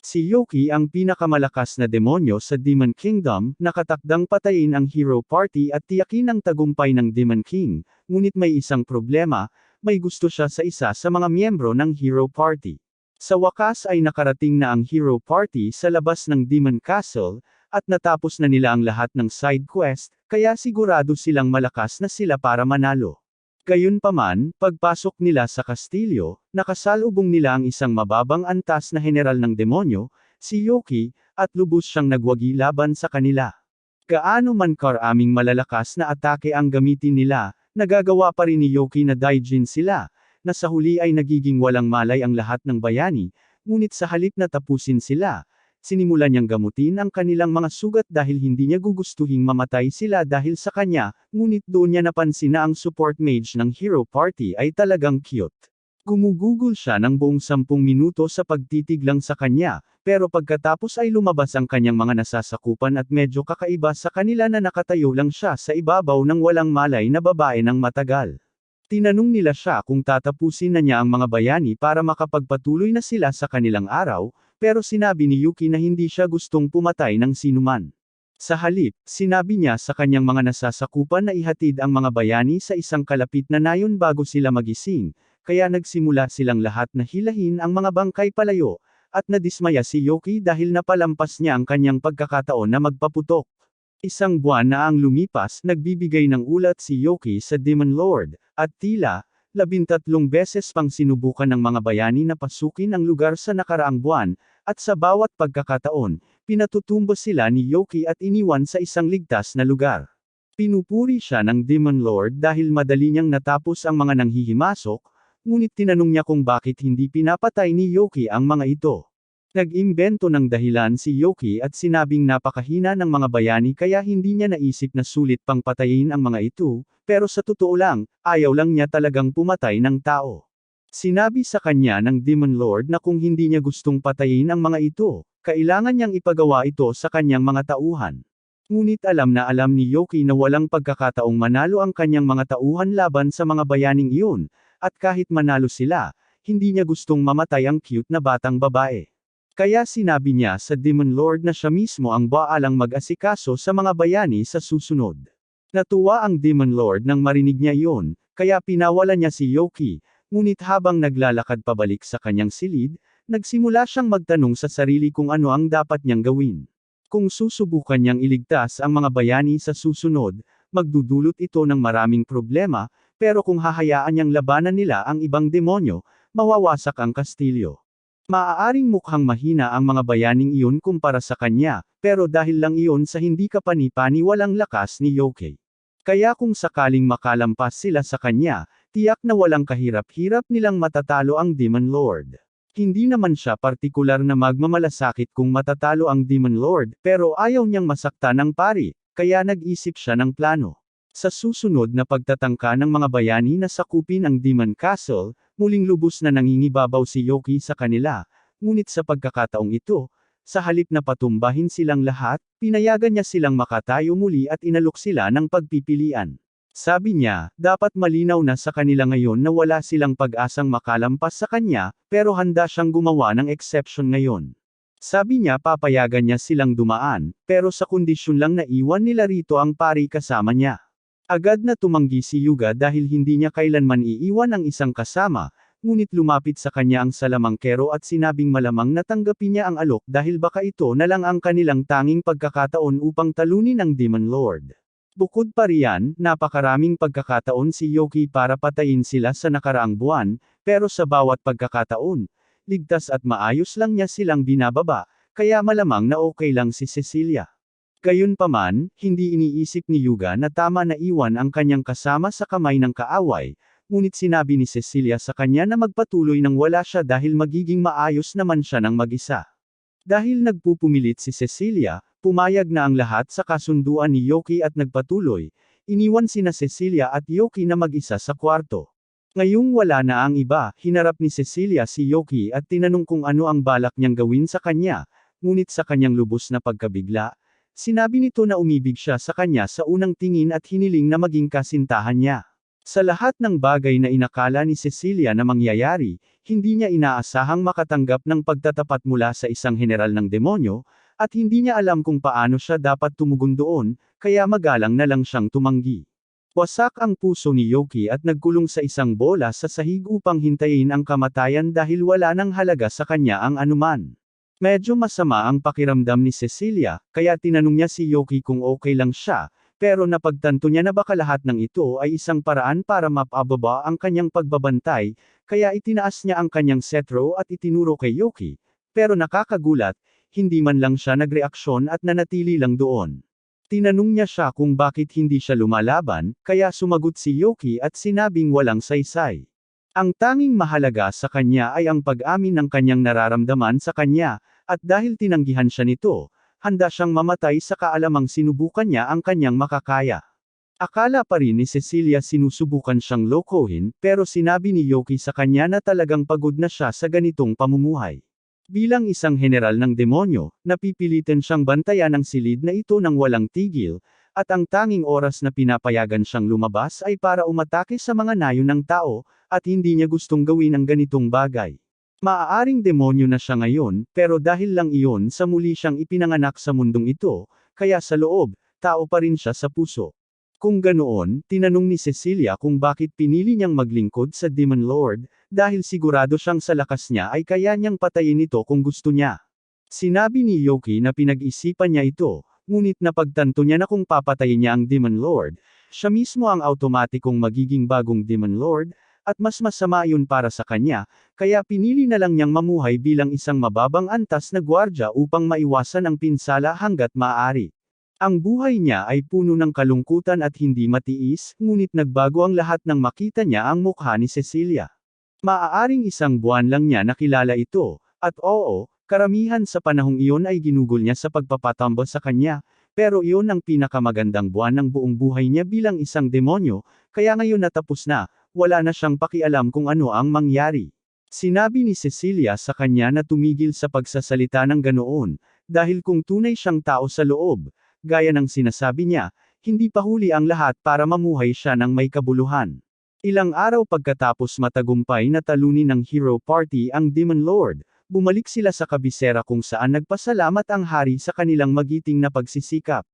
Si Yoki ang pinakamalakas na demonyo sa Demon Kingdom, nakatakdang patayin ang Hero Party at tiyakin ang tagumpay ng Demon King, ngunit may isang problema, may gusto siya sa isa sa mga miyembro ng Hero Party. Sa wakas ay nakarating na ang Hero Party sa labas ng Demon Castle, at natapos na nila ang lahat ng side quest, kaya sigurado silang malakas na sila para manalo. Gayunpaman, pagpasok nila sa kastilyo, nakasalubong nila ang isang mababang antas na general ng demonyo, si Yoki, at lubos siyang nagwagi laban sa kanila. Gaano man karaming malalakas na atake ang gamitin nila, nagagawa pa rin ni Yoki na daijin sila, na sa huli ay nagiging walang malay ang lahat ng bayani, ngunit sa halip na tapusin sila, sinimulan niyang gamutin ang kanilang mga sugat dahil hindi niya gugustuhing mamatay sila dahil sa kanya, ngunit doon niya napansin na ang support mage ng Hero Party ay talagang cute. Gumugugol siya ng buong 10 minuto sa pagtitig lang sa kanya, pero pagkatapos ay lumabas ang kanyang mga nasasakupan at medyo kakaiba sa kanila na nakatayo lang siya sa ibabaw ng walang malay na babae ng matagal. Tinanong nila siya kung tatapusin na niya ang mga bayani para makapagpatuloy na sila sa kanilang araw, pero sinabi ni Yuki na hindi siya gustong pumatay ng sinuman. Sa halip, sinabi niya sa kanyang mga nasasakupan na ihatid ang mga bayani sa isang kalapit na nayon bago sila magising, kaya nagsimula silang lahat na hilahin ang mga bangkay palayo, at nadismaya si Yuki dahil napalampas niya ang kanyang pagkakataon na magpaputok. Isang buwan na ang lumipas, nagbibigay ng ulat si Yoki sa Demon Lord, at tila, 13 beses pang sinubukan ng mga bayani na pasukin ang lugar sa nakaraang buwan, at sa bawat pagkakataon, pinatutumba sila ni Yoki at iniwan sa isang ligtas na lugar. Pinupuri siya ng Demon Lord dahil madali niyang natapos ang mga nanghihimasok, ngunit tinanong niya kung bakit hindi pinapatay ni Yoki ang mga ito. Nag-imbento ng dahilan si Yoki at sinabing napakahina ng mga bayani kaya hindi niya naisip na sulit pang patayin ang mga ito, pero sa totoo lang, ayaw lang niya talagang pumatay ng tao. Sinabi sa kanya ng Demon Lord na kung hindi niya gustong patayin ang mga ito, kailangan niyang ipagawa ito sa kanyang mga tauhan. Ngunit alam ni Yoki na walang pagkakataong manalo ang kanyang mga tauhan laban sa mga bayaning iyon, at kahit manalo sila, hindi niya gustong mamatay ang cute na batang babae. Kaya sinabi niya sa Demon Lord na siya mismo ang baalang mag-asikaso sa mga bayani sa susunod. Natuwa ang Demon Lord nang marinig niya iyon, kaya pinawalan niya si Yoki, ngunit habang naglalakad pabalik sa kanyang silid, nagsimula siyang magtanong sa sarili kung ano ang dapat niyang gawin. Kung susubukan niyang iligtas ang mga bayani sa susunod, magdudulot ito ng maraming problema, pero kung hahayaan niyang labanan nila ang ibang demonyo, mawawasak ang kastilyo. Maaaring mukhang mahina ang mga bayaning iyon kumpara sa kanya, pero dahil lang iyon sa hindi kapani-pani walang lakas ni Yoki. Kaya kung sakaling makalampas sila sa kanya, tiyak na walang kahirap-hirap nilang matatalo ang Demon Lord. Hindi naman siya partikular na magmamalasakit kung matatalo ang Demon Lord, pero ayaw niyang masaktan ang pari, kaya nag-isip siya ng plano. Sa susunod na pagtatangka ng mga bayani na sakupin ang Demon Castle, muling lubos na nangingibabaw si Yoki sa kanila, ngunit sa pagkakataong ito, sa halip na patumbahin silang lahat, pinayagan niya silang makatayo muli at inalok sila ng pagpipilian. Sabi niya, dapat malinaw na sa kanila ngayon na wala silang pag-asang makalampas sa kanya, pero handa siyang gumawa ng exception ngayon. Sabi niya papayagan niya silang dumaan, pero sa kondisyon lang na iwan nila rito ang pari kasama niya. Agad na tumanggi si Yuga dahil hindi niya kailanman iiwan ang isang kasama, ngunit lumapit sa kanya ang salamangkero at sinabing malamang natanggapin niya ang alok dahil baka ito na lang ang kanilang tanging pagkakataon upang talunin ang Demon Lord. Bukod pa riyan, napakaraming pagkakataon si Yoki para patayin sila sa nakaraang buwan, pero sa bawat pagkakataon, ligtas at maayos lang niya silang binababa, kaya malamang na okay lang si Cecilia. Gayunpaman, hindi iniisip ni Yuga na tama na iwan ang kanyang kasama sa kamay ng kaaway, ngunit sinabi ni Cecilia sa kanya na magpatuloy nang wala siya dahil magiging maayos naman siya ng mag-isa. Dahil nagpupumilit si Cecilia, pumayag na ang lahat sa kasunduan ni Yoki at nagpatuloy, iniwan sina Cecilia at Yoki na mag-isa sa kwarto. Ngayong wala na ang iba, hinarap ni Cecilia si Yoki at tinanong kung ano ang balak niyang gawin sa kanya, ngunit sa kanyang lubos na pagkabigla, sinabi nito na umibig siya sa kanya sa unang tingin at hiniling na maging kasintahan niya. Sa lahat ng bagay na inakala ni Cecilia na mangyayari, hindi niya inaasahang makatanggap ng pagtatapat mula sa isang general ng demonyo, at hindi niya alam kung paano siya dapat tumugon doon, kaya magalang na lang siyang tumanggi. Wasak ang puso ni Yoki at nagkulong sa isang bola sa sahig upang hintayin ang kamatayan dahil wala nang halaga sa kanya ang anuman. Medyo masama ang pakiramdam ni Cecilia, kaya tinanong niya si Yoki kung okay lang siya, pero napagtanto niya na baka lahat ng ito ay isang paraan para mapababa ang kanyang pagbabantay, kaya itinaas niya ang kanyang cetro at itinuro kay Yoki. Pero nakakagulat, hindi man lang siya nagreaksyon at nanatili lang doon. Tinanong niya siya kung bakit hindi siya lumalaban, kaya sumagot si Yoki at sinabing walang saysay. Ang tanging mahalaga sa kanya ay ang pag-amin ng kanyang nararamdaman sa kanya, at dahil tinanggihan siya nito, handa siyang mamatay sa kaalamang sinubukan niya ang kanyang makakaya. Akala pa rin ni Cecilia sinusubukan siyang lokohin, pero sinabi ni Yoki sa kanya na talagang pagod na siya sa ganitong pamumuhay. Bilang isang general ng demonyo, napipilitan siyang bantayan ang silid na ito ng walang tigil, at ang tanging oras na pinapayagan siyang lumabas ay para umatake sa mga nayon ng tao, at hindi niya gustong gawin ang ganitong bagay. Maaaring demonyo na siya ngayon, pero dahil lang iyon sa muli siyang ipinanganak sa mundong ito, kaya sa loob, tao pa rin siya sa puso. Kung ganoon, tinanong ni Cecilia kung bakit pinili niyang maglingkod sa Demon Lord, dahil sigurado siyang sa lakas niya ay kaya niyang patayin ito kung gusto niya. Sinabi ni Yoki na pinag-isipan niya ito, ngunit napagtanto niya na kung papatayin niya ang Demon Lord, siya mismo ang automatikong magiging bagong Demon Lord, at mas masama yun para sa kanya, kaya pinili na lang niyang mamuhay bilang isang mababang antas na gwardya upang maiwasan ang pinsala hanggat maaari. Ang buhay niya ay puno ng kalungkutan at hindi matiis, ngunit nagbago ang lahat nang makita niya ang mukha ni Cecilia. Maaaring isang buwan lang niya nakilala ito, at oo, karamihan sa panahong iyon ay ginugol niya sa pagpapatambal sa kanya, pero iyon ang pinakamagandang buwan ng buong buhay niya bilang isang demonyo, kaya ngayon natapos na, wala na siyang pakialam kung ano ang mangyari. Sinabi ni Cecilia sa kanya na tumigil sa pagsasalita ng ganoon, dahil kung tunay siyang tao sa loob, gaya ng sinasabi niya, hindi pa huli ang lahat para mamuhay siya ng may kabuluhan. Ilang araw pagkatapos matagumpay na talunin ng Hero Party ang Demon Lord, bumalik sila sa kabisera kung saan nagpasalamat ang hari sa kanilang magiting na pagsisikap.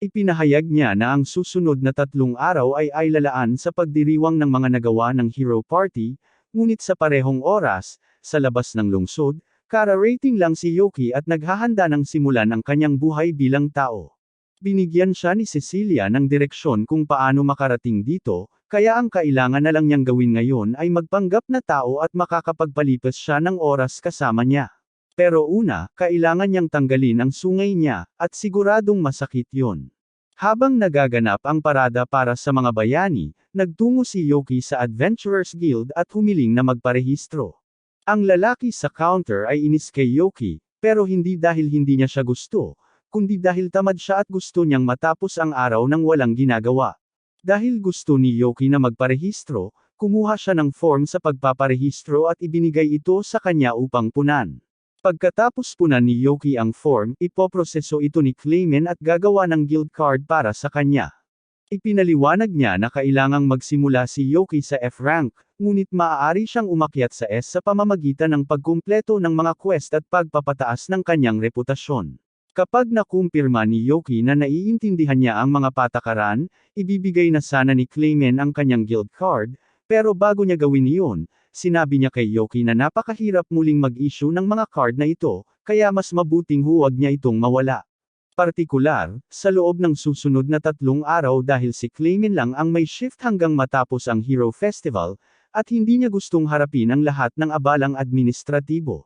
Ipinahayag niya na ang susunod na 3 araw ay lalaan sa pagdiriwang ng mga nagawa ng Hero Party, ngunit sa parehong oras, sa labas ng lungsod, kara-rating lang si Yoki at naghahanda ng simulan ang kanyang buhay bilang tao. Binigyan siya ni Cecilia ng direksyon kung paano makarating dito, kaya ang kailangan na lang niyang gawin ngayon ay magpanggap na tao at makakapagpalipas siya ng oras kasama niya. Pero una, kailangan niyang tanggalin ang sungay niya, at siguradong masakit yon. Habang nagaganap ang parada para sa mga bayani, nagtungo si Yoki sa Adventurers Guild at humiling na magparehistro. Ang lalaki sa counter ay inis kay Yoki, pero hindi dahil hindi niya siya gusto, kundi dahil tamad siya at gusto niyang matapos ang araw nang walang ginagawa. Dahil gusto ni Yoki na magparehistro, kumuha siya ng form sa pagpaparehistro at ibinigay ito sa kanya upang punan. Pagkatapos punan ni Yoki ang form, ipoproseso ito ni Clayman at gagawa ng guild card para sa kanya. Ipinaliwanag niya na kailangang magsimula si Yoki sa F rank, ngunit maaari siyang umakyat sa S sa pamamagitan ng pagkumpleto ng mga quest at pagpapataas ng kanyang reputasyon. Kapag nakumpirma ni Yoki na naiintindihan niya ang mga patakaran, ibibigay na sana ni Clayman ang kanyang guild card, pero bago niya gawin iyon, sinabi niya kay Yoki na napakahirap muling mag-issue ng mga card na ito, kaya mas mabuting huwag niya itong mawala. Partikular, sa loob ng susunod na 3 araw dahil si Clayman lang ang may shift hanggang matapos ang Hero Festival, at hindi niya gustong harapin ang lahat ng abalang administratibo.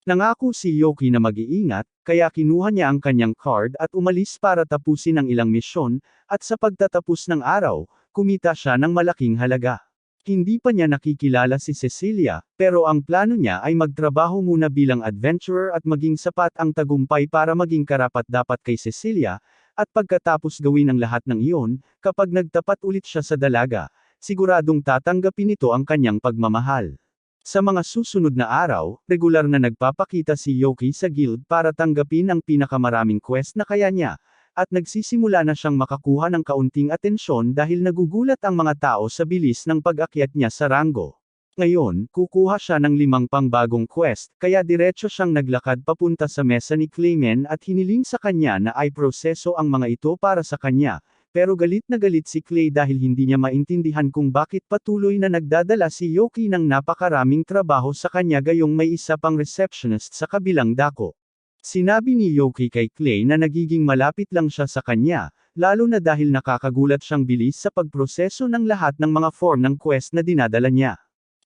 Nangako si Yoki na mag-iingat, kaya kinuha niya ang kanyang card at umalis para tapusin ang ilang misyon, at sa pagtatapos ng araw, kumita siya ng malaking halaga. Hindi pa niya nakikilala si Cecilia, pero ang plano niya ay magtrabaho muna bilang adventurer at maging sapat ang tagumpay para maging karapat-dapat kay Cecilia, at pagkatapos gawin ang lahat ng iyon, kapag nagtapat ulit siya sa dalaga, siguradong tatanggapin nito ang kanyang pagmamahal. Sa mga susunod na araw, regular na nagpapakita si Yoki sa guild para tanggapin ang pinakamaraming quest na kaya niya, at nagsisimula na siyang makakuha ng kaunting atensyon dahil nagugulat ang mga tao sa bilis ng pag-akyat niya sa ranggo. Ngayon, kukuha siya ng 5 pang bagong quest, kaya diretso siyang naglakad papunta sa mesa ni Clayman at hiniling sa kanya na ay proseso ang mga ito para sa kanya. Pero galit na galit si Clay dahil hindi niya maintindihan kung bakit patuloy na nagdadala si Yoki ng napakaraming trabaho sa kanya gayong may isa pang receptionist sa kabilang dako. Sinabi ni Yoki kay Clay na nagiging malapit lang siya sa kanya, lalo na dahil nakakagulat siyang bilis sa pagproseso ng lahat ng mga form ng quest na dinadala niya.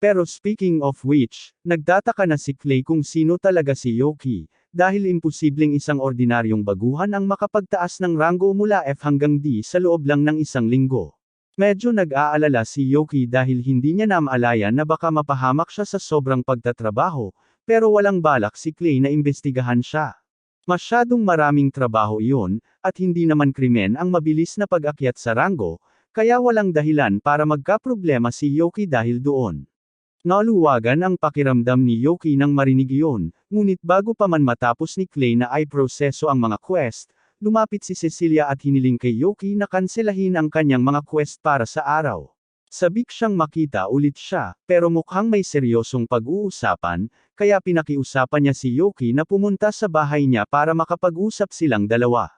Pero speaking of which, nagtataka na si Clay kung sino talaga si Yoki, dahil imposibleng isang ordinaryong baguhan ang makapagtaas ng ranggo mula F hanggang D sa loob lang ng isang linggo. Medyo nag-aalala si Yoki dahil hindi niya naamalayan na baka mapahamak siya sa sobrang pagtatrabaho, pero walang balak si Clay na imbestigahan siya. Masyadong maraming trabaho iyon, at hindi naman krimen ang mabilis na pag-akyat sa ranggo, kaya walang dahilan para magkaproblema si Yoki dahil doon. Naluwagan ang pakiramdam ni Yoki nang marinig iyon, ngunit bago pa man matapos ni Clay na ay proseso ang mga quest, lumapit si Cecilia at hiniling kay Yoki na kanselahin ang kanyang mga quest para sa araw. Sabik siyang makita ulit siya, pero mukhang may seryosong pag-uusapan, kaya pinakiusapan niya si Yoki na pumunta sa bahay niya para makapag-usap silang dalawa.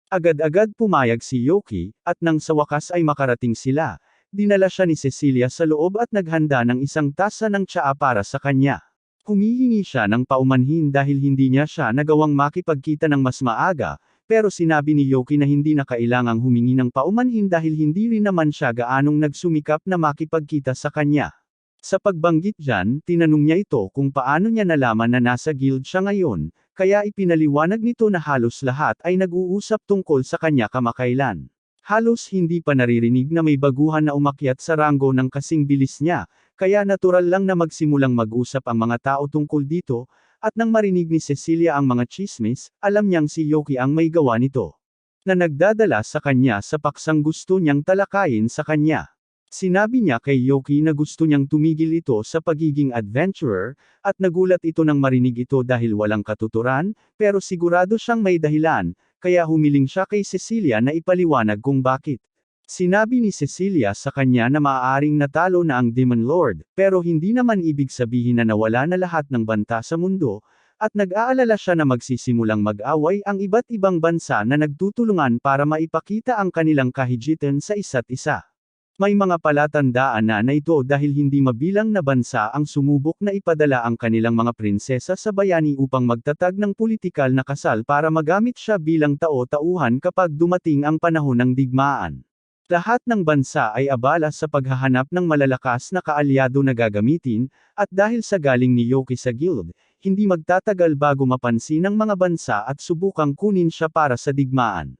Agad-agad pumayag si Yoki, at nang sa wakas ay makarating sila, dinala siya ni Cecilia sa loob at naghanda ng isang tasa ng tsaa para sa kanya. Humihingi siya ng paumanhin dahil hindi niya siya nagawang makipagkita ng mas maaga, pero sinabi ni Yoki na hindi na kailangang humingi ng paumanhin dahil hindi rin naman siya gaanong nagsumikap na makipagkita sa kanya. Sa pagbanggit dyan, tinanong niya ito kung paano niya nalaman na nasa guild siya ngayon, kaya ipinaliwanag nito na halos lahat ay nag-uusap tungkol sa kanya kamakailan. Halos hindi pa naririnig na may baguhan na umakyat sa ranggo ng kasing bilis niya, kaya natural lang na magsimulang mag-usap ang mga tao tungkol dito, at nang marinig ni Cecilia ang mga chismis, alam niyang si Yoki ang may gawa nito. Na nagdadala sa kanya sa paksang gusto niyang talakayin sa kanya. Sinabi niya kay Yoki na gusto niyang tumigil ito sa pagiging adventurer, at nagulat ito nang marinig ito dahil walang katuturan, pero sigurado siyang may dahilan, kaya humiling siya kay Cecilia na ipaliwanag kung bakit. Sinabi ni Cecilia sa kanya na maaaring natalo na ang Demon Lord, pero hindi naman ibig sabihin na nawala na lahat ng banta sa mundo, at nag-aalala siya na magsisimulang mag-away ang iba't ibang bansa na nagtutulungan para maipakita ang kanilang kahijitan sa isa't isa. May mga palatandaan na ito dahil hindi mabilang na bansa ang sumubok na ipadala ang kanilang mga prinsesa sa bayani upang magtatag ng politikal na kasal para magamit siya bilang tao-tauhan kapag dumating ang panahon ng digmaan. Lahat ng bansa ay abala sa paghahanap ng malalakas na kaalyado na gagamitin, at dahil sa galing ni Yoki sa guild, hindi magtatagal bago mapansin ng mga bansa at subukang kunin siya para sa digmaan.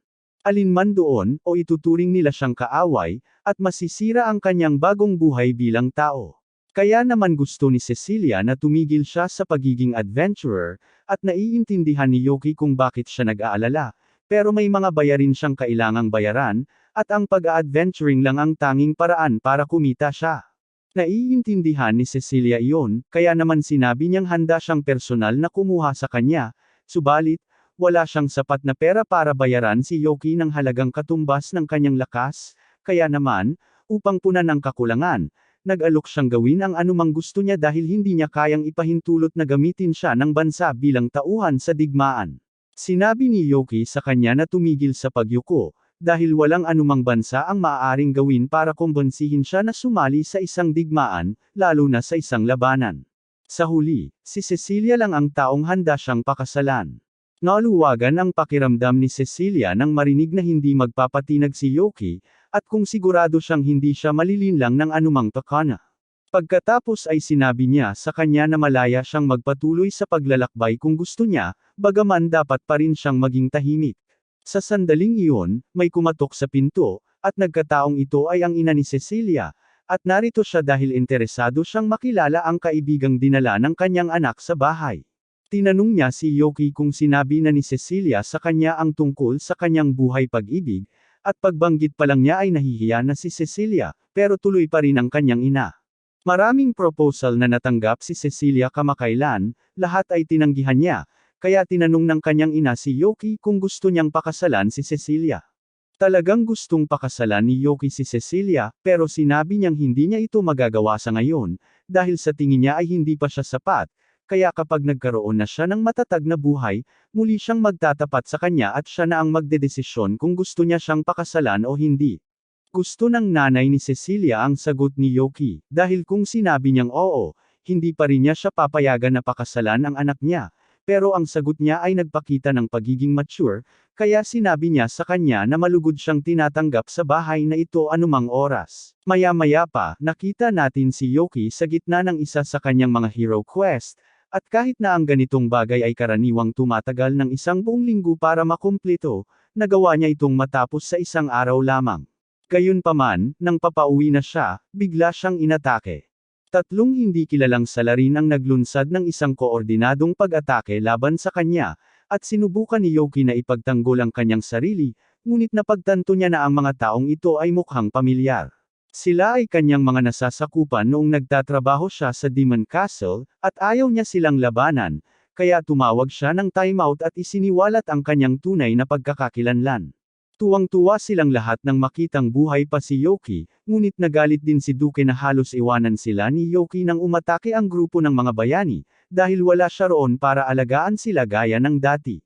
Alinman doon, o ituturing nila siyang kaaway, at masisira ang kanyang bagong buhay bilang tao. Kaya naman gusto ni Cecilia na tumigil siya sa pagiging adventurer, at naiintindihan ni Yoki kung bakit siya nag-aalala, pero may mga bayarin siyang kailangang bayaran, at ang pag-a-adventuring lang ang tanging paraan para kumita siya. Naiintindihan ni Cecilia iyon, kaya naman sinabi niyang handa siyang personal na kumuha sa kanya, subalit, wala siyang sapat na pera para bayaran si Yoki ng halagang katumbas ng kanyang lakas, kaya naman, upang punan ang kakulangan, nag-alok siyang gawin ang anumang gusto niya dahil hindi niya kayang ipahintulot na gamitin siya ng bansa bilang tauhan sa digmaan. Sinabi ni Yoki sa kanya na tumigil sa pagyuko, dahil walang anumang bansa ang maaaring gawin para kumbonsihin siya na sumali sa isang digmaan, lalo na sa isang labanan. Sa huli, si Cecilia lang ang taong handa siyang pakasalan. Naluwagan ang pakiramdam ni Cecilia nang marinig na hindi magpapatinag si Yoki, at kung sigurado siyang hindi siya malilinlang ng anumang pakana. Pagkatapos ay sinabi niya sa kanya na malaya siyang magpatuloy sa paglalakbay kung gusto niya, bagaman dapat pa rin siyang maging tahimik. Sa sandaling iyon, may kumatok sa pinto, at nagkataong ito ay ang ina ni Cecilia, at narito siya dahil interesado siyang makilala ang kaibigang dinala ng kanyang anak sa bahay. Tinanong niya si Yoki kung sinabi na ni Cecilia sa kanya ang tungkol sa kanyang buhay pag-ibig, at pagbanggit pa lang niya ay nahihiya na si Cecilia, pero tuloy pa rin ang kanyang ina. Maraming proposal na natanggap si Cecilia kamakailan, lahat ay tinanggihan niya, kaya tinanong ng kanyang ina si Yoki kung gusto niyang pakasalan si Cecilia. Talagang gustong pakasalan ni Yoki si Cecilia, pero sinabi niyang hindi niya ito magagawa sa ngayon, dahil sa tingin niya ay hindi pa siya sapat, kaya kapag nagkaroon na siya ng matatag na buhay, muli siyang magtatapat sa kanya at siya na ang magdedesisyon kung gusto niya siyang pakasalan o hindi. Gusto ng nanay ni Cecilia ang sagot ni Yoki, dahil kung sinabi niyang oo, hindi pa rin niya siya papayagan na pakasalan ang anak niya, pero ang sagot niya ay nagpakita ng pagiging mature, kaya sinabi niya sa kanya na malugod siyang tinatanggap sa bahay na ito anumang oras. Maya-maya pa, nakita natin si Yoki sa gitna ng isa sa kanyang mga hero quest, at kahit na ang ganitong bagay ay karaniwang tumatagal ng isang buong linggo para makumpleto, nagawa niya itong matapos sa isang araw lamang. Gayunpaman, nang papauwi na siya, bigla siyang inatake. Tatlong hindi kilalang salarin ang naglunsad ng isang koordinadong pag-atake laban sa kanya, at sinubukan ni Yoki na ipagtanggol ang kanyang sarili, ngunit napagtanto niya na ang mga taong ito ay mukhang pamilyar. Sila ay kanyang mga nasasakupan noong nagtatrabaho siya sa Demon Castle, at ayaw niya silang labanan, kaya tumawag siya ng timeout at isiniwalat ang kanyang tunay na pagkakakilanlan. Tuwang-tuwa silang lahat nang makitang buhay pa si Yoki, ngunit nagalit din si Duke na halos iwanan sila ni Yoki nang umatake ang grupo ng mga bayani, dahil wala siya roon para alagaan sila gaya ng dati.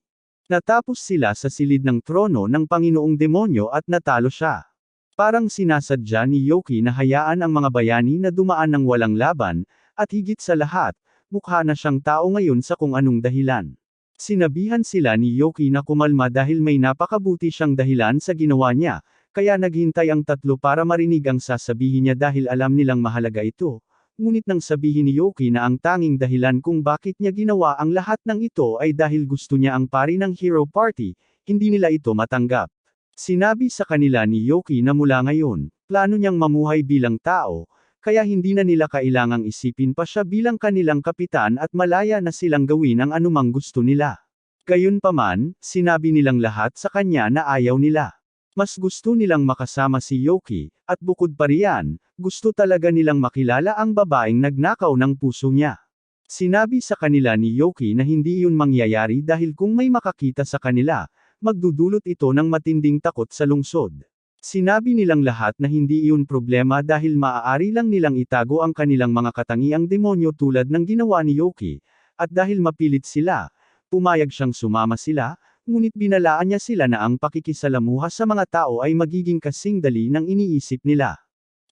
Natapos sila sa silid ng trono ng Panginoong Demonyo at natalo siya. Parang sinasadya ni Yoki na hayaan ang mga bayani na dumaan ng walang laban, at higit sa lahat, mukha na siyang tao ngayon sa kung anong dahilan. Sinabihan sila ni Yoki na kumalma dahil may napakabuti siyang dahilan sa ginawa niya, kaya naghintay ang tatlo para marinig ang sasabihin niya dahil alam nilang mahalaga ito. Ngunit nang sabihin ni Yoki na ang tanging dahilan kung bakit niya ginawa ang lahat ng ito ay dahil gusto niya ang pari ng hero party, hindi nila ito matanggap. Sinabi sa kanila ni Yoki na mula ngayon, plano niyang mamuhay bilang tao, kaya hindi na nila kailangang isipin pa siya bilang kanilang kapitan at malaya na silang gawin ang anumang gusto nila. Gayunpaman, sinabi nilang lahat sa kanya na ayaw nila. Mas gusto nilang makasama si Yoki, at bukod pa riyan, gusto talaga nilang makilala ang babaeng nagnakaw ng puso niya. Sinabi sa kanila ni Yoki na hindi iyon mangyayari dahil kung may makakita sa kanila, magdudulot ito ng matinding takot sa lungsod. Sinabi nilang lahat na hindi iyon problema dahil maaari lang nilang itago ang kanilang mga katangiang demonyo tulad ng ginawa ni Yoki, at dahil mapilit sila, pumayag siyang sumama sila, ngunit binalaan niya sila na ang pakikisalamuha sa mga tao ay magiging kasing dali ng iniisip nila.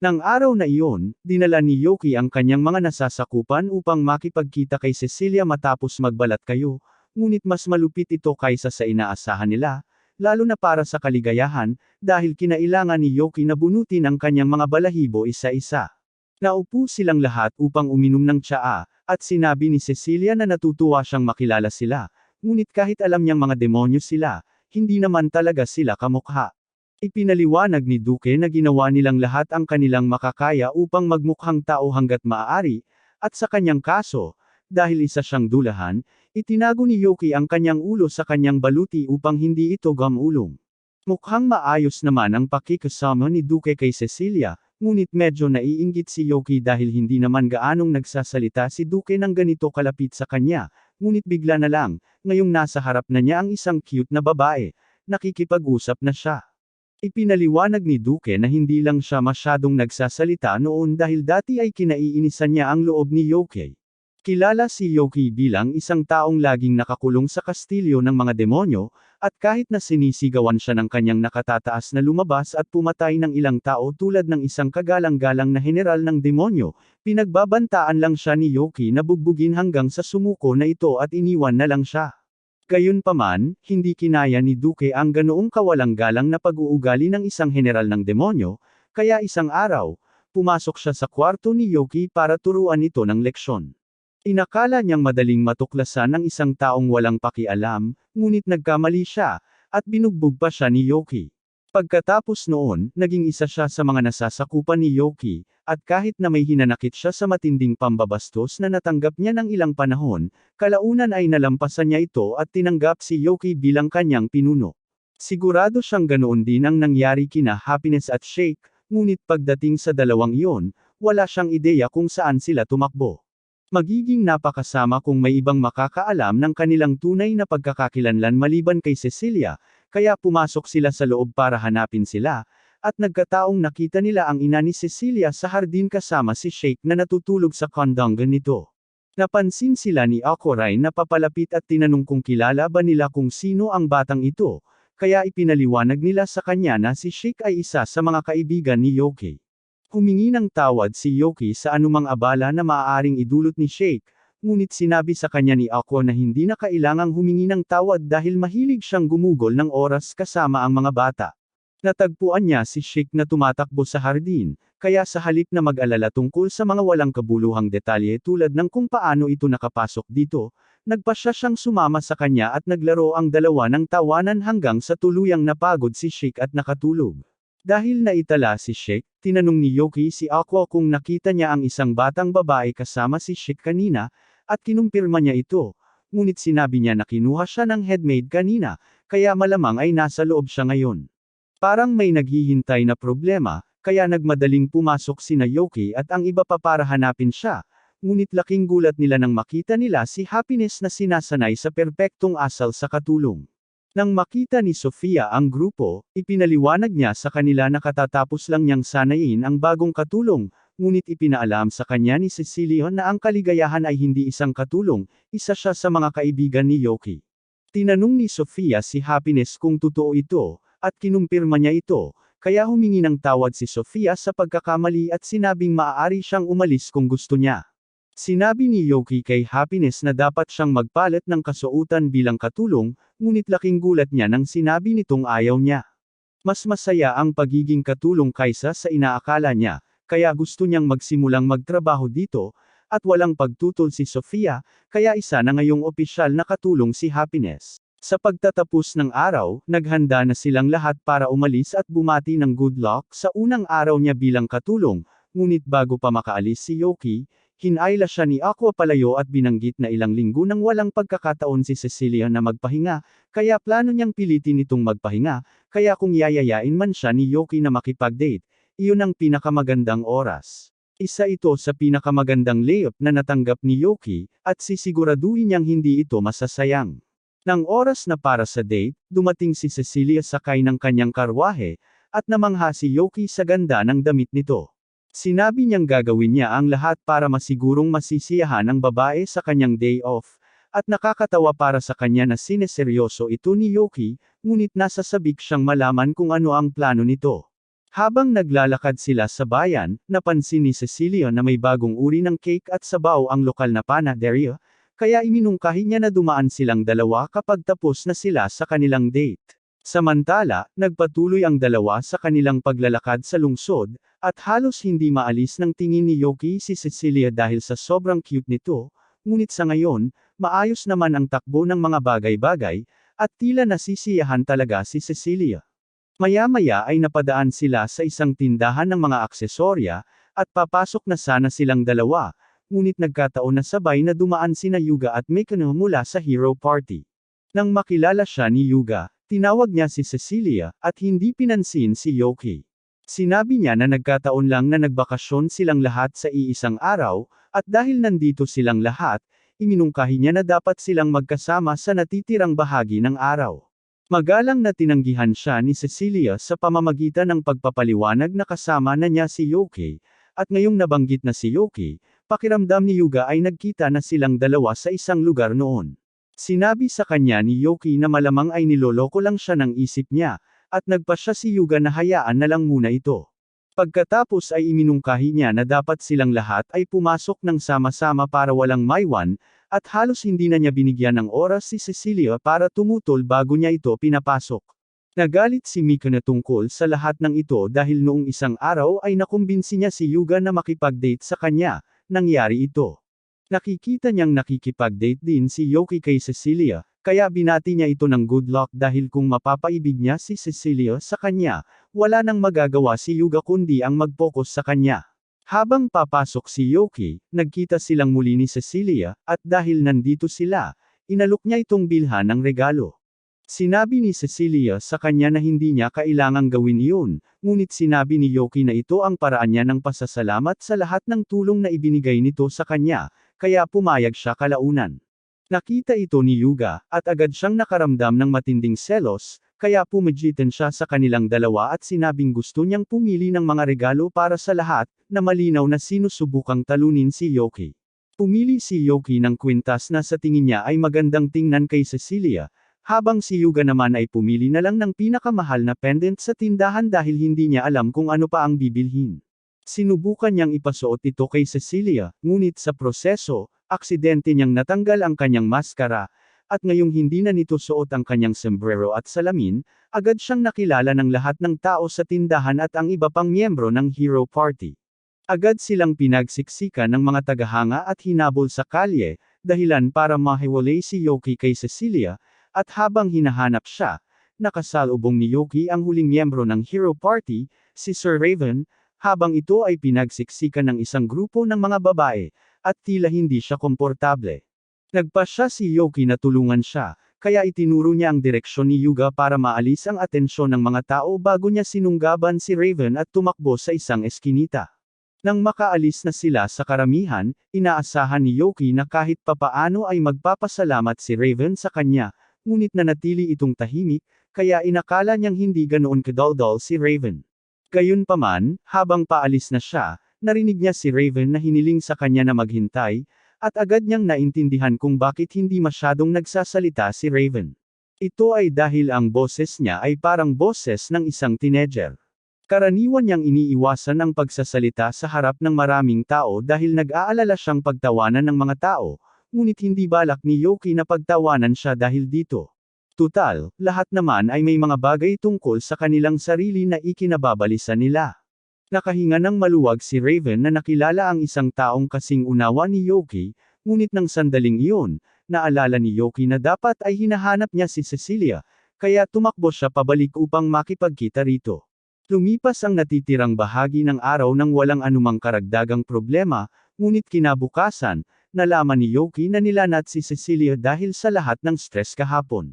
Nang araw na iyon, dinala ni Yoki ang kanyang mga nasasakupan upang makipagkita kay Cecilia matapos magbalat kayo, ngunit mas malupit ito kaysa sa inaasahan nila, lalo na para sa kaligayahan, dahil kinailangan ni Yoki na bunutin ang kanyang mga balahibo isa-isa. Naupo silang lahat upang uminom ng tsaa, at sinabi ni Cecilia na natutuwa siyang makilala sila, ngunit kahit alam niyang mga demonyo sila, hindi naman talaga sila kamukha. Ipinaliwanag ni Duke na ginawa nilang lahat ang kanilang makakaya upang magmukhang tao hanggat maaari, at sa kanyang kaso, dahil isa siyang dulahan, itinago ni Yoki ang kanyang ulo sa kanyang baluti upang hindi ito gamulong. Mukhang maayos naman ang pakikasama ni Duke kay Cecilia, ngunit medyo naiinggit si Yoki dahil hindi naman gaanong nagsasalita si Duke ng ganito kalapit sa kanya, ngunit bigla na lang, ngayong nasa harap na niya ang isang cute na babae, nakikipag-usap na siya. Ipinaliwanag ni Duke na hindi lang siya masyadong nagsasalita noon dahil dati ay kinaiinisan niya ang loob ni Yoki. Kilala si Yoki bilang isang taong laging nakakulong sa kastilyo ng mga demonyo, at kahit na sinisigawan siya ng kanyang nakatataas na lumabas at pumatay ng ilang tao tulad ng isang kagalang-galang na general ng demonyo, pinagbabantaan lang siya ni Yoki na bugbugin hanggang sa sumuko na ito at iniwan na lang siya. Gayunpaman, hindi kinaya ni Duke ang ganoong kawalang-galang na pag-uugali ng isang general ng demonyo, kaya isang araw, pumasok siya sa kwarto ni Yoki para turuan ito ng leksyon. Inakala niyang madaling matuklasan ng isang taong walang pakialam, ngunit nagkamali siya, at binugbog pa siya ni Yoki. Pagkatapos noon, naging isa siya sa mga nasasakupan ni Yoki, at kahit na may hinanakit siya sa matinding pambabastos na natanggap niya ng ilang panahon, kalaunan ay nalampasan niya ito at tinanggap si Yoki bilang kanyang pinuno. Sigurado siyang ganoon din ang nangyari kina Happiness at Shake, ngunit pagdating sa dalawang iyon, wala siyang ideya kung saan sila tumakbo. Magiging napakasama kung may ibang makakaalam ng kanilang tunay na pagkakakilanlan maliban kay Cecilia, kaya pumasok sila sa loob para hanapin sila, at nagkataong nakita nila ang ina ni Cecilia sa hardin kasama si Sheikh na natutulog sa kondongan nito. Napansin sila ni Akoray na papalapit at tinanong kung kilala ba nila kung sino ang batang ito, kaya ipinaliwanag nila sa kanya na si Sheikh ay isa sa mga kaibigan ni Yoki. Humingi ng tawad si Yoki sa anumang abala na maaaring idulot ni Sheikh, ngunit sinabi sa kanya ni Ako na hindi na kailangang humingi ng tawad dahil mahilig siyang gumugol ng oras kasama ang mga bata. Natagpuan niya si Sheikh na tumatakbo sa hardin, kaya sa halip na mag-alala tungkol sa mga walang kabuluhang detalye tulad ng kung paano ito nakapasok dito, nagpasya siyang sumama sa kanya at naglaro ang dalawa ng tawanan hanggang sa tuluyang napagod si Sheikh at nakatulog. Dahil naitala si Sheikh, tinanong ni Yoki si Aqua kung nakita niya ang isang batang babae kasama si Sheikh kanina, at kinumpirma niya ito, ngunit sinabi niya na kinuha siya ng headmaid kanina, kaya malamang ay nasa loob siya ngayon. Parang may naghihintay na problema, kaya nagmadaling pumasok sina Yoki at ang iba pa para hanapin siya, ngunit laking gulat nila nang makita nila si Happiness na sinasanay sa perpektong asal sa katulong. Nang makita ni Sofia ang grupo, ipinaliwanag niya sa kanila na katatapos lang niyang sanayin ang bagong katulong, ngunit ipinaalam sa kanya ni Cecilia na ang kaligayahan ay hindi isang katulong, isa siya sa mga kaibigan ni Yoki. Tinanong ni Sofia si Happiness kung totoo ito, at kinumpirma niya ito, kaya humingi ng tawad si Sofia sa pagkakamali at sinabing maaari siyang umalis kung gusto niya. Sinabi ni Yoki kay Happiness na dapat siyang magpalit ng kasuotan bilang katulong, ngunit laking gulat niya nang sinabi nitong ayaw niya. Mas masaya ang pagiging katulong kaysa sa inaakala niya, kaya gusto niyang magsimulang magtrabaho dito, at walang pagtutol si Sofia, kaya isa na ngayong opisyal na katulong si Happiness. Sa pagtatapos ng araw, naghanda na silang lahat para umalis at bumati ng good luck sa unang araw niya bilang katulong, ngunit bago pa makaalis si Yoki, hinayla siya ni Aqua palayo at binanggit na ilang linggo nang walang pagkakataon si Cecilia na magpahinga, kaya plano niyang pilitin itong magpahinga, kaya kung yayayain man siya ni Yoki na makipag-date, iyon ang pinakamagandang oras. Isa ito sa pinakamagandang layup na natanggap ni Yoki, at sisiguraduhin niyang hindi ito masasayang. Nang oras na para sa date, dumating si Cecilia sakay ng kanyang karwahe, at namangha si Yoki sa ganda ng damit nito. Sinabi niyang gagawin niya ang lahat para masigurong masisiyahan ang babae sa kanyang day off, at nakakatawa para sa kanya na sineseryoso ito ni Yoki, ngunit nasasabik siyang malaman kung ano ang plano nito. Habang naglalakad sila sa bayan, napansin ni Cecilia na may bagong uri ng cake at sabaw ang lokal na panaderia, kaya iminungkahi niya na dumaan silang dalawa kapag tapos na sila sa kanilang date. Samantala, nagpatuloy ang dalawa sa kanilang paglalakad sa lungsod, at halos hindi maalis ng tingin ni Yoki si Cecilia dahil sa sobrang cute nito, ngunit sa ngayon, maayos naman ang takbo ng mga bagay-bagay, at tila nasisiyahan talaga si Cecilia. Maya-maya ay napadaan sila sa isang tindahan ng mga aksesorya, at papasok na sana silang dalawa, ngunit nagkataon na sabay na dumaan sina Yuga at Mikano mula sa Hero Party. Nang makilala siya ni Yuga, tinawag niya si Cecilia, at hindi pinansin si Yoki. Sinabi niya na nagkataon lang na nagbakasyon silang lahat sa iisang araw, at dahil nandito silang lahat, iminungkahi niya na dapat silang magkasama sa natitirang bahagi ng araw. Magalang na tinanggihan siya ni Cecilia sa pamamagitan ng pagpapaliwanag na kasama na niya si Yoki, at ngayong nabanggit na si Yoki, pakiramdam ni Yuga ay nagkita na silang dalawa sa isang lugar noon. Sinabi sa kanya ni Yoki na malamang ay niloloko lang siya ng isip niya, at nagpasya si Yuga na hayaan na lang muna ito. Pagkatapos ay iminungkahi niya na dapat silang lahat ay pumasok ng sama-sama para walang maiwan, at halos hindi na niya binigyan ng oras si Cecilia para tumutol bago niya ito pinapasok. Nagalit si Mikano tungkol sa lahat ng ito dahil noong isang araw ay nakumbinsi niya si Yuga na makipag-date sa kanya. Nangyari ito. Nakikita niyang nakikipag-date din si Yoki kay Cecilia, kaya binati niya ito ng good luck dahil kung mapapaibig niya si Cecilia sa kanya, wala nang magagawa si Yuga kundi ang mag-focus sa kanya. Habang papasok si Yoki, nagkita silang muli ni Cecilia, at dahil nandito sila, inalok niya itong bilhan ng regalo. Sinabi ni Cecilia sa kanya na hindi niya kailangang gawin iyon, ngunit sinabi ni Yoki na ito ang paraan niya ng pasasalamat sa lahat ng tulong na ibinigay nito sa kanya, kaya pumayag siya kalaunan. Nakita ito ni Yuga, at agad siyang nakaramdam ng matinding selos, kaya pumagitan siya sa kanilang dalawa at sinabing gusto niyang pumili ng mga regalo para sa lahat, na malinaw na sinusubukang talunin si Yoki. Pumili si Yoki ng kwintas na sa tingin niya ay magandang tingnan kay Cecilia, habang si Yuga naman ay pumili na lang ng pinakamahal na pendant sa tindahan dahil hindi niya alam kung ano pa ang bibilhin. Sinubukan niyang ipasuot ito kay Cecilia, ngunit sa proseso, aksidente niyang natanggal ang kanyang maskara, at ngayong hindi na nito suot ang kanyang sombrero at salamin, agad siyang nakilala ng lahat ng tao sa tindahan at ang iba pang miyembro ng Hero Party. Agad silang pinagsiksikan ng mga tagahanga at hinabol sa kalye, dahilan para mahiwalay si Yoki kay Cecilia, at habang hinahanap siya, nakasalubong ni Yoki ang huling miyembro ng Hero Party, si Sir Raven, habang ito ay pinagsiksikan ng isang grupo ng mga babae, at tila hindi siya komportable. Nagpasya si Yoki na tulungan siya, kaya itinuro niya ang direksyon ni Yuga para maalis ang atensyon ng mga tao bago niya sinunggaban si Raven at tumakbo sa isang eskinita. Nang makaalis na sila sa karamihan, inaasahan ni Yoki na kahit papaano ay magpapasalamat si Raven sa kanya, ngunit nanatili itong tahimik, kaya inakala niyang hindi ganoon kadaldal si Raven. Gayunpaman, habang paalis na siya, narinig niya si Raven na hiniling sa kanya na maghintay, at agad niyang naintindihan kung bakit hindi masyadong nagsasalita si Raven. Ito ay dahil ang boses niya ay parang boses ng isang teenager. Karaniwan niyang iniiwasan ang pagsasalita sa harap ng maraming tao dahil nag-aalala siyang pagtawanan ng mga tao, ngunit hindi balak ni Yoki na pagtawanan siya dahil dito. Tutal, lahat naman ay may mga bagay tungkol sa kanilang sarili na ikinababalisa nila. Nakahinga ng maluwag si Raven na nakilala ang isang taong kasing unawa ni Yoki, ngunit nang sandaling iyon, naalala ni Yoki na dapat ay hinahanap niya si Cecilia, kaya tumakbo siya pabalik upang makipagkita rito. Lumipas ang natitirang bahagi ng araw nang walang anumang karagdagang problema, ngunit kinabukasan, nalaman ni Yoki na nilanat si Cecilia dahil sa lahat ng stress kahapon.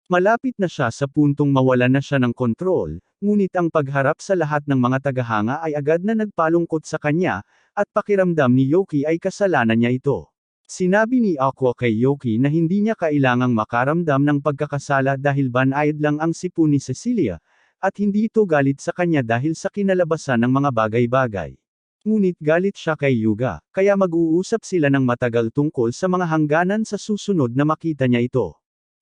Malapit na siya sa puntong mawalan na siya ng kontrol, ngunit ang pagharap sa lahat ng mga tagahanga ay agad na nagpalungkot sa kanya, at pakiramdam ni Yoki ay kasalanan niya ito. Sinabi ni Aqua kay Yoki na hindi niya kailangang makaramdam ng pagkakasala dahil banayad lang ang sipon ni Cecilia, at hindi ito galit sa kanya dahil sa kinalabasan ng mga bagay-bagay. Ngunit galit siya kay Yuga, kaya mag-uusap sila ng matagal tungkol sa mga hangganan sa susunod na makita niya ito.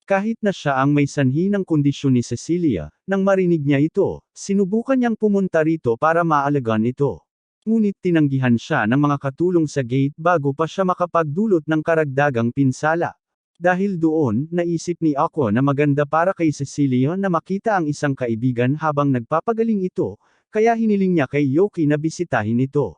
Kahit na siya ang may sanhi ng kondisyon ni Cecilia, nang marinig niya ito, sinubukan niyang pumunta rito para maalagaan ito. Ngunit tinanggihan siya ng mga katulong sa gate bago pa siya makapagdulot ng karagdagang pinsala. Dahil doon, naisip ni Aqua na maganda para kay Cecilia na makita ang isang kaibigan habang nagpapagaling ito, kaya hiniling niya kay Yoki na bisitahin ito.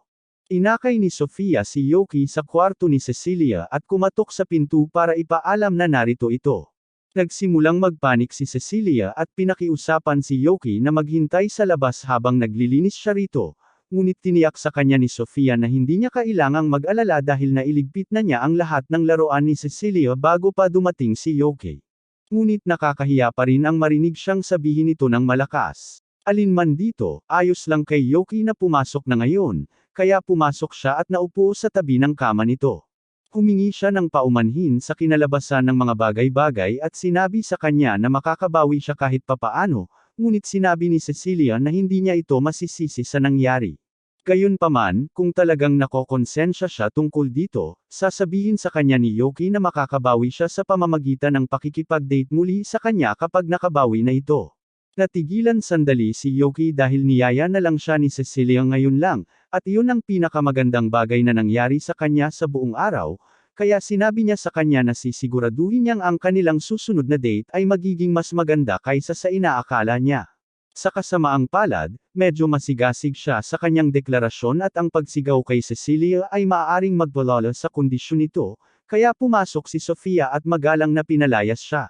Inakay ni Sofia si Yoki sa kwarto ni Cecilia at kumatok sa pinto para ipaalam na narito ito. Nagsimulang magpanik si Cecilia at pinakiusapan si Yoki na maghintay sa labas habang naglilinis siya rito, ngunit tiniyak sa kanya ni Sofia na hindi niya kailangang mag-alala dahil nailigpit na niya ang lahat ng laruan ni Cecilia bago pa dumating si Yoki. Ngunit nakakahiya pa rin ang marinig siyang sabihin ito ng malakas. Alinman dito, ayos lang kay Yoki na pumasok na ngayon, kaya pumasok siya at naupo sa tabi ng kama nito. Humingi siya ng paumanhin sa kinalabasan ng mga bagay-bagay at sinabi sa kanya na makakabawi siya kahit papaano, ngunit sinabi ni Cecilia na hindi niya ito masisisi sa nangyari. Gayunpaman, kung talagang nakokonsensya siya tungkol dito, sasabihin sa kanya ni Yoki na makakabawi siya sa pamamagitan ng pakikipag-date muli sa kanya kapag nakabawi na ito. Natigilan sandali si Yoki dahil niyaya na lang siya ni Cecilia ngayon lang, at iyon ang pinakamagandang bagay na nangyari sa kanya sa buong araw, kaya sinabi niya sa kanya na sisiguraduhin niyang ang kanilang susunod na date ay magiging mas maganda kaysa sa inaakala niya. Sa kasamaang palad, medyo masigasig siya sa kanyang deklarasyon at ang pagsigaw kay Cecilia ay maaaring magpalala sa kondisyon nito, kaya pumasok si Sofia at magalang na pinalayas siya.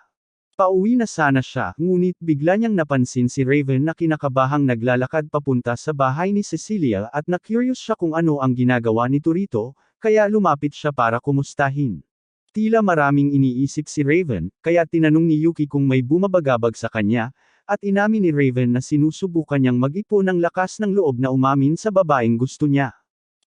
Pauwi na sana siya, ngunit bigla niyang napansin si Raven na kinakabahang naglalakad papunta sa bahay ni Cecilia at na-curious siya kung ano ang ginagawa nito rito, kaya lumapit siya para kumustahin. Tila maraming iniisip si Raven, kaya tinanong ni Yuki kung may bumabagabag sa kanya, at inamin ni Raven na sinusubukan niyang mag-ipon ng lakas ng loob na umamin sa babaeng gusto niya.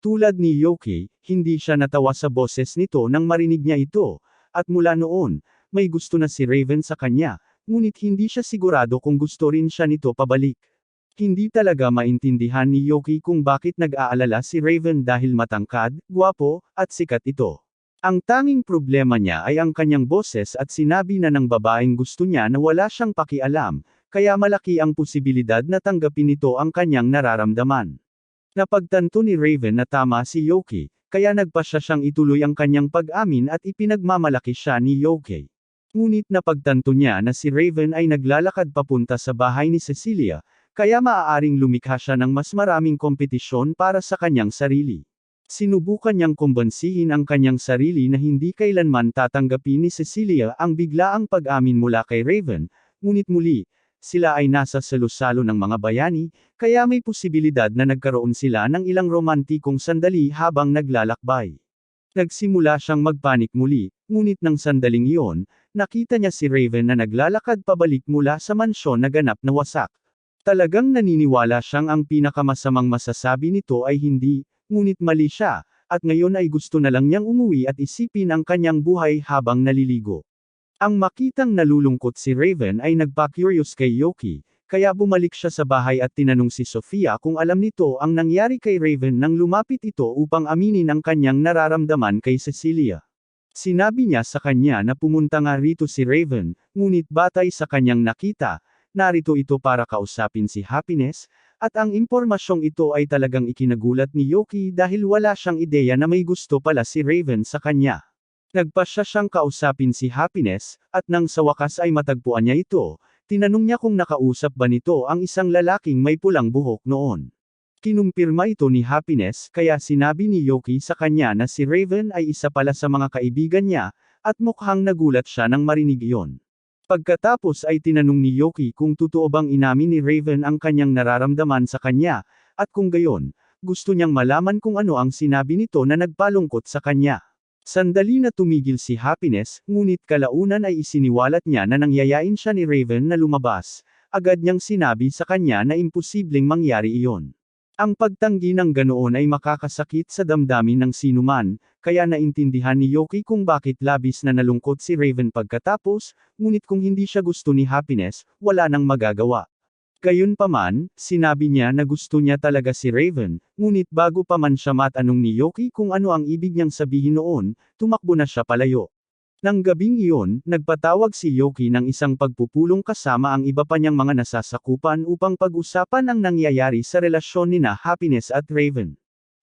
Tulad ni Yuki, hindi siya natawa sa boses nito nang marinig niya ito, at mula noon, may gusto na si Raven sa kanya, ngunit hindi siya sigurado kung gusto rin siya nito pabalik. Hindi talaga maintindihan ni Yoki kung bakit nag-aalala si Raven dahil matangkad, gwapo, at sikat ito. Ang tanging problema niya ay ang kanyang boses at sinabi na ng babaeng gusto niya na wala siyang pakialam, kaya malaki ang posibilidad na tanggapin nito ang kanyang nararamdaman. Napagtanto ni Raven na tama si Yoki, kaya nagpasya siyang ituloy ang kanyang pag-amin at ipinagmamalaki siya ni Yoki. Ngunit napagtanto niya na si Raven ay naglalakad papunta sa bahay ni Cecilia, kaya maaaring lumikha siya ng mas maraming kompetisyon para sa kanyang sarili. Sinubukan niyang kumbansihin ang kanyang sarili na hindi kailanman tatanggapin ni Cecilia ang biglaang pag-amin mula kay Raven, ngunit muli, sila ay nasa salusalo ng mga bayani, kaya may posibilidad na nagkaroon sila ng ilang romantikong sandali habang naglalakbay. Nagsimula siyang magpanik muli, ngunit ng sandaling iyon, nakita niya si Raven na naglalakad pabalik mula sa mansyon na ganap na wasak. Talagang naniniwala siyang ang pinakamasamang masasabi nito ay hindi, ngunit mali siya, at ngayon ay gusto na lang niyang umuwi at isipin ang kanyang buhay habang naliligo. Ang makitang nalulungkot si Raven ay nagpa-curious kay Yoki, kaya bumalik siya sa bahay at tinanong si Sofia kung alam nito ang nangyari kay Raven nang lumapit ito upang aminin ang kanyang nararamdaman kay Cecilia. Sinabi niya sa kanya na pumunta nga rito si Raven, ngunit batay sa kanyang nakita, narito ito para kausapin si Happiness, at ang impormasyong ito ay talagang ikinagulat ni Yoki dahil wala siyang ideya na may gusto pala si Raven sa kanya. Nagpasya siyang kausapin si Happiness, at nang sa wakas ay matagpuan niya ito, tinanong niya kung nakausap ba nito ang isang lalaking may pulang buhok noon. Kinumpirma ito ni Happiness kaya sinabi ni Yoki sa kanya na si Raven ay isa pala sa mga kaibigan niya, at mukhang nagulat siya nang marinig iyon. Pagkatapos ay tinanong ni Yoki kung totoo bang inamin ni Raven ang kanyang nararamdaman sa kanya, at kung gayon, gusto niyang malaman kung ano ang sinabi nito na nagpalungkot sa kanya. Sandali na tumigil si Happiness, ngunit kalaunan ay isiniwalat niya na nangyayain siya ni Raven na lumabas, agad niyang sinabi sa kanya na imposibleng mangyari iyon. Ang pagtanggi ng ganoon ay makakasakit sa damdamin ng sinuman, kaya naintindihan ni Yoki kung bakit labis na nalungkot si Raven pagkatapos, ngunit kung hindi siya gusto ni Happiness, wala nang magagawa. Gayunpaman, sinabi niya na gusto niya talaga si Raven, ngunit bago pa man siya matanong ni Yoki kung ano ang ibig niyang sabihin noon, tumakbo na siya palayo. Nang gabing iyon, nagpatawag si Yoki ng isang pagpupulong kasama ang iba pa niyang mga nasasakupan upang pag-usapan ang nangyayari sa relasyon nina Happiness at Raven.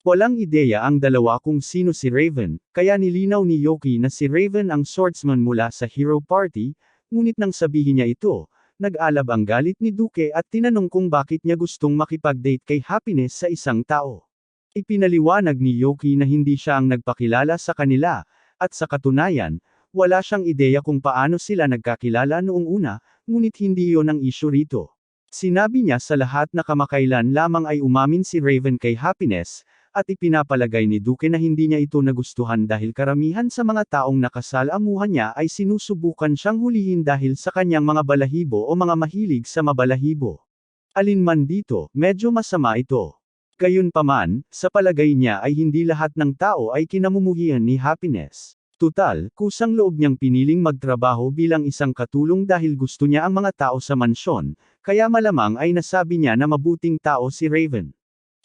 Walang ideya ang dalawa kung sino si Raven, kaya nilinaw ni Yoki na si Raven ang swordsman mula sa Hero Party, ngunit nang sabihin niya ito, nag-alab ang galit ni Duke at tinanong kung bakit niya gustong makipag-date kay Happiness sa isang tao. Ipinaliwanag ni Yoki na hindi siya ang nagpakilala sa kanila, at sa katunayan, wala siyang ideya kung paano sila nagkakilala noong una, ngunit hindi iyon ang issue rito. Sinabi niya sa lahat na kamakailan lamang ay umamin si Raven kay Happiness, at ipinapalagay ni Duke na hindi niya ito nagustuhan dahil karamihan sa mga taong nakasalamuhan niya ay sinusubukan siyang hulihin dahil sa kanyang mga balahibo o mga mahilig sa mabalahibo. Alinman dito, medyo masama ito. Gayunpaman, sa palagay niya ay hindi lahat ng tao ay kinamumuhian ni Happiness. Tutal, kusang loob niyang piniling magtrabaho bilang isang katulong dahil gusto niya ang mga tao sa mansyon, kaya malamang ay nasabi niya na mabuting tao si Raven.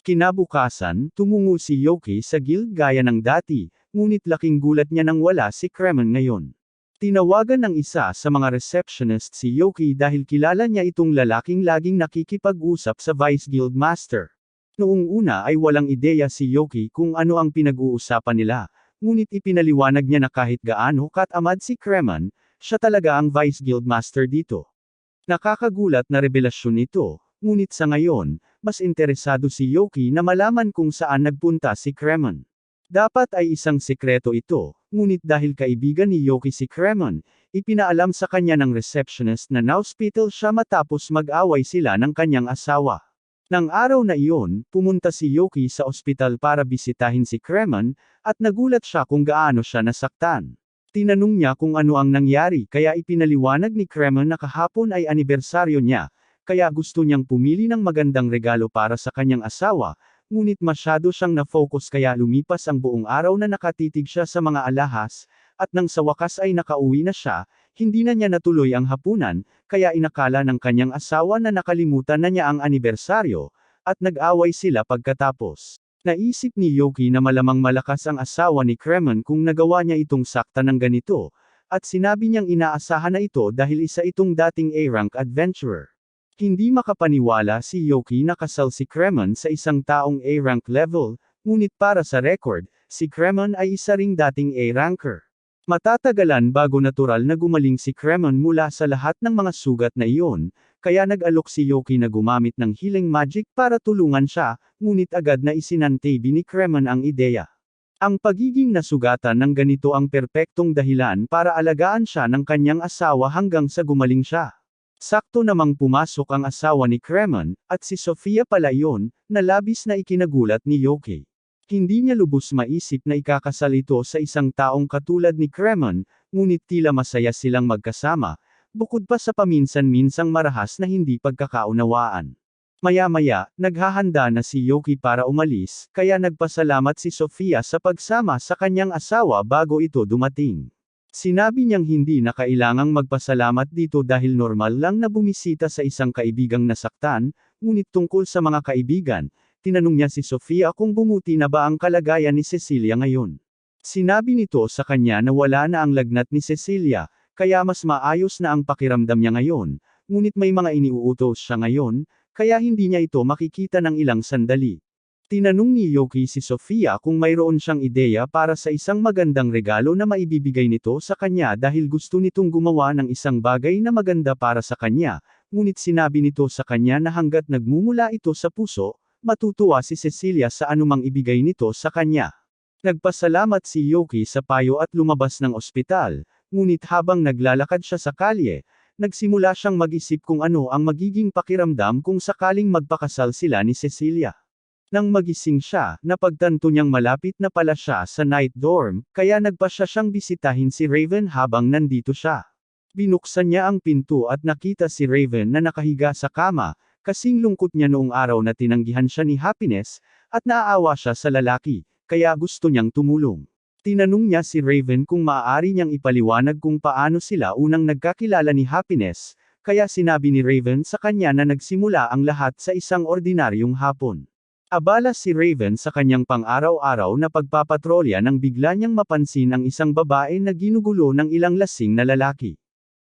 Kinabukasan, tumungo si Yoki sa guild gaya ng dati, ngunit laking gulat niya nang wala si Kremen ngayon. Tinawagan ng isa sa mga receptionist si Yoki dahil kilala niya itong lalaking laging nakikipag-usap sa Vice Guild Master. Noong una ay walang ideya si Yoki kung ano ang pinag-uusapan nila, ngunit ipinaliwanag niya na kahit gaano katamad si Kremen, siya talaga ang Vice Guild Master dito. Nakakagulat na revelasyon ito, ngunit sa ngayon, mas interesado si Yoki na malaman kung saan nagpunta si Kremen. Dapat ay isang sekreto ito, ngunit dahil kaibigan ni Yoki si Kremen, ipinaalam sa kanya ng receptionist na na-hospital siya matapos mag-away sila ng kanyang asawa. Nang araw na iyon, pumunta si Yoki sa ospital para bisitahin si Kremen, at nagulat siya kung gaano siya nasaktan. Tinanong niya kung ano ang nangyari kaya ipinaliwanag ni Kremen na kahapon ay anibersaryo niya, kaya gusto niyang pumili ng magandang regalo para sa kanyang asawa, ngunit masyado siyang na-focus kaya lumipas ang buong araw na nakatitig siya sa mga alahas, at nang sa wakas ay nakauwi na siya, hindi na niya natuloy ang hapunan, kaya inakala ng kanyang asawa na nakalimutan na niya ang anibersaryo, at nag-away sila pagkatapos. Naisip ni Yoki na malamang malakas ang asawa ni Kremen kung nagawa niya itong sakta ng ganito, at sinabi niyang inaasahan na ito dahil isa itong dating A-rank adventurer. Hindi makapaniwala si Yoki na kasal si Kremen sa isang taong A-rank level, ngunit para sa record, si Kremen ay isa ring dating A-ranker. Matatagalan bago natural na gumaling si Kremen mula sa lahat ng mga sugat na iyon, kaya nag-alok si Yoki na gumamit ng healing magic para tulungan siya, ngunit agad na isinantabi ni Kremen ang ideya. Ang pagiging nasugatan ng ganito ang perpektong dahilan para alagaan siya ng kanyang asawa hanggang sa gumaling siya. Sakto namang pumasok ang asawa ni Kremen, at si Sofia pala iyon, na labis na ikinagulat ni Yoki. Hindi niya lubos maisip na ikakasal ito sa isang taong katulad ni Kremen, ngunit tila masaya silang magkasama, bukod pa sa paminsan-minsang marahas na hindi pagkakaunawaan. Maya-maya, naghahanda na si Yoki para umalis, kaya nagpasalamat si Sofia sa pagsama sa kanyang asawa bago ito dumating. Sinabi niyang hindi na kailangang magpasalamat dito dahil normal lang na bumisita sa isang kaibigang nasaktan, ngunit tungkol sa mga kaibigan, tinanong niya si Sofia kung bumuti na ba ang kalagayan ni Cecilia ngayon. Sinabi nito sa kanya na wala na ang lagnat ni Cecilia, kaya mas maayos na ang pakiramdam niya ngayon, ngunit may mga iniuutos siya ngayon, kaya hindi niya ito makikita ng ilang sandali. Tinanong ni Yoki si Sofia kung mayroon siyang ideya para sa isang magandang regalo na maibibigay nito sa kanya dahil gusto nitong gumawa ng isang bagay na maganda para sa kanya, ngunit sinabi nito sa kanya na hanggat nagmumula ito sa puso, matutuwa si Cecilia sa anumang ibigay nito sa kanya. Nagpasalamat si Yoki sa payo at lumabas ng ospital, ngunit habang naglalakad siya sa kalye, nagsimula siyang mag-isip kung ano ang magiging pakiramdam kung sakaling magpakasal sila ni Cecilia. Nang magising siya, napagtanto niyang malapit na pala siya sa night dorm, kaya nagpasya siyang bisitahin si Raven habang nandito siya. Binuksan niya ang pinto at nakita si Raven na nakahiga sa kama, kasing lungkot niya noong araw na tinanggihan siya ni Happiness, at naaawa siya sa lalaki, kaya gusto niyang tumulong. Tinanong niya si Raven kung maaari niyang ipaliwanag kung paano sila unang nagkakilala ni Happiness, kaya sinabi ni Raven sa kanya na nagsimula ang lahat sa isang ordinaryong hapon. Abala si Raven sa kanyang pang-araw-araw na pagpapatrolya nang bigla niyang mapansin ang isang babae na ginugulo ng ilang lasing na lalaki.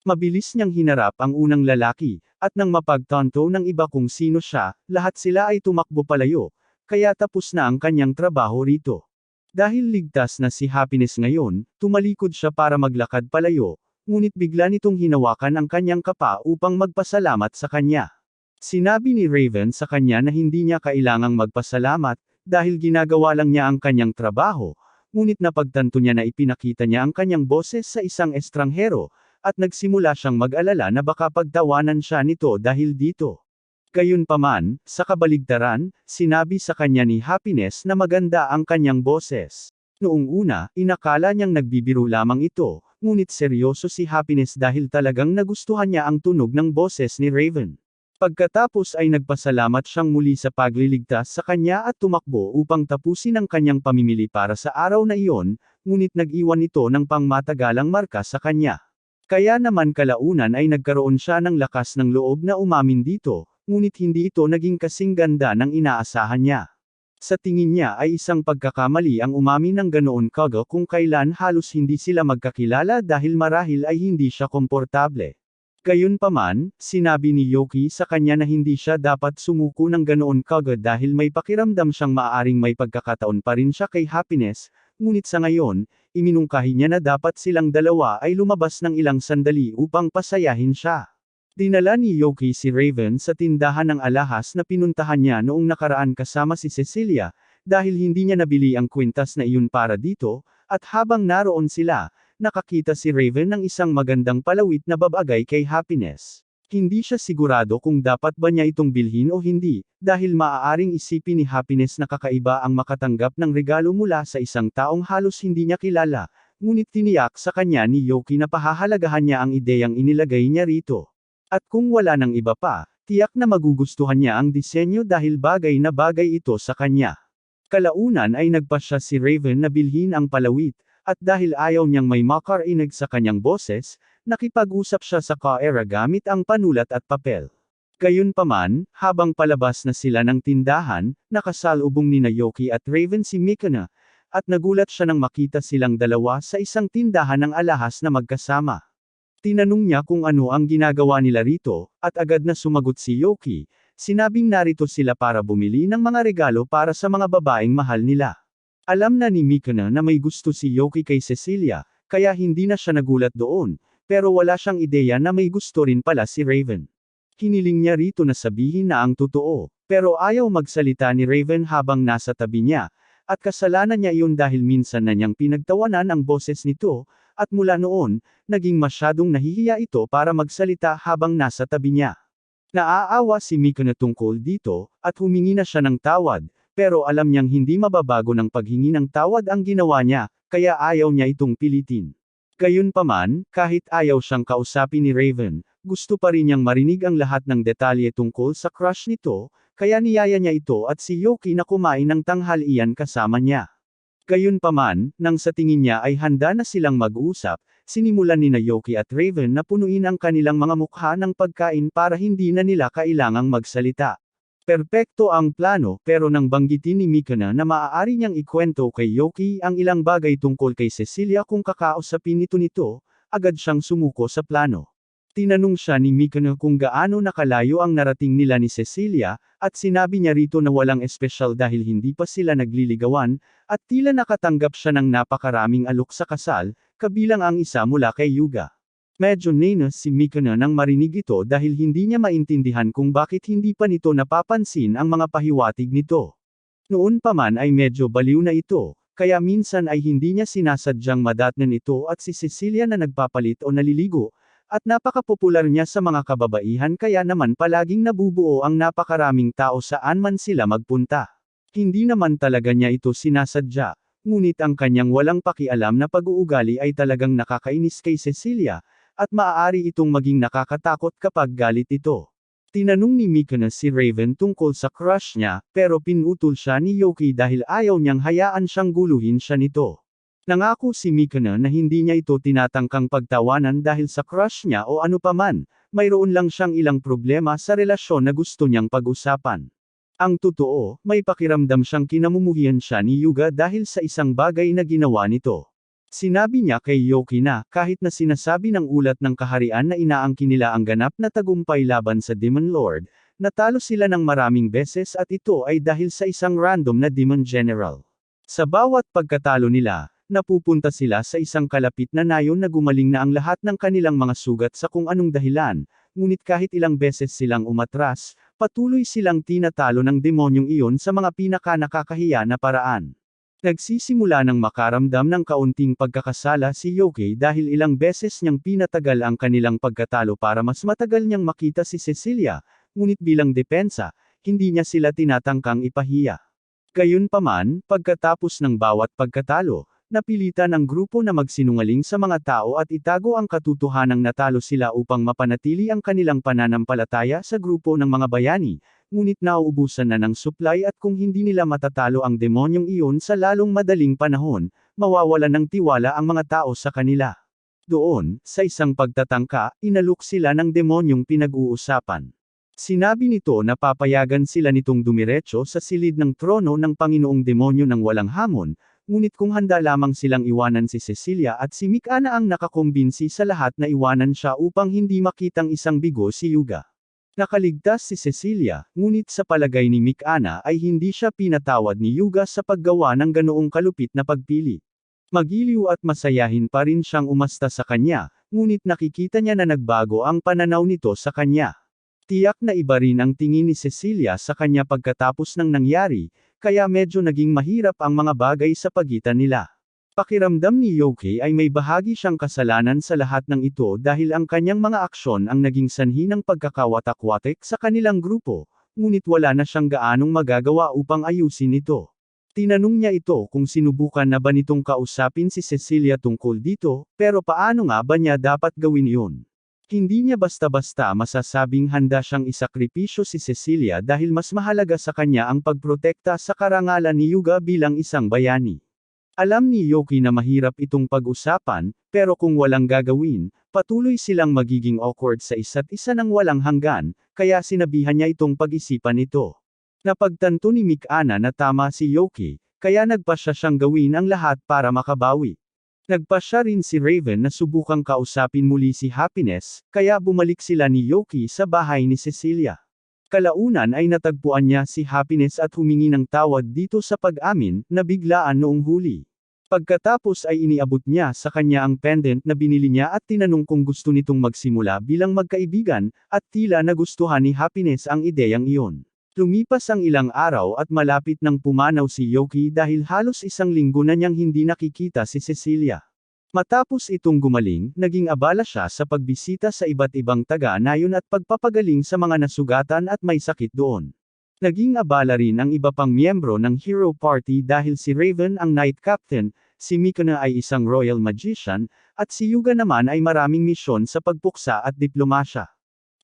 Mabilis niyang hinarap ang unang lalaki, at nang mapagtanto ng iba kung sino siya, lahat sila ay tumakbo palayo, kaya tapos na ang kanyang trabaho rito. Dahil ligtas na si Happiness ngayon, tumalikod siya para maglakad palayo, ngunit bigla nitong hinawakan ang kanyang kapa upang magpasalamat sa kanya. Sinabi ni Raven sa kanya na hindi niya kailangang magpasalamat, dahil ginagawa lang niya ang kanyang trabaho, ngunit napagtanto niya na ipinakita niya ang kanyang boses sa isang estranghero, at nagsimula siyang mag-alala na baka pagtawanan siya nito dahil dito. Gayunpaman, sa kabaligtaran, sinabi sa kanya ni Happiness na maganda ang kanyang boses. Noong una, inakala niyang nagbibiro lamang ito, ngunit seryoso si Happiness dahil talagang nagustuhan niya ang tunog ng boses ni Raven. Pagkatapos ay nagpasalamat siyang muli sa pagliligtas sa kanya at tumakbo upang tapusin ang kanyang pamimili para sa araw na iyon, ngunit nag-iwan ito ng pangmatagalang marka sa kanya. Kaya naman kalaunan ay nagkaroon siya ng lakas ng loob na umamin dito, ngunit hindi ito naging kasing ganda ng inaasahan niya. Sa tingin niya ay isang pagkakamali ang umamin ng ganoon kaga kung kailan halos hindi sila magkakilala dahil marahil ay hindi siya komportable. Gayunpaman, sinabi ni Yoki sa kanya na hindi siya dapat sumuko ng ganoon kagad dahil may pakiramdam siyang maaaring may pagkakataon pa rin siya kay Happiness, ngunit sa ngayon, iminungkahi niya na dapat silang dalawa ay lumabas ng ilang sandali upang pasayahin siya. Dinala ni Yoki si Raven sa tindahan ng alahas na pinuntahan niya noong nakaraan kasama si Cecilia, dahil hindi niya nabili ang kwintas na iyon para dito, at habang naroon sila, nakakita si Raven ng isang magandang palawit na babagay kay Happiness. Hindi siya sigurado kung dapat ba niya itong bilhin o hindi, dahil maaaring isipin ni Happiness na kakaiba ang makatanggap ng regalo mula sa isang taong halos hindi niya kilala, ngunit tiniyak sa kanya ni Yoki na pahahalagahan niya ang ideyang inilagay niya rito. At kung wala ng iba pa, tiyak na magugustuhan niya ang disenyo dahil bagay na bagay ito sa kanya. Kalaunan ay nagpasya si Raven na bilhin ang palawit, at dahil ayaw niyang may makarinig sa kanyang boses, nakipag-usap siya sa Kaera gamit ang panulat at papel. Gayunpaman, habang palabas na sila ng tindahan, nakasalubong ni Yuki at Raven si Mikuna, at nagulat siya nang makita silang dalawa sa isang tindahan ng alahas na magkasama. Tinanong niya kung ano ang ginagawa nila rito, at agad na sumagot si Yuki, sinabing narito sila para bumili ng mga regalo para sa mga babaeng mahal nila. Alam na ni Mikuna na may gusto si Yuki kay Cecilia, kaya hindi na siya nagulat doon, pero wala siyang ideya na may gusto rin pala si Raven. Hiniling niya rito na sabihin na ang totoo, pero ayaw magsalita ni Raven habang nasa tabi niya, at kasalanan niya iyon dahil minsan na niyang pinagtawanan ang boses nito, at mula noon, naging masyadong nahihiya ito para magsalita habang nasa tabi niya. Naaawa si Mikuna tungkol dito, at humingi na siya ng tawad, pero alam niyang hindi mababago ng paghingi ng tawad ang ginawa niya, kaya ayaw niya itong pilitin. Gayunpaman, kahit ayaw siyang kausapin ni Raven, gusto pa rin niyang marinig ang lahat ng detalye tungkol sa crush nito, kaya niyaya niya ito at si Yuki na kumain ng tanghalian kasama niya. Gayunpaman, nang sa tingin niya ay handa na silang mag-usap, sinimulan ni Yuki at Raven na punuin ang kanilang mga mukha ng pagkain para hindi na nila kailangang magsalita. Perpekto ang plano, pero nang banggitin ni Mikuna na maaari niyang ikwento kay Yuki ang ilang bagay tungkol kay Cecilia kung kakausapin nito, agad siyang sumuko sa plano. Tinanong siya ni Mikuna kung gaano nakalayo ang narating nila ni Cecilia, at sinabi niya rito na walang espesyal dahil hindi pa sila nagliligawan, at tila nakatanggap siya ng napakaraming alok sa kasal, kabilang ang isa mula kay Yuga. Medyo nenas si Mikuna nang marinig ito dahil hindi niya maintindihan kung bakit hindi pa nito napapansin ang mga pahiwatig nito. Noon pa man ay medyo baliw na ito, kaya minsan ay hindi niya sinasadyang madatnan ito at si Cecilia na nagpapalit o naliligo, at napakapopular niya sa mga kababaihan kaya naman palaging nabubuo ang napakaraming tao saan man sila magpunta. Hindi naman talaga niya ito sinasadya, ngunit ang kanyang walang pakialam na pag-uugali ay talagang nakakainis kay Cecilia, at maaari itong maging nakakatakot kapag galit ito. Tinanong ni Mikuna si Raven tungkol sa crush niya, pero pinutol siya ni Yuki dahil ayaw niyang hayaan siyang guluhin siya nito. Nangako si Mikuna na hindi niya ito tinatangkang pagtawanan dahil sa crush niya o ano paman, mayroon lang siyang ilang problema sa relasyon na gusto niyang pag-usapan. Ang totoo, may pakiramdam siyang kinamumuhian siya ni Yuga dahil sa isang bagay na ginawa nito. Sinabi niya kay Yuki na, kahit na sinasabi ng ulat ng kaharian na inaangkin nila ang ganap na tagumpay laban sa Demon Lord, natalo sila ng maraming beses at ito ay dahil sa isang random na Demon General. Sa bawat pagkatalo nila, napupunta sila sa isang kalapit na nayon na gumaling na ang lahat ng kanilang mga sugat sa kung anong dahilan, ngunit kahit ilang beses silang umatras, patuloy silang tinatalo ng demonyong iyon sa mga pinaka-nakakahiya na paraan. Nagsisimula ng makaramdam ng kaunting pagkakasala si Yuki dahil ilang beses niyang pinatagal ang kanilang pagkatalo para mas matagal niyang makita si Cecilia, ngunit bilang depensa, hindi niya sila tinatangkang ipahiya. Gayunpaman, pagkatapos ng bawat pagkatalo, napilitan ang grupo na magsinungaling sa mga tao at itago ang katotohanang natalo sila upang mapanatili ang kanilang pananampalataya sa grupo ng mga bayani, ngunit nauubusan na ng supply at kung hindi nila matatalo ang demonyong iyon sa lalong madaling panahon, mawawalan ng tiwala ang mga tao sa kanila. Doon, sa isang pagtatangka, inalok sila ng demonyong pinag-uusapan. Sinabi nito na papayagan sila nitong dumiretso sa silid ng trono ng Panginoong Demonyo ng walang hamon, ngunit kung handa lamang silang iwanan si Cecilia at si Mikuna ang nakakumbinsi sa lahat na iwanan siya upang hindi makitang isang bigo si Yuga. Nakaligtas si Cecilia, ngunit sa palagay ni Mikuna ay hindi siya pinatawad ni Yuga sa paggawa ng ganoong kalupit na pagpili. Magiliw at masayahin pa rin siyang umasta sa kanya, ngunit nakikita niya na nagbago ang pananaw nito sa kanya. Tiyak na iba rin ang tingin ni Cecilia sa kanya pagkatapos ng nangyari, kaya medyo naging mahirap ang mga bagay sa pagitan nila. Pakiramdam ni Yuki ay may bahagi siyang kasalanan sa lahat ng ito dahil ang kanyang mga aksyon ang naging sanhi ng pagkakawatak-watak sa kanilang grupo, ngunit wala na siyang gaanong magagawa upang ayusin ito. Tinanong niya ito kung sinubukan na ba nitong kausapin si Cecilia tungkol dito, pero paano nga ba niya dapat gawin iyon? Hindi niya basta-basta masasabing handa siyang isakripisyo si Cecilia dahil mas mahalaga sa kanya ang pagprotekta sa karangalan ni Yuga bilang isang bayani. Alam ni Yoki na mahirap itong pag-usapan, pero kung walang gagawin, patuloy silang magiging awkward sa isa't isa ng walang hanggan, kaya sinabihan niya itong pag-isipan ito. Napagtanto ni Mikana na tama si Yoki, kaya nagpasya siyang gawin ang lahat para makabawi. Nagpasya rin si Raven na subukang kausapin muli si Happiness, kaya bumalik sila ni Yoki sa bahay ni Cecilia. Kalaunan ay natagpuan niya si Happiness at humingi ng tawad dito sa pag-amin, na biglaan noong huli. Pagkatapos ay iniabot niya sa kanya ang pendant na binili niya at tinanong kung gusto nitong magsimula bilang magkaibigan, at tila nagustuhan ni Happiness ang ideyang iyon. Lumipas ang ilang araw at malapit nang pumanaw si Yoki dahil halos isang linggo na niyang hindi nakikita si Cecilia. Matapos itong gumaling, naging abala siya sa pagbisita sa iba't ibang taga-anayon at pagpapagaling sa mga nasugatan at may sakit doon. Naging abala rin ang iba pang miyembro ng Hero Party dahil si Raven ang Night Captain, si Mikana ay isang Royal Magician, at si Yuga naman ay maraming misyon sa pagpuksa at diplomasya.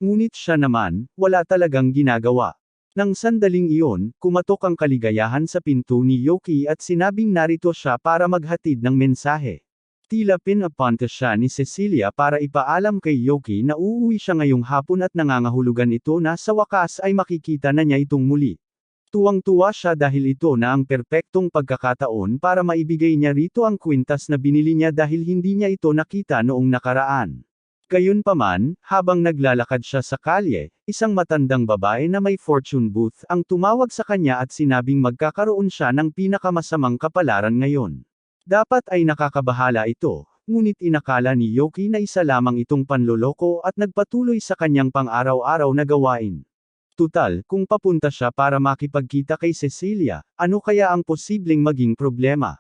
Ngunit siya naman, wala talagang ginagawa. Nang sandaling iyon, kumatok ang kaligayahan sa pinto ni Yoki at sinabing narito siya para maghatid ng mensahe. Tila pinapunta siya ni Cecilia para ipaalam kay Yoki na uuwi siya ngayong hapon at nangangahulugan ito na sa wakas ay makikita na niya itong muli. Tuwang-tuwa siya dahil ito na ang perpektong pagkakataon para maibigay niya rito ang kwintas na binili niya dahil hindi niya ito nakita noong nakaraan. Gayunpaman, habang naglalakad siya sa kalye, isang matandang babae na may fortune booth ang tumawag sa kanya at sinabing magkakaroon siya ng pinakamasamang kapalaran ngayon. Dapat ay nakakabahala ito, ngunit inakala ni Yoki na isa lamang itong panloloko at nagpatuloy sa kanyang pang-araw-araw na gawain. Tutal, kung papunta siya para makipagkita kay Cecilia, ano kaya ang posibleng maging problema?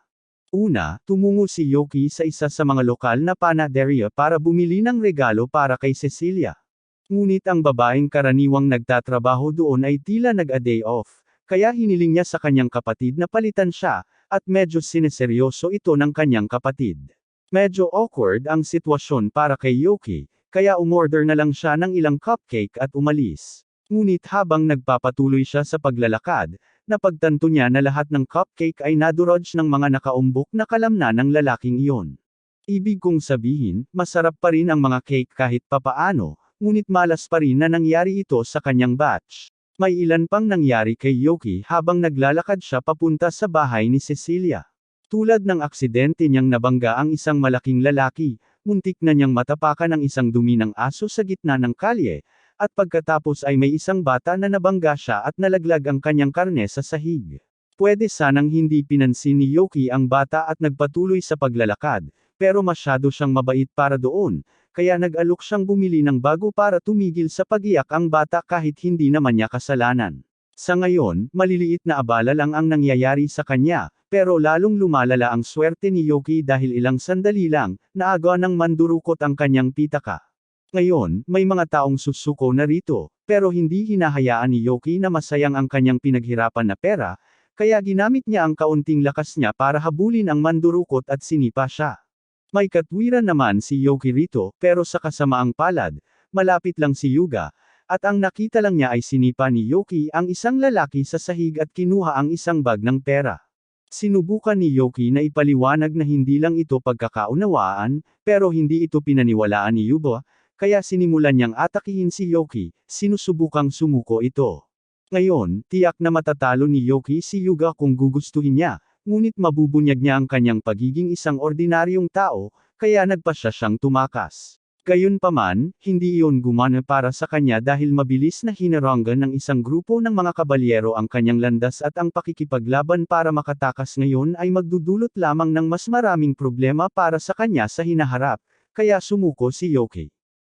Una, tumungo si Yoki sa isa sa mga lokal na panaderia para bumili ng regalo para kay Cecilia. Ngunit ang babaeng karaniwang nagtatrabaho doon ay tila nag-a-day off, kaya hiniling niya sa kanyang kapatid na palitan siya, at medyo sineseryoso ito ng kanyang kapatid. Medyo awkward ang sitwasyon para kay Yoki, kaya umorder na lang siya ng ilang cupcake at umalis. Ngunit habang nagpapatuloy siya sa paglalakad, napagtanto niya na lahat ng cupcake ay nadurog ng mga nakaumbok na kalamnan ng lalaking iyon. Ibig kong sabihin, masarap pa rin ang mga cake kahit papaano, ngunit malas pa rin na nangyari ito sa kanyang batch. May ilan pang nangyari kay Yoki habang naglalakad siya papunta sa bahay ni Cecilia. Tulad ng aksidente niyang nabangga ang isang malaking lalaki, muntik na niyang matapakan ang isang dumi ng aso sa gitna ng kalye, at pagkatapos ay may isang bata na nabangga siya at nalaglag ang kanyang karne sa sahig. Pwede sanang hindi pinansin ni Yoki ang bata at nagpatuloy sa paglalakad, pero masyado siyang mabait para doon, kaya nag-alok siyang bumili ng bago para tumigil sa pag-iyak ang bata kahit hindi naman niya kasalanan. Sa ngayon, maliliit na abala lang ang nangyayari sa kanya, pero lalong lumalala ang swerte ni Yoki dahil ilang sandali lang, naagaw ng mandurukot ang kanyang pitaka. Ngayon, may mga taong susuko na rito, pero hindi hinahayaan ni Yoki na masayang ang kanyang pinaghirapan na pera, kaya ginamit niya ang kaunting lakas niya para habulin ang mandurukot at sinipa siya. May katwiran naman si Yoki rito, pero sa kasamaang palad, malapit lang si Yuga, at ang nakita lang niya ay sinipa ni Yoki ang isang lalaki sa sahig at kinuha ang isang bag ng pera. Sinubukan ni Yoki na ipaliwanag na hindi lang ito pagkakaunawaan, pero hindi ito pinaniwalaan ni Yuga, kaya sinimulan niyang atakihin si Yoki, sinusubukang sumuko ito. Ngayon, tiyak na matatalo ni Yoki si Yuga kung gugustuhin niya, ngunit mabubunyag niya ang kanyang pagiging isang ordinaryong tao, kaya nagpasya siyang tumakas. Gayunpaman, hindi iyon gumana para sa kanya dahil mabilis na hinaranggan ng isang grupo ng mga kabalyero ang kanyang landas at ang pakikipaglaban para makatakas ngayon ay magdudulot lamang ng mas maraming problema para sa kanya sa hinaharap, kaya sumuko si Yoki.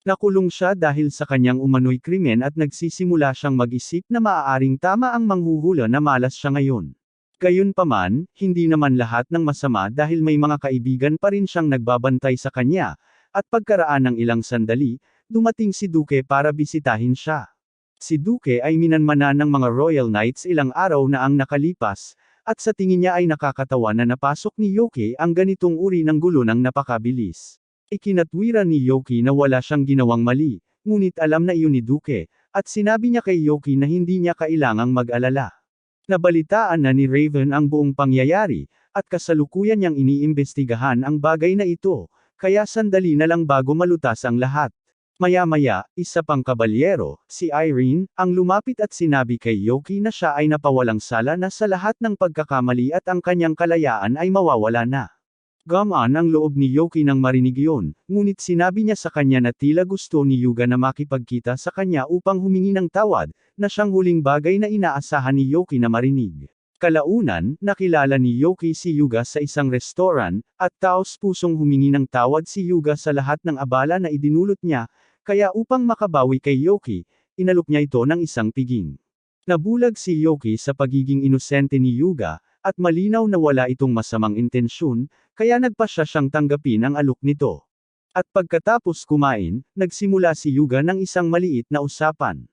Nakulong siya dahil sa kanyang umano'y krimen at nagsisimula siyang mag-isip na maaaring tama ang manghuhula na malas siya ngayon. Gayunpaman, hindi naman lahat ng masama dahil may mga kaibigan pa rin siyang nagbabantay sa kanya, at pagkaraan ng ilang sandali, dumating si Duke para bisitahin siya. Si Duke ay minanmanan ng mga Royal Knights ilang araw na ang nakalipas, at sa tingin niya ay nakakatawa na napasok ni Yoki ang ganitong uri ng gulo ng napakabilis. Ikinatwiran ni Yoki na wala siyang ginawang mali, ngunit alam na iyon ni Duke, at sinabi niya kay Yoki na hindi niya kailangang mag-alala. Nabalitaan na ni Raven ang buong pangyayari, at kasalukuyan niyang iniimbestigahan ang bagay na ito, kaya sandali na lang bago malutas ang lahat. Maya-maya, isa pang kabalyero, si Irene, ang lumapit at sinabi kay Yoki na siya ay napawalang sala na sa lahat ng pagkakamali at ang kanyang kalayaan ay mawawala na. Gamaan ang loob ni Yoki nang marinig yun, ngunit sinabi niya sa kanya na tila gusto ni Yuga na makipagkita sa kanya upang humingi ng tawad, na siyang huling bagay na inaasahan ni Yoki na marinig. Kalaunan, nakilala ni Yoki si Yuga sa isang restoran, at taos-pusong humingi ng tawad si Yuga sa lahat ng abala na idinulot niya, kaya upang makabawi kay Yoki, inalok niya ito ng isang piging. Nabulag si Yoki sa pagiging inosente ni Yuga, at malinaw na wala itong masamang intensyon, kaya nagpasya siyang tanggapin ang alok nito. At pagkatapos kumain, nagsimula si Yuga ng isang maliit na usapan.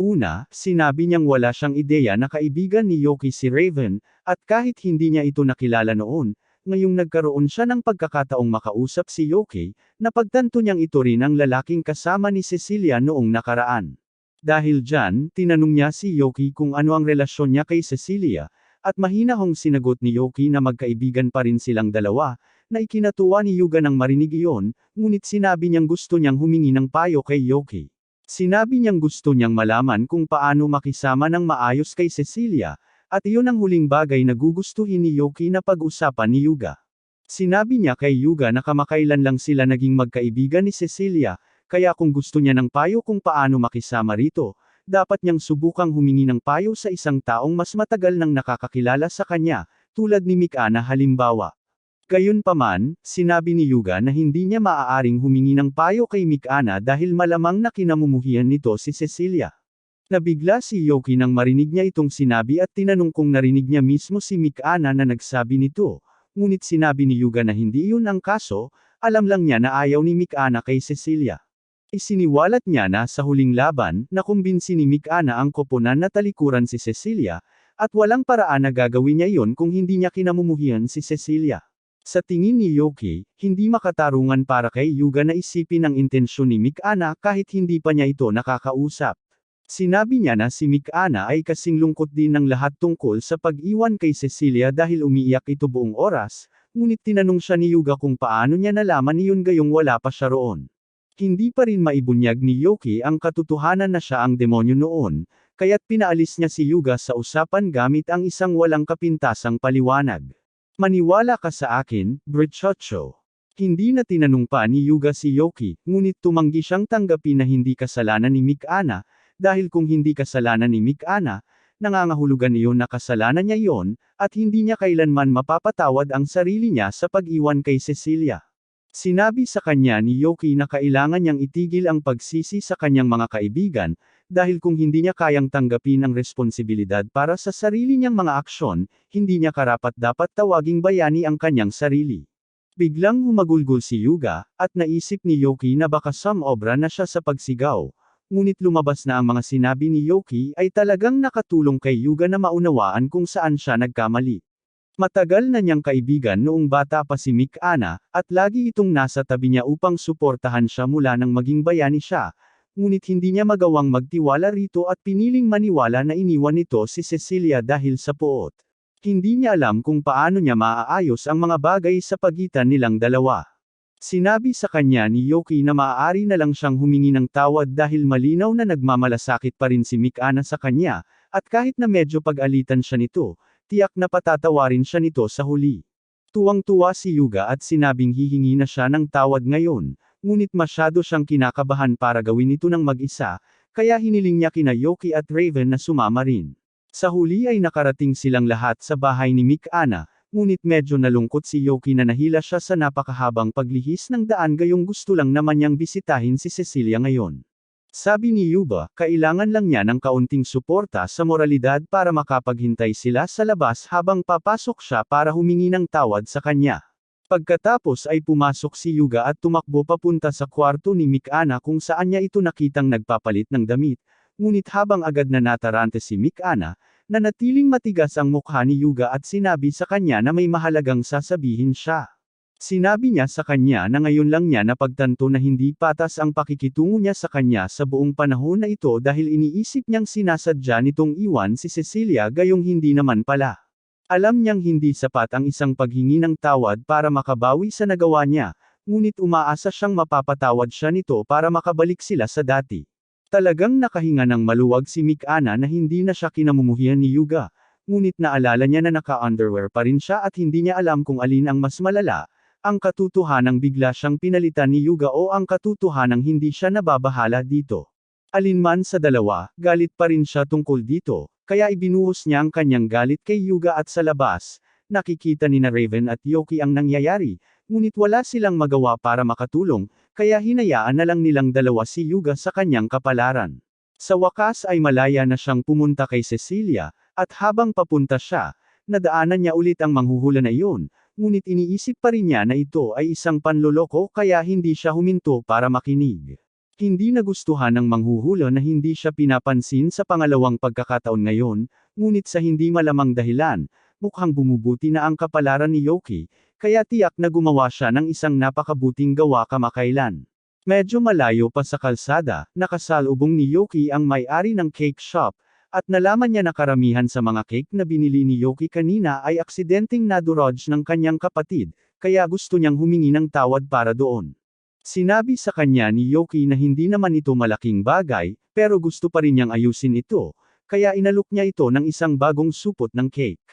Una, sinabi niyang wala siyang ideya na kaibigan ni Yoki si Raven, at kahit hindi niya ito nakilala noon, ngayong nagkaroon siya ng pagkakataong makausap si Yoki, napagtanto niyang ito rin ang lalaking kasama ni Cecilia noong nakaraan. Dahil dyan, tinanong niya si Yoki kung ano ang relasyon niya kay Cecilia, at mahinahong sinagot ni Yoki na magkaibigan pa rin silang dalawa, na ikinatuwa ni Yuga nang marinig iyon, ngunit sinabi niyang gusto niyang humingi ng payo kay Yoki. Sinabi niyang gusto niyang malaman kung paano makisama ng maayos kay Cecilia, at iyon ang huling bagay na gugustuhin ni Yoki na pag-usapan ni Yuga. Sinabi niya kay Yuga na kamakailan lang sila naging magkaibigan ni Cecilia, kaya kung gusto niya ng payo kung paano makisama rito, dapat niyang subukang humingi ng payo sa isang taong mas matagal nang nakakakilala sa kanya, tulad ni Mikana halimbawa. Gayunpaman, sinabi ni Yuga na hindi niya maaaring humingi ng payo kay Mikana dahil malamang na kinamumuhian nito si Cecilia. Nabigla si Yoki nang marinig niya itong sinabi at tinanong kung narinig niya mismo si Mikana na nagsabi nito, ngunit sinabi ni Yuga na hindi iyon ang kaso, alam lang niya na ayaw ni Mikana kay Cecilia. Isiniwalat niya na sa huling laban, nakumbinsi ni Mikana ang koponan na talikuran si Cecilia, at walang paraan na gagawin niya iyon kung hindi niya kinamumuhian si Cecilia. Sa tingin ni Yoki, hindi makatarungan para kay Yuga na isipin ang intensyon ni Mikana kahit hindi pa niya ito nakakausap. Sinabi niya na si Mikana ay kasing lungkot din ng lahat tungkol sa pag-iwan kay Cecilia dahil umiiyak ito buong oras, ngunit tinanong siya ni Yuga kung paano niya nalaman iyon gayong wala pa siya roon. Hindi pa rin maibunyag ni Yoki ang katotohanan na siya ang demonyo noon, kaya't pinaalis niya si Yuga sa usapan gamit ang isang walang kapintasang paliwanag. Maniwala ka sa akin, Brichocho. Hindi na tinanong pa ni Yuga si Yoki, ngunit tumanggi siyang tanggapin na hindi kasalanan ni Mikana, dahil kung hindi kasalanan ni Mikana, nangangahulugan iyon na kasalanan niya iyon, at hindi niya kailanman mapapatawad ang sarili niya sa pag-iwan kay Cecilia. Sinabi sa kanya ni Yoki na kailangan niyang itigil ang pagsisi sa kanyang mga kaibigan, dahil kung hindi niya kayang tanggapin ang responsibilidad para sa sarili niyang mga aksyon, hindi niya karapat-dapat tawaging bayani ang kanyang sarili. Biglang humagulgol si Yuga, at naisip ni Yoki na baka sumobra na siya sa pagsigaw, ngunit lumabas na ang mga sinabi ni Yoki ay talagang nakatulong kay Yuga na maunawaan kung saan siya nagkamali. Matagal na niyang kaibigan noong bata pa si Mikana, at lagi itong nasa tabi niya upang suportahan siya mula nang maging bayani siya, ngunit hindi niya magawang magtiwala rito at piniling maniwala na iniwan nito si Cecilia dahil sa poot. Hindi niya alam kung paano niya maaayos ang mga bagay sa pagitan nilang dalawa. Sinabi sa kanya ni Yoki na maaari na lang siyang humingi ng tawad dahil malinaw na nagmamalasakit pa rin si Mikana sa kanya, at kahit na medyo pag-alitan siya nito, tiyak na patatawarin siya nito sa huli. Tuwang-tuwa si Yuga at sinabing hihingi na siya ng tawad ngayon, ngunit masyado siyang kinakabahan para gawin ito ng mag-isa, kaya hiniling niya kina Yoki at Raven na sumama rin. Sa huli ay nakarating silang lahat sa bahay ni Mikana, ngunit medyo nalungkot si Yoki na nahila siya sa napakahabang paglihis ng daan gayong gusto lang naman niyang bisitahin si Cecilia ngayon. Sabi ni Yuba, kailangan lang niya ng kaunting suporta sa moralidad para makapaghintay sila sa labas habang papasok siya para humingi ng tawad sa kanya. Pagkatapos ay pumasok si Yuga at tumakbo papunta sa kwarto ni Mikana kung saan niya ito nakitang nagpapalit ng damit, ngunit habang agad na natarante si Mikana, nanatiling matigas ang mukha ni Yuga at sinabi sa kanya na may mahalagang sasabihin siya. Sinabi niya sa kanya na ngayon lang niya napagtanto na hindi patas ang pakikitungo niya sa kanya sa buong panahon na ito dahil iniisip niyang sinasadya nitong iwan si Cecilia gayong hindi naman pala. Alam niyang hindi sapat ang isang paghingi ng tawad para makabawi sa nagawa niya, ngunit umaasa siyang mapapatawad siya nito para makabalik sila sa dati. Talagang nakahinga ng maluwag si Mikana na hindi na siya kinamumuhian ni Yuga, ngunit naalala niya na naka-underwear pa rin siya at hindi niya alam kung alin ang mas malala, ang katotohanang bigla siyang pinalitan ni Yuga o ang katotohanang hindi siya nababahala dito. Alinman sa dalawa, galit pa rin siya tungkol dito, kaya ibinuhos niya ang kanyang galit kay Yuga at sa labas, nakikita ni na Raven at Yoki ang nangyayari, ngunit wala silang magawa para makatulong, kaya hinayaan na lang nilang dalawa si Yuga sa kanyang kapalaran. Sa wakas ay malaya na siyang pumunta kay Cecilia, at habang papunta siya, nadaanan niya ulit ang manghuhula na iyon, ngunit iniisip pa rin niya na ito ay isang panloloko kaya hindi siya huminto para makinig. Hindi nagustuhan ng manghuhula na hindi siya pinapansin sa pangalawang pagkakataon ngayon, ngunit sa hindi malamang dahilan, mukhang bumubuti na ang kapalaran ni Yoki, kaya tiyak na gumawa siya ng isang napakabuting gawa kamakailan. Medyo malayo pa sa kalsada, nakasalubong ni Yoki ang may-ari ng cake shop, at nalaman niya na karamihan sa mga cake na binili ni Yoki kanina ay aksidenteng nadurog ng kanyang kapatid, kaya gusto niyang humingi ng tawad para doon. Sinabi sa kanya ni Yoki na hindi naman ito malaking bagay, pero gusto pa rin niyang ayusin ito, kaya inalok niya ito ng isang bagong supot ng cake.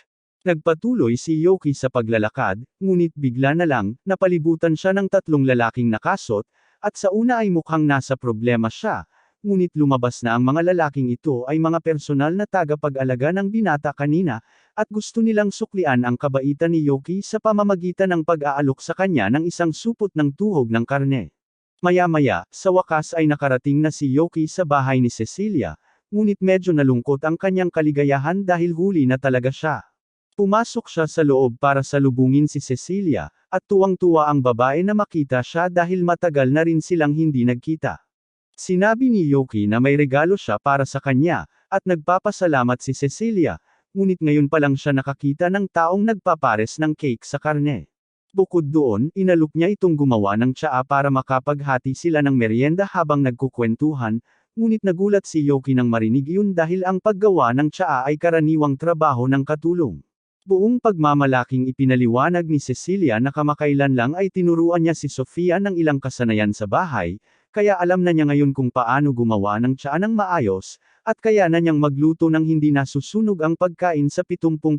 Nagpatuloy si Yoki sa paglalakad, ngunit bigla na lang, napalibutan siya ng tatlong lalaking nakasot, at sa una ay mukhang nasa problema siya, ngunit lumabas na ang mga lalaking ito ay mga personal na tagapag-alaga ng binata kanina, at gusto nilang suklian ang kabaitan ni Yoki sa pamamagitan ng pag-aalok sa kanya ng isang supot ng tuhog ng karne. Maya-maya, sa wakas ay nakarating na si Yoki sa bahay ni Cecilia, ngunit medyo nalungkot ang kanyang kaligayahan dahil huli na talaga siya. Pumasok siya sa loob para salubungin si Cecilia, at tuwang-tuwa ang babae na makita siya dahil matagal na rin silang hindi nagkita. Sinabi ni Yoki na may regalo siya para sa kanya, at nagpapasalamat si Cecilia, ngunit ngayon pa lang siya nakakita ng taong nagpapares ng cake sa karne. Bukod doon, inalok niya itong gumawa ng tsaa para makapaghati sila ng merienda habang nagkukwentuhan, ngunit nagulat si Yoki nang marinig iyon dahil ang paggawa ng tsaa ay karaniwang trabaho ng katulong. Buong pagmamalaking ipinaliwanag ni Cecilia na kamakailan lang ay tinuruan niya si Sofia ng ilang kasanayan sa bahay, kaya alam na niya ngayon kung paano gumawa ng tsaa ng maayos, at kaya na niyang magluto ng hindi nasusunog ang pagkain sa 70%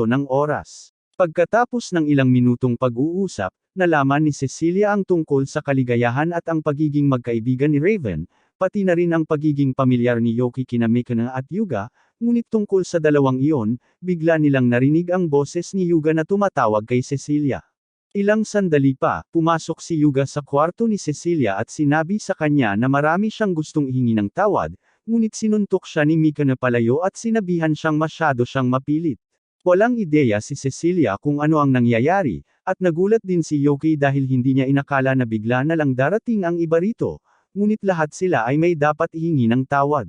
ng oras. Pagkatapos ng ilang minutong pag-uusap, nalaman ni Cecilia ang tungkol sa kaligayahan at ang pagiging magkaibigan ni Raven, pati na rin ang pagiging pamilyar ni Yoki kina Mikana at Yuga, ngunit tungkol sa dalawang iyon, bigla nilang narinig ang boses ni Yuga na tumatawag kay Cecilia. Ilang sandali pa, pumasok si Yuga sa kwarto ni Cecilia at sinabi sa kanya na marami siyang gustong ihingi ng tawad, ngunit sinuntok siya ni Mika na palayo at sinabihan siyang masyado siyang mapilit. Walang ideya si Cecilia kung ano ang nangyayari, at nagulat din si Yoki dahil hindi niya inakala na bigla na lang darating ang iba rito, ngunit lahat sila ay may dapat ihingi ng tawad.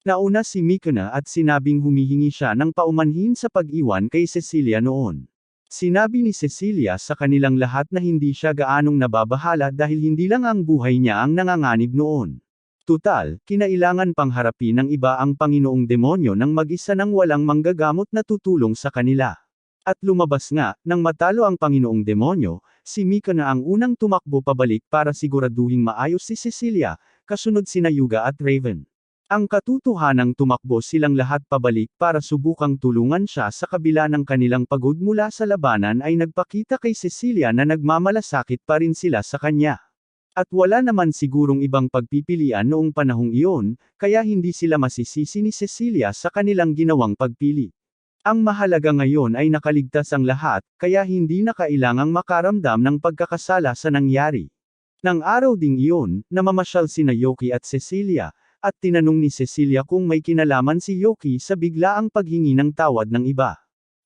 Nauna si Mikana at sinabing humihingi siya ng paumanhin sa pag-iwan kay Cecilia noon. Sinabi ni Cecilia sa kanilang lahat na hindi siya gaanong nababahala dahil hindi lang ang buhay niya ang nanganganib noon. Tutal, kinailangan pang harapin ng iba ang Panginoong Demonyo nang mag-isa nang walang manggagamot na tutulong sa kanila. At lumabas nga, nang matalo ang Panginoong Demonyo, si Mikana ang unang tumakbo pabalik para siguraduhing maayos si Cecilia, kasunod sina Yuga at Raven. Ang katotohanang tumakbo silang lahat pabalik para subukang tulungan siya sa kabila ng kanilang pagod mula sa labanan ay nagpakita kay Cecilia na nagmamalasakit pa rin sila sa kanya. At wala naman sigurong ibang pagpipilian noong panahong iyon, kaya hindi sila masisisi ni Cecilia sa kanilang ginawang pagpili. Ang mahalaga ngayon ay nakaligtas ang lahat, kaya hindi na kailangang makaramdam ng pagkakasala sa nangyari. Nang araw ding iyon, namamasyal sina Yoki at Cecilia, at tinanong ni Cecilia kung may kinalaman si Yoki sa biglaang paghingi ng tawad ng iba.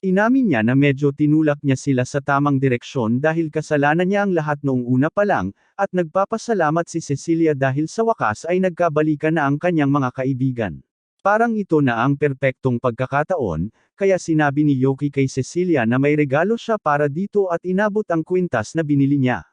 Inamin niya na medyo tinulak niya sila sa tamang direksyon dahil kasalanan niya ang lahat noong una pa lang, at nagpapasalamat si Cecilia dahil sa wakas ay nagkabalikan na ang kanyang mga kaibigan. Parang ito na ang perpektong pagkakataon, kaya sinabi ni Yoki kay Cecilia na may regalo siya para dito at inabot ang kwintas na binili niya.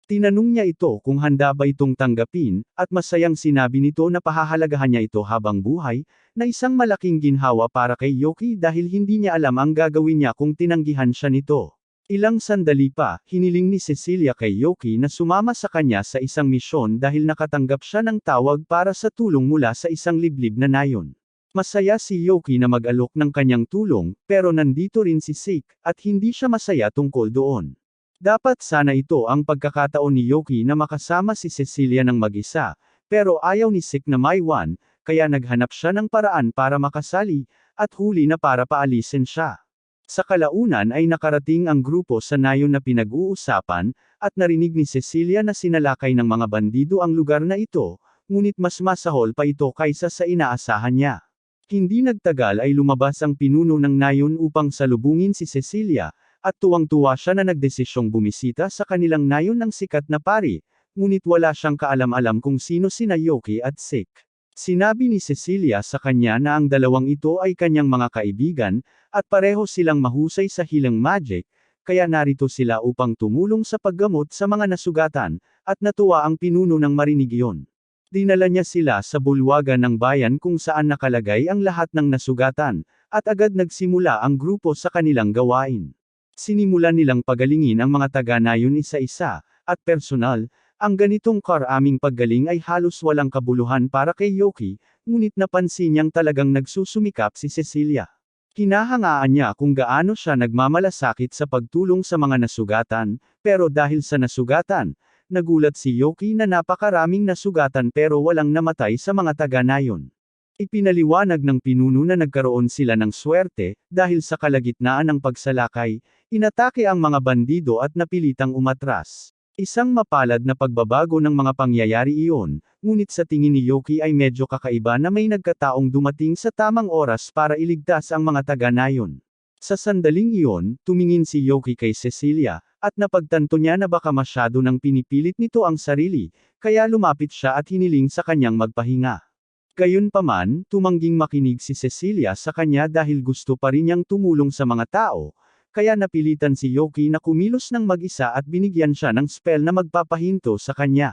Tinanong niya ito kung handa ba itong tanggapin, at masayang sinabi nito na pahahalagahan niya ito habang buhay, na isang malaking ginhawa para kay Yoki dahil hindi niya alam ang gagawin niya kung tinanggihan siya nito. Ilang sandali pa, hiniling ni Cecilia kay Yoki na sumama sa kanya sa isang misyon dahil nakatanggap siya ng tawag para sa tulong mula sa isang liblib na nayon. Masaya si Yoki na mag-alok ng kanyang tulong, pero nandito rin si Sik, at hindi siya masaya tungkol doon. Dapat sana ito ang pagkakataon ni Yoki na makasama si Cecilia ng mag-isa, pero ayaw ni Sik na maiwan, kaya naghanap siya ng paraan para makasali, at huli na para paalisin siya. Sa kalaunan ay nakarating ang grupo sa nayon na pinag-uusapan, at narinig ni Cecilia na sinalakay ng mga bandido ang lugar na ito, ngunit mas masahol pa ito kaysa sa inaasahan niya. Hindi nagtagal ay lumabas ang pinuno ng nayon upang salubungin si Cecilia, at tuwang-tuwa siya na nagdesisyong bumisita sa kanilang nayon ng sikat na pari, ngunit wala siyang kaalam-alam kung sino sina Yoki at Sik. Sinabi ni Cecilia sa kanya na ang dalawang ito ay kanyang mga kaibigan, at pareho silang mahusay sa hilang magic, kaya narito sila upang tumulong sa paggamot sa mga nasugatan, at natuwa ang pinuno nang marinig iyon. Dinala niya sila sa bulwagan ng bayan kung saan nakalagay ang lahat ng nasugatan, at agad nagsimula ang grupo sa kanilang gawain. Sinimulan nilang pagalingin ang mga taga-nayon isa-isa, at personal, ang ganitong karaming paggaling ay halos walang kabuluhan para kay Yoki, ngunit napansin niyang talagang nagsusumikap si Cecilia. Hinahangaan niya kung gaano siya nagmamalasakit sa pagtulong sa mga nasugatan, pero dahil sa nasugatan, nagulat si Yoki na napakaraming nasugatan pero walang namatay sa mga taga-nayon. Ipinaliwanag ng pinuno na nagkaroon sila ng swerte, dahil sa kalagitnaan ng pagsalakay, inatake ang mga bandido at napilitang umatras. Isang mapalad na pagbabago ng mga pangyayari iyon, ngunit sa tingin ni Yoki ay medyo kakaiba na may nagkataong dumating sa tamang oras para iligtas ang mga taga-nayon. Sa sandaling iyon, tumingin si Yoki kay Cecilia, at napagtanto niya na baka masyado nang pinipilit nito ang sarili, kaya lumapit siya at hiniling sa kanyang magpahinga. Gayunpaman, tumangging makinig si Cecilia sa kanya dahil gusto pa rin niyang tumulong sa mga tao, kaya napilitan si Yoki na kumilos ng mag-isa at binigyan siya ng spell na magpapahinto sa kanya.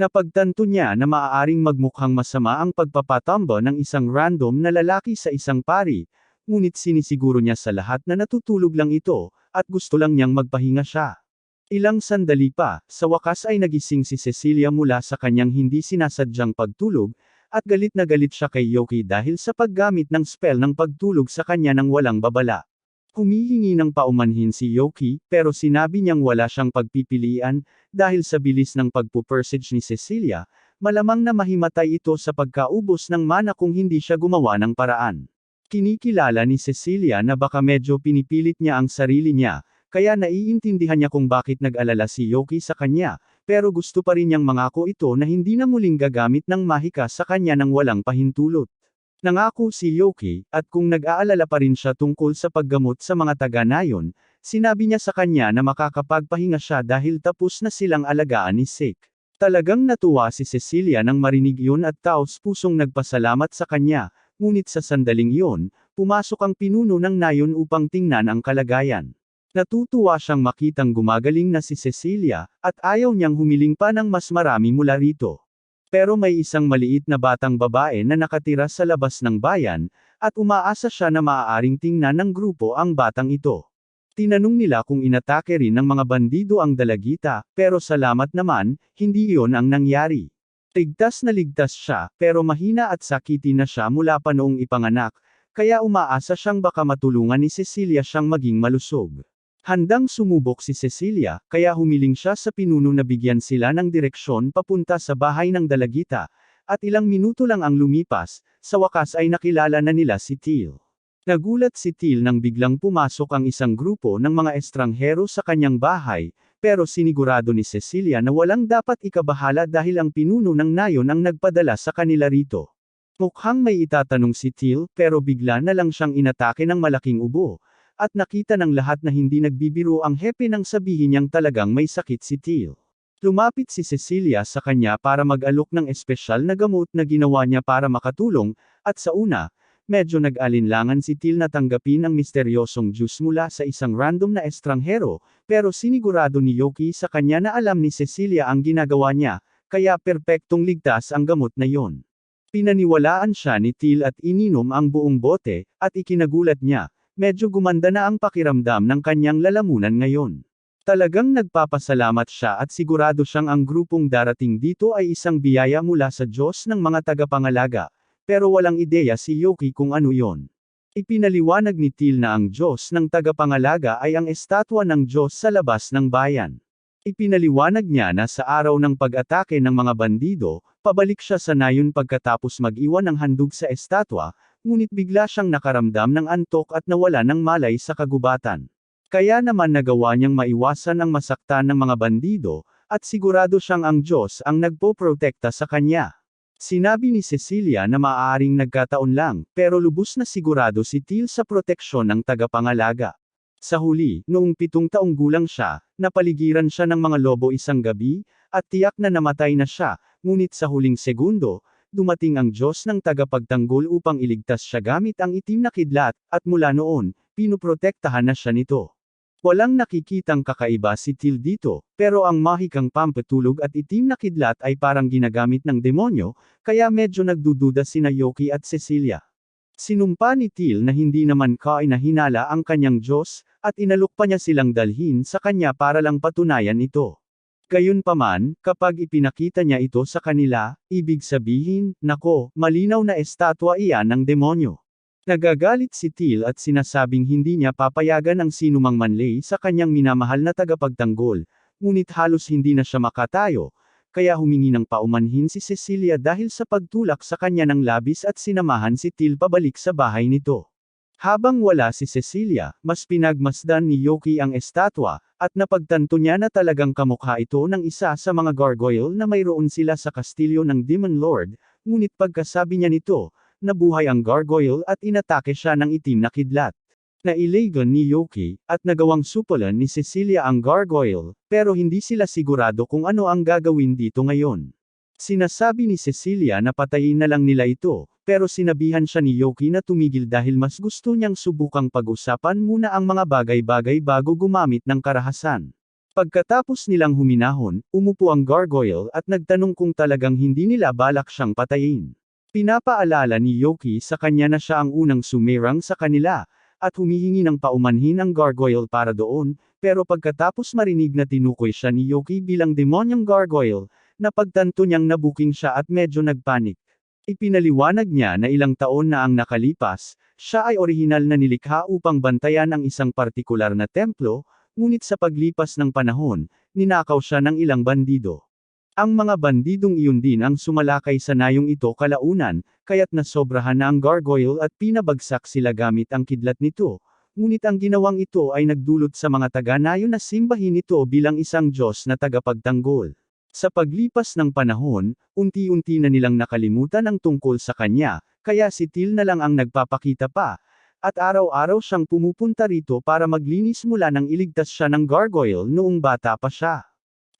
Napagtanto niya na maaaring magmukhang masama ang pagpapatamba ng isang random na lalaki sa isang pari, ngunit sinisiguro niya sa lahat na natutulog lang ito, at gusto lang niyang magpahinga siya. Ilang sandali pa, sa wakas ay nagising si Cecilia mula sa kanyang hindi sinasadyang pagtulog, at galit na galit siya kay Yoki dahil sa paggamit ng spell ng pagtulog sa kanya nang walang babala. Humihingi ng paumanhin si Yoki, pero sinabi niyang wala siyang pagpipilian, dahil sa bilis ng pagpupersage ni Cecilia, malamang na mahimatay ito sa pagkaubos ng mana kung hindi siya gumawa ng paraan. Kinikilala ni Cecilia na baka medyo pinipilit niya ang sarili niya, kaya naiintindihan niya kung bakit nag-alala si Yoki sa kanya, pero gusto pa rin niyang mangako ito na hindi na muling gagamit ng mahika sa kanya nang walang pahintulot. Nangako si Yoki, at kung nag-aalala pa rin siya tungkol sa paggamot sa mga taga-nayon, sinabi niya sa kanya na makakapagpahinga siya dahil tapos na silang alagaan ni Sik. Talagang natuwa si Cecilia nang marinig iyon at taos-pusong nagpasalamat sa kanya, ngunit sa sandaling iyon, pumasok ang pinuno ng nayon upang tingnan ang kalagayan. Natutuwa siyang makitang gumagaling na si Cecilia, at ayaw niyang humiling pa ng mas marami mula rito. Pero may isang maliit na batang babae na nakatira sa labas ng bayan, at umaasa siya na maaaring tingnan ng grupo ang batang ito. Tinanong nila kung inatake rin ng mga bandido ang dalagita, pero salamat naman, hindi iyon ang nangyari. Ligtas na ligtas siya, pero mahina at sakiti na siya mula pa noong ipanganak, kaya umaasa siyang baka matulungan ni Cecilia siyang maging malusog. Handang sumubok si Cecilia, kaya humiling siya sa pinuno na bigyan sila ng direksyon papunta sa bahay ng dalagita, at ilang minuto lang ang lumipas, sa wakas ay nakilala na nila si Teal. Nagulat si Teal nang biglang pumasok ang isang grupo ng mga estranghero sa kanyang bahay, pero sinigurado ni Cecilia na walang dapat ikabahala dahil ang pinuno ng nayon ang nagpadala sa kanila rito. Mukhang may itatanong si Teal, pero bigla na lang siyang inatake ng malaking ubo. At nakita ng lahat na hindi nagbibiro ang hepe nang sabihin niyang talagang may sakit si Teal. Lumapit si Cecilia sa kanya para mag-alok ng espesyal na gamot na ginawa niya para makatulong, at sa una, Medyo nag-alinlangan si Till na tanggapin ang misteryosong juice mula sa isang random na estranghero, pero sinigurado ni Yoki sa kanya na alam ni Cecilia ang ginagawa niya, kaya perpektong ligtas ang gamot na yon. Pinaniwalaan siya ni Till at ininom ang buong bote, at ikinagulat niya, medyo gumanda na ang pakiramdam ng kanyang lalamunan ngayon. Talagang nagpapasalamat siya at sigurado siyang ang grupong darating dito ay isang biyaya mula sa Diyos ng mga tagapangalaga. Pero walang ideya si Yoki kung ano yon. Ipinaliwanag ni Till na ang Diyos ng tagapangalaga ay ang estatwa ng Diyos sa labas ng bayan. Ipinaliwanag niya na sa araw ng pag-atake ng mga bandido, pabalik siya sa nayon pagkatapos mag-iwan ng handog sa estatwa, ngunit bigla siyang nakaramdam ng antok at nawala ng malay sa kagubatan. Kaya naman nagawa niyang maiwasan ang masaktan ng mga bandido, at sigurado siyang ang Diyos ang nagpoprotekta sa kanya. Sinabi ni Cecilia na maaaring nagkataon lang, pero lubos na sigurado si Till sa proteksyon ng tagapangalaga. Sa huli, noong 7 taong gulang siya, napaligiran siya ng mga lobo isang gabi, at tiyak na namatay na siya, ngunit sa huling segundo, dumating ang Diyos ng tagapagtanggol upang iligtas siya gamit ang itim na kidlat, at mula noon, pinuprotektahan na siya nito. Walang nakikitang kakaiba si Till dito, pero ang mahikang pampatulog at itim na kidlat ay parang ginagamit ng demonyo, kaya medyo nagdududa sina Yoki at Cecilia. Sinumpa ni Till na hindi naman kainahinala ang kanyang Diyos, at inalok pa niya silang dalhin sa kanya para lang patunayan ito. Gayunpaman, kapag ipinakita niya ito sa kanila, ibig sabihin, nako, malinaw na estatwa iyan ng demonyo. Nagagalit si Till at sinasabing hindi niya papayagan ang sinumang manlay sa kanyang minamahal na tagapagtanggol, ngunit halos hindi na siya makatayo, kaya humingi ng paumanhin si Cecilia dahil sa pagtulak sa kanya ng labis at sinamahan si Till pabalik sa bahay nito. Habang wala si Cecilia, mas pinagmasdan ni Yoki ang estatwa, at napagtanto niya na talagang kamukha ito ng isa sa mga gargoyle na mayroon sila sa kastilyo ng Demon Lord, ngunit pagkasabi niya nito, nabuhay ang gargoyle at inatake siya ng itim na kidlat. Nailagan ni Yoki, at nagawang supulan ni Cecilia ang gargoyle, pero hindi sila sigurado kung ano ang gagawin dito ngayon. Sinasabi ni Cecilia na patayin na lang nila ito, pero sinabihan siya ni Yoki na tumigil dahil mas gusto niyang subukang pag-usapan muna ang mga bagay-bagay bago gumamit ng karahasan. Pagkatapos nilang huminahon, umupo ang gargoyle at nagtanong kung talagang hindi nila balak siyang patayin. Pinapaalala ni Yoki sa kanya na siya ang unang sumirang sa kanila, at humihingi ng paumanhin ang gargoyle para doon, pero pagkatapos marinig na tinukoy siya ni Yoki bilang demonyong gargoyle, napagtanto niyang nabuking siya at medyo nagpanik. Ipinaliwanag niya na ilang taon na ang nakalipas, siya ay orihinal na nilikha upang bantayan ang isang partikular na templo, ngunit sa paglipas ng panahon, ninakaw siya ng ilang bandido. Ang mga bandidong iyon din ang sumalakay sa nayong ito kalaunan, kaya't nasobrahan na ang gargoyle at pinabagsak sila gamit ang kidlat nito, ngunit ang ginawang ito ay nagdulot sa mga taga-nayon na simbahin ito bilang isang Diyos na tagapagtanggol. Sa paglipas ng panahon, unti-unti na nilang nakalimutan ang tungkol sa kanya, kaya si Till na lang ang nagpapakita pa, at araw-araw siyang pumupunta rito para maglinis mula nang iligtas siya ng gargoyle noong bata pa siya.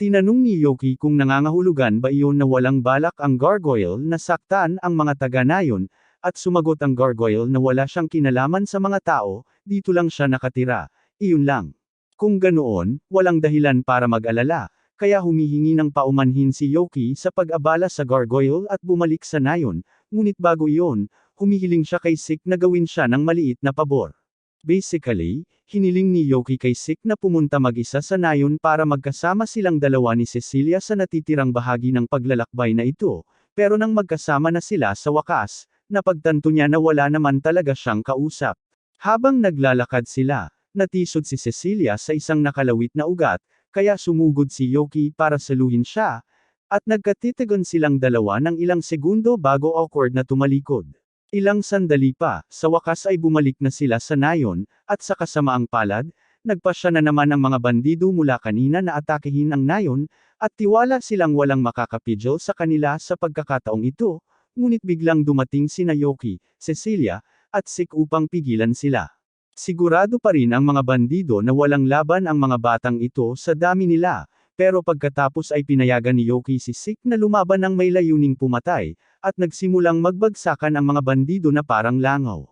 Tinanong ni Yoki kung nangangahulugan ba iyon na walang balak ang gargoyle na saktan ang mga taga-nayon, at sumagot ang gargoyle na wala siyang kinalaman sa mga tao, dito lang siya nakatira, iyon lang. Kung ganoon, walang dahilan para mag-alala, kaya humihingi ng paumanhin si Yoki sa pag-abala sa gargoyle at bumalik sa nayon, ngunit bago iyon, humihiling siya kay Sik na gawin siya ng maliit na pabor. Basically, hiniling ni Yoki kay Sik na pumunta mag-isa sa nayon para magkasama silang dalawa ni Cecilia sa natitirang bahagi ng paglalakbay na ito, pero nang magkasama na sila sa wakas, napagtanto niya na wala naman talaga siyang kausap. Habang naglalakad sila, natisod si Cecilia sa isang nakalawit na ugat, kaya sumugod si Yoki para saluhin siya, at nagkatitigan silang dalawa ng ilang segundo bago awkward na tumalikod. Ilang sandali pa, sa wakas ay bumalik na sila sa nayon, at sa kasamaang palad, nagpasya na naman ang mga bandido mula kanina na atakehin ang nayon, at tiwala silang walang makakapigil sa kanila sa pagkakataong ito, ngunit biglang dumating sina Yoki, Cecilia, at Sik upang pigilan sila. Sigurado pa rin ang mga bandido na walang laban ang mga batang ito sa dami nila, pero pagkatapos ay pinayagan ni Yoki si Sik na lumaban ng may layuning pumatay, at nagsimulang magbagsakan ang mga bandido na parang langaw.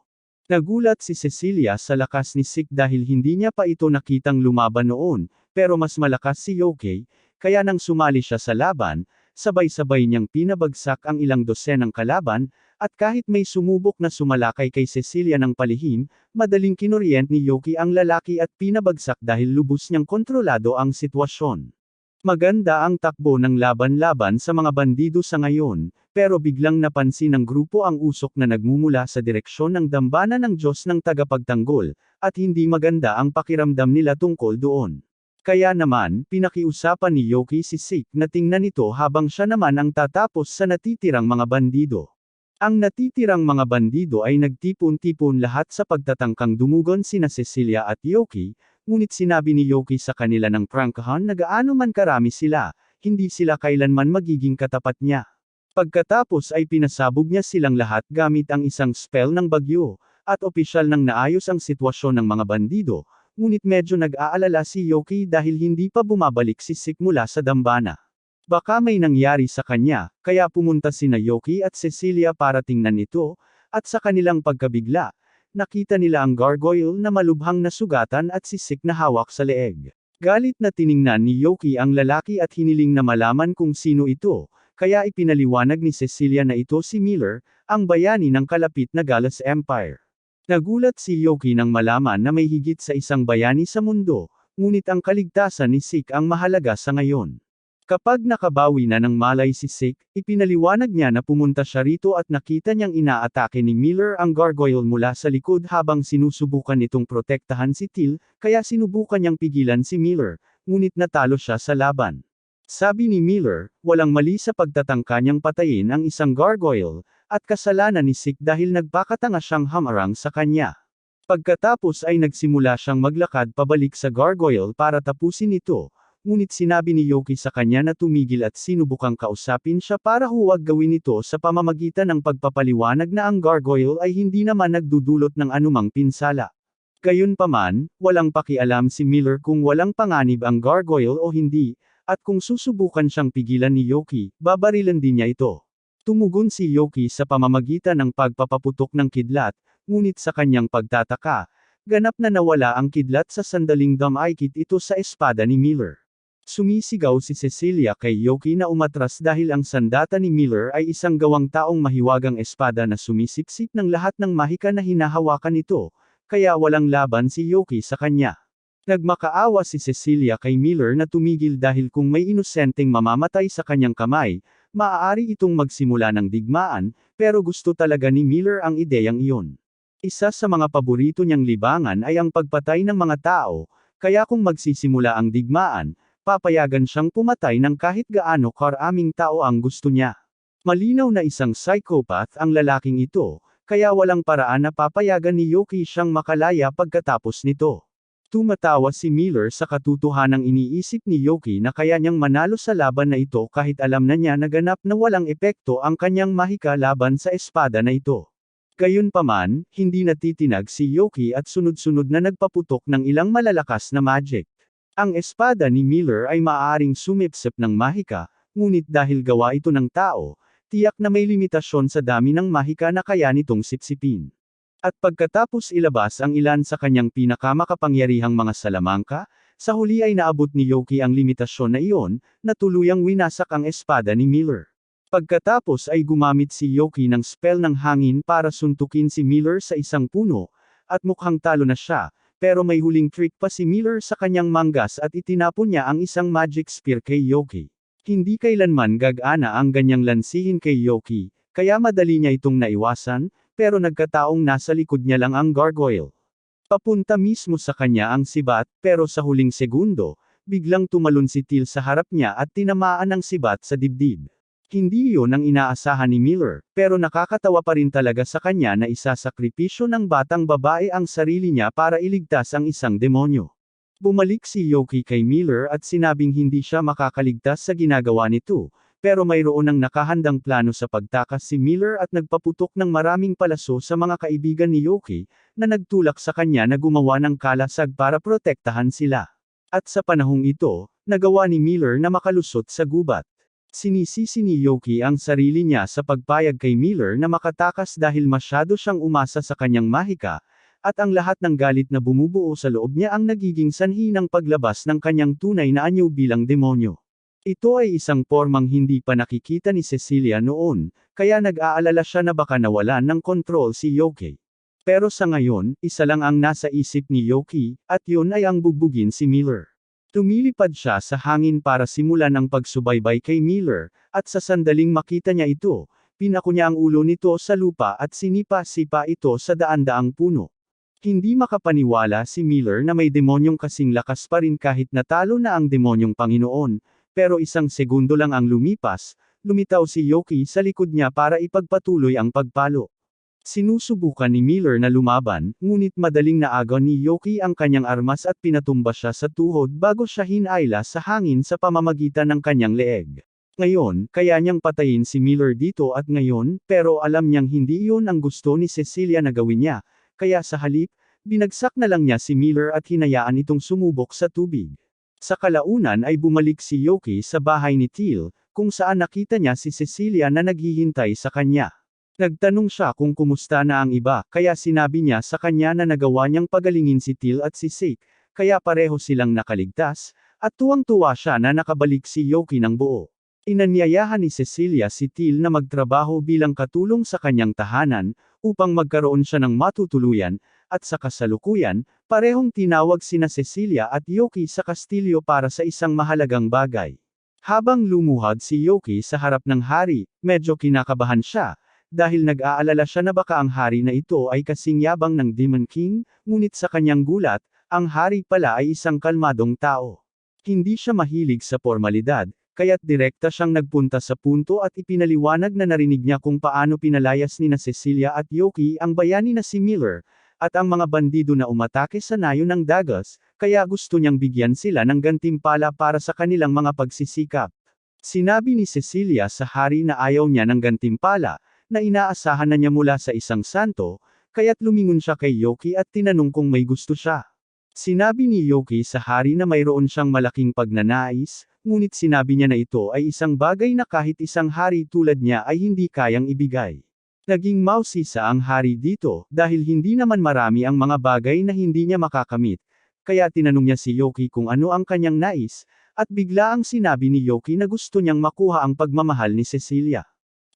Nagulat si Cecilia sa lakas ni Sik dahil hindi niya pa ito nakitang lumaban noon, pero mas malakas si Yoki, kaya nang sumali siya sa laban, sabay-sabay niyang pinabagsak ang ilang dosenang kalaban, at kahit may sumubok na sumalakay kay Cecilia ng palihim, madaling kinuryent ni Yoki ang lalaki at pinabagsak dahil lubos niyang kontrolado ang sitwasyon. Maganda ang takbo ng laban-laban sa mga bandido sa ngayon, pero biglang napansin ng grupo ang usok na nagmumula sa direksyon ng dambana ng Diyos ng tagapagtanggol, at hindi maganda ang pakiramdam nila tungkol doon. Kaya naman, pinakiusapan ni Yoki si Sik na tingnan ito habang siya naman ang tatapos sa natitirang mga bandido. Ang natitirang mga bandido ay nagtipon-tipon lahat sa pagtatangkang dumugon sina Cecilia at Yoki, ngunit sinabi ni Yoki sa kanila ng prangkahan na gaano man karami sila, hindi sila kailanman magiging katapat niya. Pagkatapos ay pinasabog niya silang lahat gamit ang isang spell ng bagyo, at opisyal nang naayos ang sitwasyon ng mga bandido, ngunit medyo nag-aalala si Yoki dahil hindi pa bumabalik si Sik mula sa dambana. Baka may nangyari sa kanya, kaya pumunta sina Yoki at Cecilia para tingnan ito, at sa kanilang pagkabigla, nakita nila ang gargoyle na malubhang nasugatan at si Sik na hawak sa leeg. Galit na tiningnan ni Yoki ang lalaki at hiniling na malaman kung sino ito, kaya ipinaliwanag ni Cecilia na ito si Miller, ang bayani ng kalapit na Galas Empire. Nagulat si Yoki nang malaman na may higit sa isang bayani sa mundo, ngunit ang kaligtasan ni Sik ang mahalaga sa ngayon. Kapag nakabawi na ng malay si Sik, ipinaliwanag niya na pumunta siya rito at nakita niyang inaatake ni Miller ang gargoyle mula sa likod habang sinusubukan nitong protektahan si Till, kaya sinubukan niyang pigilan si Miller, ngunit natalo siya sa laban. Sabi ni Miller, walang mali sa pagtatangka niyang patayin ang isang gargoyle, at kasalanan ni Sik dahil nagpakatanga siyang hamarang sa kanya. Pagkatapos ay nagsimula siyang maglakad pabalik sa gargoyle para tapusin ito, ngunit sinabi ni Yoki sa kanya na tumigil at sinubukang kausapin siya para huwag gawin ito sa pamamagitan ng pagpapaliwanag na ang gargoyle ay hindi naman nagdudulot ng anumang pinsala. Gayunpaman, walang pakialam si Miller kung walang panganib ang gargoyle o hindi, at kung susubukan siyang pigilan ni Yoki, babarilan din niya ito. Tumugon si Yoki sa pamamagitan ng pagpapaputok ng kidlat, ngunit sa kanyang pagtataka, ganap na nawala ang kidlat sa sandaling dumaikit ito sa espada ni Miller. Sumisigaw si Cecilia kay Yoki na umatras dahil ang sandata ni Miller ay isang gawang taong mahiwagang espada na sumisipsip ng lahat ng mahika na hinahawakan nito, kaya walang laban si Yoki sa kanya. Nagmakaawa si Cecilia kay Miller na tumigil dahil kung may inosenteng mamamatay sa kanyang kamay, maaari itong magsimula ng digmaan, pero gusto talaga ni Miller ang ideyang iyon. Isa sa mga paborito niyang libangan ay ang pagpatay ng mga tao, kaya kung magsisimula ang digmaan, papayagan siyang pumatay ng kahit gaano karaming tao ang gusto niya. Malinaw na isang psychopath ang lalaking ito, kaya walang paraan na papayagan ni Yoki siyang makalaya pagkatapos nito. Tumatawa si Miller sa katotohanang iniisip ni Yoki na kaya niyang manalo sa laban na ito kahit alam na niya na ganap na walang epekto ang kanyang mahika laban sa espada na ito. Gayunpaman, hindi natitinag si Yoki at sunod-sunod na nagpaputok ng ilang malalakas na magic. Ang espada ni Miller ay maaaring sumipsip ng mahika, ngunit dahil gawa ito ng tao, tiyak na may limitasyon sa dami ng mahika na kaya nitong sipsipin. At pagkatapos ilabas ang ilan sa kanyang pinakamakapangyarihang mga salamangka, sa huli ay naabot ni Yoki ang limitasyon na iyon, na tuluyang winasak ang espada ni Miller. Pagkatapos ay gumamit si Yoki ng spell ng hangin para suntukin si Miller sa isang puno, at mukhang talo na siya, pero may huling trick pa si Miller sa kanyang manggas at itinapon niya ang isang magic spear kay Yoki. Hindi kailanman gagana ang ganyang lansihin kay Yoki, kaya madali niya itong naiwasan, pero nagkataong nasa likod niya lang ang gargoyle. Papunta mismo sa kanya ang sibat, pero sa huling segundo, biglang tumalon si Till sa harap niya at tinamaan ang sibat sa dibdib. Hindi iyon ang inaasahan ni Miller, pero nakakatawa pa rin talaga sa kanya na isasakripisyo ng batang babae ang sarili niya para iligtas ang isang demonyo. Bumalik si Yoki kay Miller at sinabing hindi siya makakaligtas sa ginagawa nito, pero mayroon ng nakahandang plano sa pagtakas si Miller at nagpaputok ng maraming palaso sa mga kaibigan ni Yoki, na nagtulak sa kanya na gumawa ng kalasag para protektahan sila. At sa panahong ito, nagawa ni Miller na makalusot sa gubat. Sinisisi ni Yoki ang sarili niya sa pagpayag kay Miller na makatakas dahil masyado siyang umasa sa kanyang mahika, at ang lahat ng galit na bumubuo sa loob niya ang nagiging sanhi ng paglabas ng kanyang tunay na anyo bilang demonyo. Ito ay isang pormang hindi pa nakikita ni Cecilia noon, kaya nag-aalala siya na baka nawalan ng kontrol si Yoki. Pero sa ngayon, isa lang ang nasa isip ni Yoki, at yun ay ang bugbugin si Miller. Tumilipad siya sa hangin para simulan ang pagsubaybay kay Miller, at sa sandaling makita niya ito, pinako niya ang ulo nito sa lupa at sinipa-sipa ito sa daan-daang puno. Hindi makapaniwala si Miller na may demonyong kasing lakas pa rin kahit natalo na ang demonyong Panginoon, pero isang segundo lang ang lumipas, lumitaw si Yoki sa likod niya para ipagpatuloy ang pagpalo. Sinusubukan ni Miller na lumaban, ngunit madaling naagon ni Yoki ang kanyang armas at pinatumba siya sa tuhod bago siya hinayla sa hangin sa pamamagitan ng kanyang leeg. Ngayon, kaya niyang patayin si Miller dito at ngayon, pero alam niyang hindi iyon ang gusto ni Cecilia na gawin niya, kaya sa halip, binagsak na lang niya si Miller at hinayaan itong sumubok sa tubig. Sa kalaunan ay bumalik si Yoki sa bahay ni Teal, kung saan nakita niya si Cecilia na naghihintay sa kanya. Nagtanong siya kung kumusta na ang iba, kaya sinabi niya sa kanya na nagawa niyang pagalingin si Teal at si Sake, kaya pareho silang nakaligtas, at tuwang-tuwa siya na nakabalik si Yoki ng buo. Inanyayahan ni Cecilia si Teal na magtrabaho bilang katulong sa kanyang tahanan, upang magkaroon siya ng matutuluyan, at sa kasalukuyan, parehong tinawag sina Cecilia at Yoki sa kastilyo para sa isang mahalagang bagay. Habang lumuhad si Yoki sa harap ng hari, medyo kinakabahan siya, dahil nag-aalala siya na baka ang hari na ito ay kasing yabang ng Demon King, ngunit sa kanyang gulat, ang hari pala ay isang kalmadong tao. Hindi siya mahilig sa formalidad, kaya't direkta siyang nagpunta sa punto at ipinaliwanag na narinig niya kung paano pinalayas ni na Cecilia at Yoki ang bayani na si Miller, at ang mga bandido na umatake sa nayo ng dagas, kaya gusto niyang bigyan sila ng gantimpala para sa kanilang mga pagsisikap. Sinabi ni Cecilia sa hari na ayaw niya ng gantimpala, na inaasahan na niya mula sa isang santo, kaya't lumingon siya kay Yoki at tinanong kung may gusto siya. Sinabi ni Yoki sa hari na mayroon siyang malaking pagnanais, ngunit sinabi niya na ito ay isang bagay na kahit isang hari tulad niya ay hindi kayang ibigay. Naging mausisa ang hari dito, dahil hindi naman marami ang mga bagay na hindi niya makakamit, kaya tinanong niya si Yoki kung ano ang kanyang nais, at bigla ang sinabi ni Yoki na gusto niyang makuha ang pagmamahal ni Cecilia.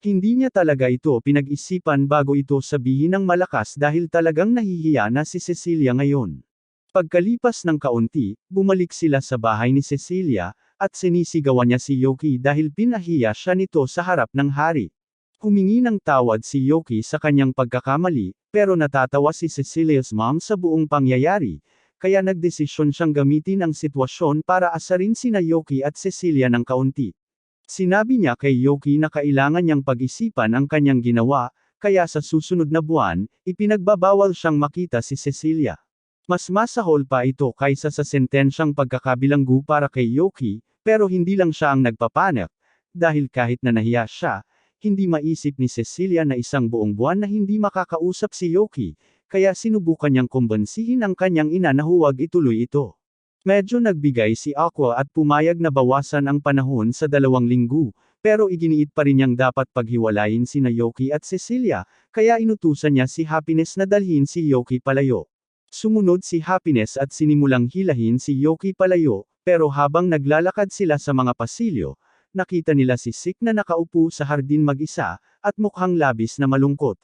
Hindi niya talaga ito pinag-isipan bago ito sabihin ng malakas dahil talagang nahihiya na si Cecilia ngayon. Pagkalipas ng kaunti, bumalik sila sa bahay ni Cecilia, at sinisigawan niya si Yoki dahil pinahiya siya nito sa harap ng hari. Humingi ng tawad si Yoki sa kanyang pagkakamali, pero natatawa si Cecilia's mom sa buong pangyayari, kaya nagdesisyon siyang gamitin ang sitwasyon para asarin sina Yoki at Cecilia ng kaunti. Sinabi niya kay Yoki na kailangan niyang pag-isipan ang kanyang ginawa, kaya sa susunod na buwan, ipinagbabawal siyang makita si Cecilia. Mas masahol pa ito kaysa sa sentensyang pagkakabilanggo para kay Yoki, pero hindi lang siya ang nagpapanik, dahil kahit na nahiya siya, hindi maisip ni Cecilia na isang buong buwan na hindi makakausap si Yoki, kaya sinubukan niyang kumbansihin ang kanyang ina na huwag ituloy ito. Medyo nagbigay si Aqua at pumayag na bawasan ang panahon sa 2 linggo, pero iginiit pa rin niyang dapat paghiwalayin sina Yoki at Cecilia, kaya inutusan niya si Happiness na dalhin si Yoki palayo. Sumunod si Happiness at sinimulang hilahin si Yoki palayo, pero habang naglalakad sila sa mga pasilyo, nakita nila si Sik na nakaupo sa hardin mag-isa, at mukhang labis na malungkot.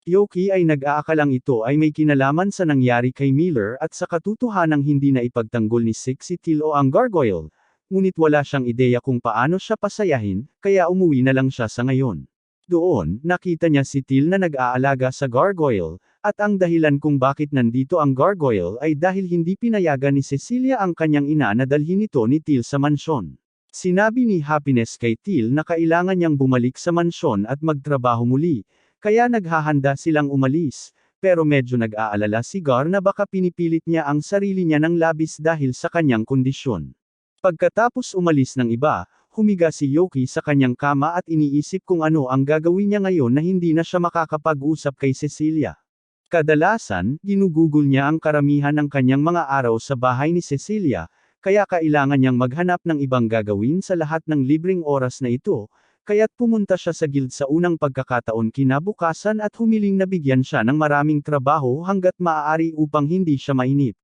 Yoki ay nag-aakalang ito ay may kinalaman sa nangyari kay Miller at sa katotohanang hindi na ipagtanggol ni Sik si Teal o ang gargoyle, ngunit wala siyang ideya kung paano siya pasayahin, kaya umuwi na lang siya sa ngayon. Doon, nakita niya si Teal na nag-aalaga sa gargoyle, at ang dahilan kung bakit nandito ang gargoyle ay dahil hindi pinayagan ni Cecilia ang kanyang ina na dalhin ito ni Teal sa mansyon. Sinabi ni Happiness kay Teal na kailangan niyang bumalik sa mansyon at magtrabaho muli, kaya naghahanda silang umalis, pero medyo nag-aalala si Gar na baka pinipilit niya ang sarili niya ng labis dahil sa kanyang kondisyon. Pagkatapos umalis ng iba, humiga si Yoki sa kanyang kama at iniisip kung ano ang gagawin niya ngayon na hindi na siya makakapag-usap kay Cecilia. Kadalasan, ginugugol niya ang karamihan ng kanyang mga araw sa bahay ni Cecilia, kaya kailangan niyang maghanap ng ibang gagawin sa lahat ng libreng oras na ito, kaya't pumunta siya sa guild sa unang pagkakataon kinabukasan at humiling na bigyan siya ng maraming trabaho hanggat maaari upang hindi siya mainip.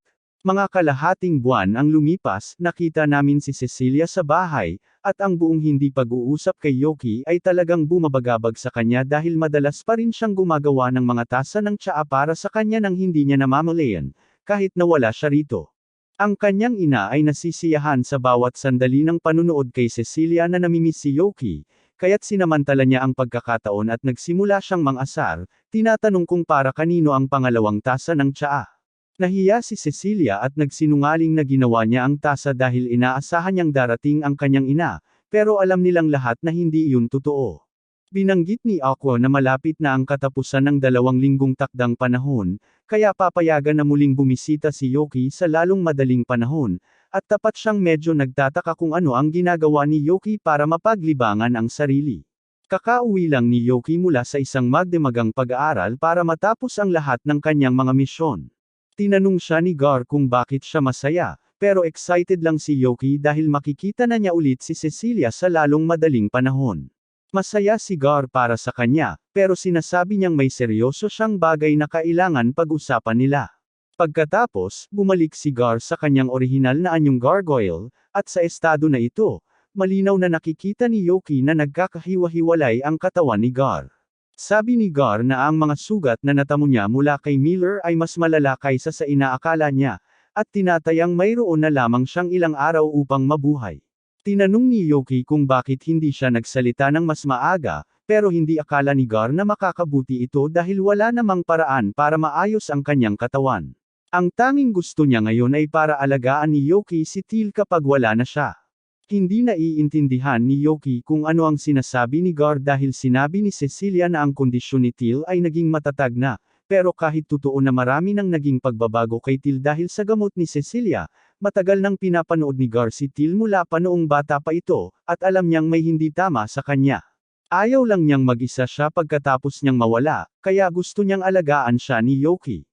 Mga kalahating buwan ang lumipas, nakita namin si Cecilia sa bahay, at ang buong hindi pag-uusap kay Yoki ay talagang bumabagabag sa kanya dahil madalas pa rin siyang gumagawa ng mga tasa ng tsaa para sa kanya nang hindi niya namamalayan, kahit na wala siya rito. Ang kanyang ina ay nasisiyahan sa bawat sandali ng panunood kay Cecilia na namimiss si Yoki, kaya't sinamantala niya ang pagkakataon at nagsimula siyang mang-asar, tinatanong kung para kanino ang pangalawang tasa ng tsaa. Nahiya si Cecilia at nagsinungaling na ginawa niya ang tasa dahil inaasahan niyang darating ang kanyang ina, pero alam nilang lahat na hindi iyon totoo. Binanggit ni Aqua na malapit na ang katapusan ng 2 linggong takdang panahon, kaya papayagan na muling bumisita si Yoki sa lalong madaling panahon, at tapat siyang medyo nagtataka kung ano ang ginagawa ni Yoki para mapaglibangan ang sarili. Kakauwi lang ni Yoki mula sa isang magdamagang pag-aaral para matapos ang lahat ng kanyang mga misyon. Tinanong siya ni Gar kung bakit siya masaya, pero excited lang si Yoki dahil makikita na niya ulit si Cecilia sa lalong madaling panahon. Masaya si Gar para sa kanya, pero sinasabi niyang may seryoso siyang bagay na kailangan pag-usapan nila. Pagkatapos, bumalik si Gar sa kanyang orihinal na anyong gargoyle, at sa estado na ito, malinaw na nakikita ni Yoki na nagkakahiwa-hiwalay ang katawan ni Gar. Sabi ni Gar na ang mga sugat na natamo niya mula kay Miller ay mas malala kaysa sa inaakala niya, at tinatayang mayroon na lamang siyang ilang araw upang mabuhay. Tinanong ni Yoki kung bakit hindi siya nagsalita ng mas maaga, pero hindi akala ni Gar na makakabuti ito dahil wala namang paraan para maayos ang kanyang katawan. Ang tanging gusto niya ngayon ay para alagaan ni Yoki si Teal kapag wala na siya. Hindi naiintindihan ni Yoki kung ano ang sinasabi ni Gar dahil sinabi ni Cecilia na ang kondisyon ni Teal ay naging matatag na, pero kahit totoo na marami nang naging pagbabago kay Teal dahil sa gamot ni Cecilia, matagal nang pinapanood ni Gar si Teal mula pa noong bata pa ito, at alam niyang may hindi tama sa kanya. Ayaw lang niyang mag-isa siya pagkatapos niyang mawala, kaya gusto niyang alagaan siya ni Yoki.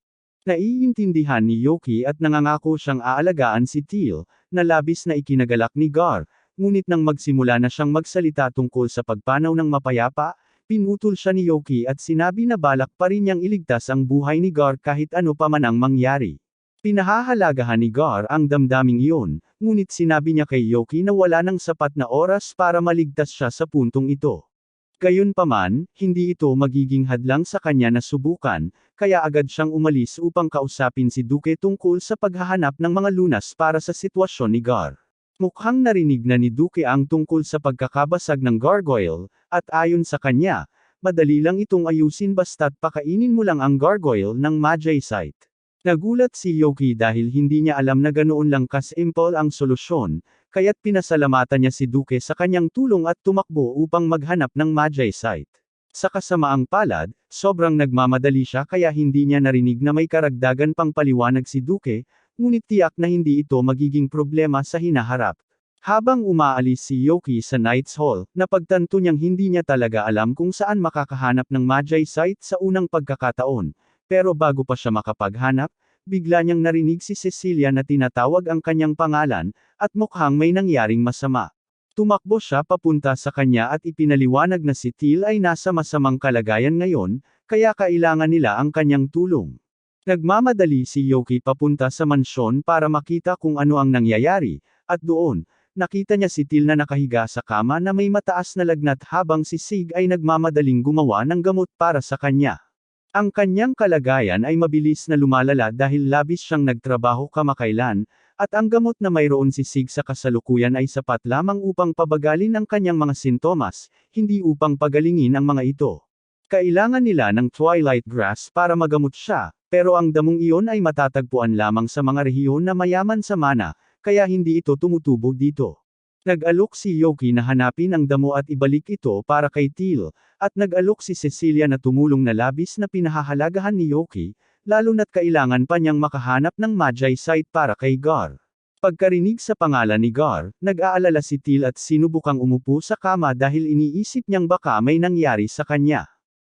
Naiintindihan ni Yoki at nangangako siyang aalagaan si Teal, na labis na ikinagalak ni Gar, ngunit nang magsimula na siyang magsalita tungkol sa pagpanaw ng mapayapa, pinutol siya ni Yoki at sinabi na balak pa rin niyang iligtas ang buhay ni Gar kahit ano pa man ang mangyari. Pinahahalagahan ni Gar ang damdaming iyon, ngunit sinabi niya kay Yoki na wala nang sapat na oras para maligtas siya sa puntong ito. Gayunpaman, hindi ito magiging hadlang sa kanya na subukan, kaya agad siyang umalis upang kausapin si Duque tungkol sa paghahanap ng mga lunas para sa sitwasyon ni Gar. Mukhang narinig na ni Duque ang tungkol sa pagkakabasag ng gargoyle, at ayon sa kanya, madali lang itong ayusin basta't pakainin mo lang ang gargoyle ng Magicite. Nagulat si Yoki dahil hindi niya alam na ganoon lang kasimple ang solusyon, kaya't pinasalamatan niya si Duque sa kanyang tulong at tumakbo upang maghanap ng Magicite. Sa kasamaang palad, sobrang nagmamadali siya kaya hindi niya narinig na may karagdagan pang paliwanag si Duque, ngunit tiyak na hindi ito magiging problema sa hinaharap. Habang umaalis si Yoki sa Knight's Hall, napagtanto niyang hindi niya talaga alam kung saan makakahanap ng Magicite sa unang pagkakataon. Pero bago pa siya makapaghanap, bigla niyang narinig si Cecilia na tinatawag ang kanyang pangalan, at mukhang may nangyaring masama. Tumakbo siya papunta sa kanya at ipinaliwanag na si Teal ay nasa masamang kalagayan ngayon, kaya kailangan nila ang kanyang tulong. Nagmamadali si Yoki papunta sa mansyon para makita kung ano ang nangyayari, at doon, nakita niya si Teal na nakahiga sa kama na may mataas na lagnat habang si Sig ay nagmamadaling gumawa ng gamot para sa kanya. Ang kanyang kalagayan ay mabilis na lumalala dahil labis siyang nagtrabaho kamakailan, at ang gamot na mayroon si Sig sa kasalukuyan ay sapat lamang upang pabagalin ang kanyang mga sintomas, hindi upang pagalingin ang mga ito. Kailangan nila ng Twilight Grass para magamot siya, pero ang damong iyon ay matatagpuan lamang sa mga rehiyon na mayaman sa mana, kaya hindi ito tumutubo dito. Nag-alok si Yoki na hanapin ang damo at ibalik ito para kay Teal, at nag-alok si Cecilia na tumulong na labis na pinahahalagahan ni Yoki, lalo na't kailangan pa niyang makahanap ng Magicite para kay Gar. Pagkarinig sa pangalan ni Gar, nag-aalala si Teal at sinubukang umupo sa kama dahil iniisip niyang baka may nangyari sa kanya.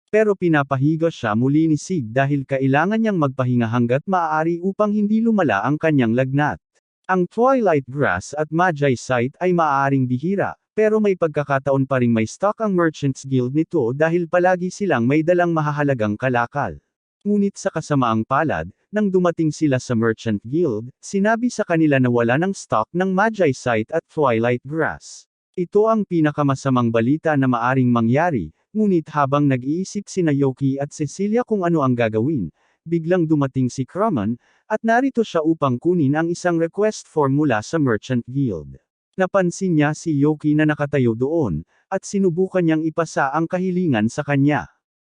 Pero pinapahiga siya muli ni Sig dahil kailangan niyang magpahinga hanggat maaari upang hindi lumala ang kanyang lagnat. Ang Twilight Grass at Magi Site ay maaaring bihira, pero may pagkakataon pa ring may stock ang Merchants Guild nito dahil palagi silang may dalang mahahalagang kalakal. Ngunit sa kasamaang palad, nang dumating sila sa Merchant Guild, sinabi sa kanila na wala ng stock ng Magi Site at Twilight Grass. Ito ang pinakamasamang balita na maaring mangyari, ngunit habang nag-iisip sina Yoki at Cecilia kung ano ang gagawin, biglang dumating si Crumman, at narito siya upang kunin ang isang request form mula sa Merchant Guild. Napansin niya si Yoki na nakatayo doon, at sinubukan niyang ipasa ang kahilingan sa kanya.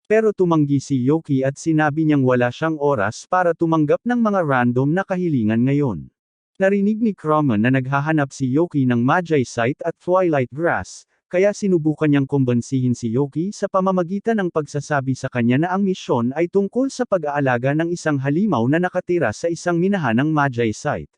Pero tumanggi si Yoki at sinabi niyang wala siyang oras para tumanggap ng mga random na kahilingan ngayon. Narinig ni Crumman na naghahanap si Yoki ng Magi Site at Twilight Grass, kaya sinubukan niyang kumbansihin si Yoki sa pamamagitan ng pagsasabi sa kanya na ang misyon ay tungkol sa pag-aalaga ng isang halimaw na nakatira sa isang minahan ng Magi Site.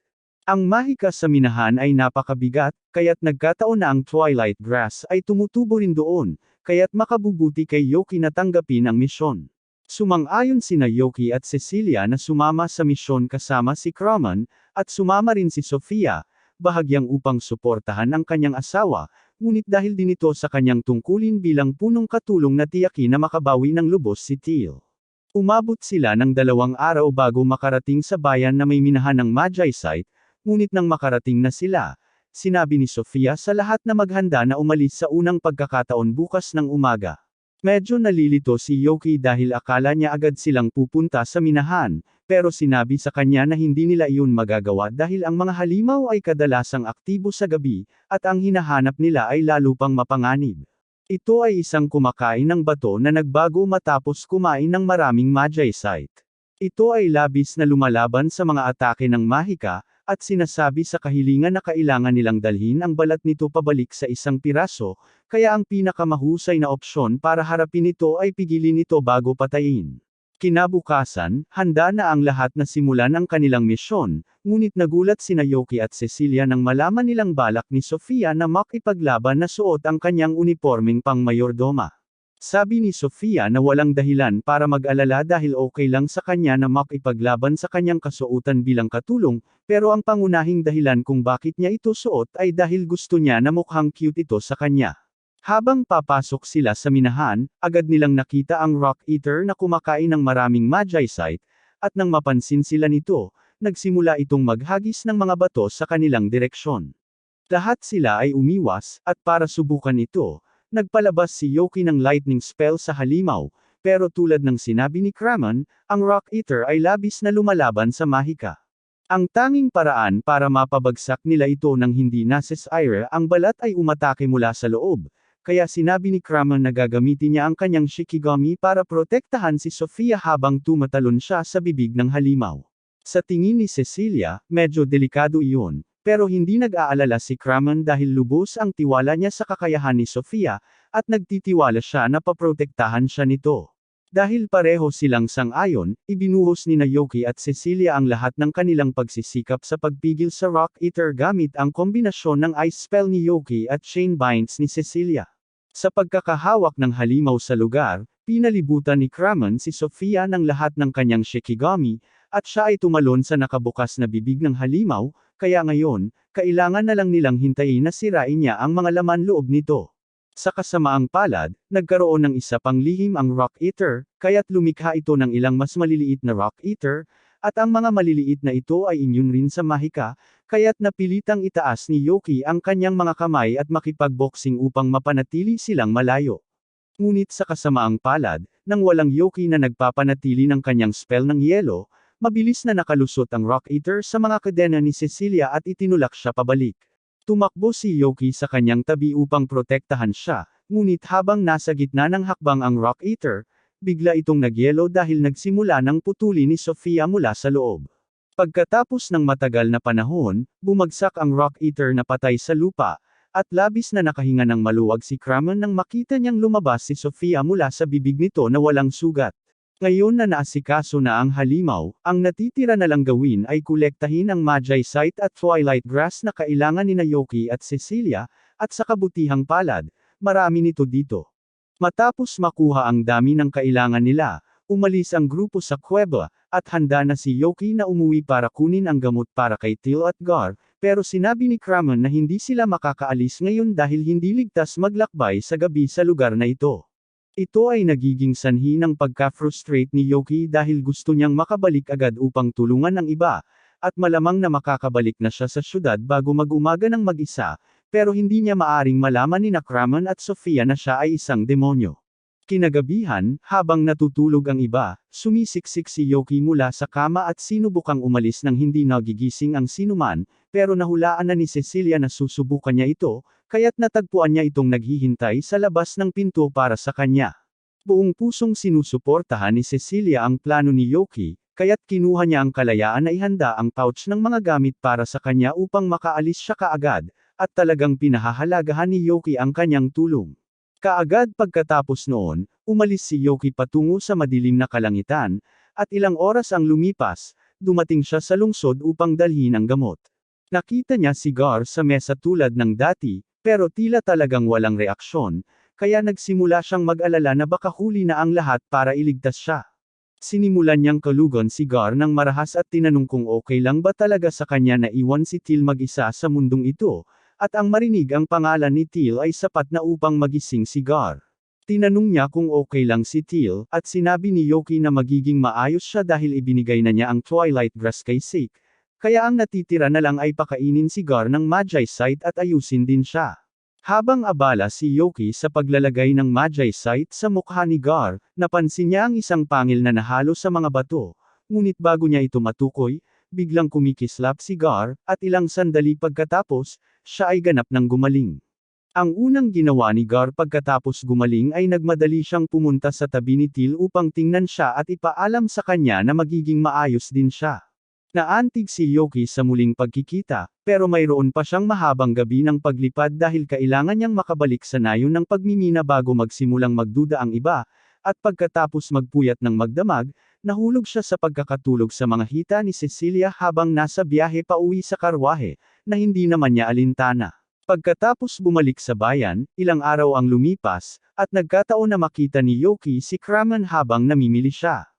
Ang mahika sa minahan ay napakabigat, kaya't nagkataon na ang Twilight Grass ay tumutubo rin doon, kaya't makabubuti kay Yoki na tanggapin ang misyon. Sumang-ayon sina Yoki at Cecilia na sumama sa misyon kasama si Crumman, at sumama rin si Sofia, bahagyang upang suportahan ang kanyang asawa, ngunit dahil din ito sa kanyang tungkulin bilang punong katulong na tiyakin na makabawi ng lubos si Teal. Umabot sila ng 2 araw bago makarating sa bayan na may minahan ng Magi Site, ngunit nang makarating na sila, sinabi ni Sofia sa lahat na maghanda na umalis sa unang pagkakataon bukas ng umaga. Medyo nalilito si Yoki dahil akala niya agad silang pupunta sa minahan, pero sinabi sa kanya na hindi nila iyon magagawa dahil ang mga halimaw ay kadalasang aktibo sa gabi, at ang hinahanap nila ay lalo pang mapanganib. Ito ay isang kumakain ng bato na nagbago matapos kumain ng maraming Magi Site. Ito ay labis na lumalaban sa mga atake ng mahika, at sinasabi sa kahilingan na kailangan nilang dalhin ang balat nito pabalik sa isang piraso, kaya ang pinakamahusay na opsyon para harapin ito ay pigilin ito bago patayin. Kinabukasan, handa na ang lahat na simulan ang kanilang misyon, ngunit nagulat sina Yoki at Cecilia nang malaman nilang balak ni Sofia na makipaglaban na suot ang kanyang unipormeng pang-mayordoma. Sabi ni Sofia na walang dahilan para mag-alala dahil okay lang sa kanya na makipaglaban sa kanyang kasuotan bilang katulong, pero ang pangunahing dahilan kung bakit niya ito suot ay dahil gusto niya na mukhang cute ito sa kanya. Habang papasok sila sa minahan, agad nilang nakita ang Rock Eater na kumakain ng maraming Magi Site, at nang mapansin sila nito, nagsimula itong maghagis ng mga bato sa kanilang direksyon. Lahat sila ay umiwas, at para subukan ito, nagpalabas si Yoki ng lightning spell sa halimaw, pero tulad ng sinabi ni Crumman, ang Rock Eater ay labis na lumalaban sa mahika. Ang tanging paraan para mapabagsak nila ito nang hindi nasesire ang balat ay umatake mula sa loob, kaya sinabi ni Crumman na gagamitin niya ang kanyang Shikigami para protektahan si Sofia habang tumatalon siya sa bibig ng halimaw. Sa tingin ni Cecilia, medyo delikado iyon, pero hindi nag-aalala si Crumman dahil lubos ang tiwala niya sa kakayahan ni Sofia, at nagtitiwala siya na paprotektahan siya nito. Dahil pareho silang sang-ayon, ibinuhos ni Yoki at Cecilia ang lahat ng kanilang pagsisikap sa pagpigil sa Rock Eater gamit ang kombinasyon ng Ice Spell ni Yoki at Chain Binds ni Cecilia. Sa pagkakahawak ng halimaw sa lugar, pinalibutan ni Crumman si Sofia ng lahat ng kanyang Shikigami, at siya ay tumalon sa nakabukas na bibig ng halimaw, kaya ngayon, kailangan na lang nilang hintayin na sirain niya ang mga laman loob nito. Sa kasamaang palad, nagkaroon ng isa pang lihim ang Rock Eater, kaya't lumikha ito ng ilang mas maliliit na Rock Eater, at ang mga maliliit na ito ay immune rin sa mahika, kaya't napilitang itaas ni Yoki ang kanyang mga kamay at makipagboxing upang mapanatili silang malayo. Ngunit sa kasamaang palad, nang walang Yoki na nagpapanatili ng kanyang spell ng yelo, mabilis na nakalusot ang Rock Eater sa mga kadena ni Cecilia at itinulak siya pabalik. Tumakbo si Yoki sa kanyang tabi upang protektahan siya, ngunit habang nasa gitna ng hakbang ang Rock Eater, bigla itong nagyelo dahil nagsimula ng putuli ni Sofia mula sa loob. Pagkatapos ng matagal na panahon, bumagsak ang Rock Eater na patay sa lupa, at labis na nakahinga ng maluwag si Crumman nang makita niyang lumabas si Sofia mula sa bibig nito na walang sugat. Ngayon na naasikaso na ang halimaw, ang natitira na lang gawin ay kolektahin ang Magi Site at Twilight Grass na kailangan ni Yoki at Cecilia, at sa kabutihang palad, marami nito dito. Matapos makuha ang dami ng kailangan nila, umalis ang grupo sa kuweba, at handa na si Yoki na umuwi para kunin ang gamot para kay Teal at Gar, pero sinabi ni Kramen na hindi sila makakaalis ngayon dahil hindi ligtas maglakbay sa gabi sa lugar na ito. Ito ay nagiging sanhi ng pagka-frustrate ni Yoki dahil gusto niyang makabalik agad upang tulungan ang iba, at malamang na makakabalik na siya sa syudad bago mag-umaga ng mag-isa, pero hindi niya maaring malaman ni Kramen at Sofia na siya ay isang demonyo. Kinagabihan, habang natutulog ang iba, sumisiksik si Yoki mula sa kama at sinubukang umalis nang hindi nagigising ang sinuman, pero nahulaan na ni Cecilia na susubukan niya ito, kaya't natagpuan niya itong naghihintay sa labas ng pinto para sa kanya. Buong pusong sinusuportahan ni Cecilia ang plano ni Yoki, kaya't kinuha niya ang kalayaan na ihanda ang pouch ng mga gamit para sa kanya upang makaalis siya kaagad, at talagang pinahahalagahan ni Yoki ang kanyang tulong. Kaagad pagkatapos noon, umalis si Yoki patungo sa madilim na kalangitan, at ilang oras ang lumipas, dumating siya sa lungsod upang dalhin ang gamot. Nakita niya si Gar sa mesa tulad ng dati, pero tila talagang walang reaksyon, kaya nagsimula siyang mag-alala na baka huli na ang lahat para iligtas siya. Sinimulan niyang kalugon si Gar ng marahas at tinanong kung okay lang ba talaga sa kanya na iwan si Teal mag-isa sa mundong ito, at ang marinig ang pangalan ni Teal ay sapat na upang magising si Gar. Tinanong niya kung okay lang si Teal, at sinabi ni Yoki na magiging maayos siya dahil ibinigay na niya ang Twilight Grass kay Sik, kaya ang natitira na lang ay pakainin si Gar ng Magicite at ayusin din siya. Habang abala si Yoki sa paglalagay ng Magicite sa mukha ni Gar, napansin niya ang isang pangil na nahalo sa mga bato, ngunit bago niya ito matukoy, biglang kumikislap si Gar, at ilang sandali pagkatapos, siya ay ganap ng gumaling. Ang unang ginawa ni Gar pagkatapos gumaling ay nagmadali siyang pumunta sa tabi ni Teal upang tingnan siya at ipaalam sa kanya na magiging maayos din siya. Naantig si Yoki sa muling pagkikita, pero mayroon pa siyang mahabang gabi ng paglipad dahil kailangan niyang makabalik sa nayon ng pagmimina bago magsimulang magduda ang iba, at pagkatapos magpuyat ng magdamag, nahulog siya sa pagkakatulog sa mga hita ni Cecilia habang nasa biyahe pa uwi sa karwahe, na hindi naman niya alintana. Pagkatapos bumalik sa bayan, ilang araw ang lumipas, at nagkataon na makita ni Yoki si Kramen habang namimili siya.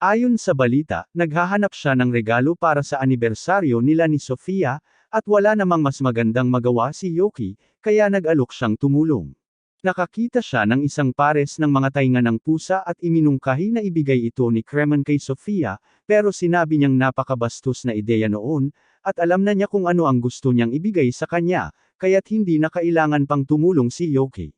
Ayon sa balita, naghahanap siya ng regalo para sa anibersaryo nila ni Sofia, at wala namang mas magandang magawa si Yoki, kaya nag-alok siyang tumulong. Nakakita siya ng isang pares ng mga tainga ng pusa at iminungkahi na ibigay ito ni Kramen kay Sofia, pero sinabi niyang napakabastos na ideya noon, at alam na niya kung ano ang gusto niyang ibigay sa kanya, kaya't hindi na kailangan pang tumulong si Yoki.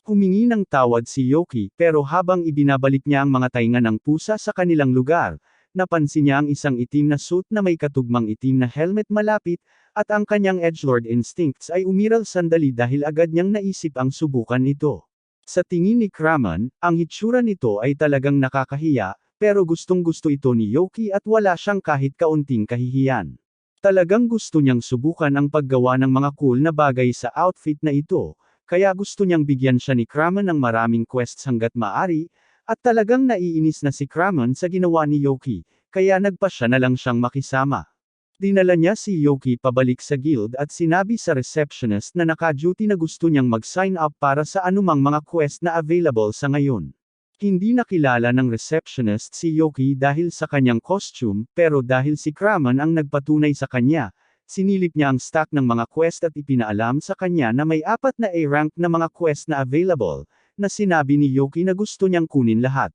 Humingi ng tawad si Yoki, pero habang ibinabalik niya ang mga tainga ng pusa sa kanilang lugar, napansin niya ang isang itim na suit na may katugmang itim na helmet malapit, at ang kanyang edgelord instincts ay umiral sandali dahil agad niyang naisip ang subukan ito. Sa tingin ni Kramen, ang hitsura nito ay talagang nakakahiya, pero gustong-gusto ito ni Yoki at wala siyang kahit kaunting kahihiyan. Talagang gusto niyang subukan ang paggawa ng mga cool na bagay sa outfit na ito, kaya gusto niyang bigyan siya ni Kramen ng maraming quests hanggat maaari, at talagang naiinis na si Kramen sa ginawa ni Yoki, kaya nagpasya na lang siyang makisama. Dinala niya si Yoki pabalik sa guild at sinabi sa receptionist na naka-duty na gusto niyang mag-sign up para sa anumang mga quest na available sa ngayon. Hindi nakilala ng receptionist si Yoki dahil sa kanyang costume, pero dahil si Kramen ang nagpatunay sa kanya, sinilip niya ang stack ng mga quest at ipinaalam sa kanya na may 4 na A-rank na mga quest na available, na sinabi ni Yoki na gusto niyang kunin lahat.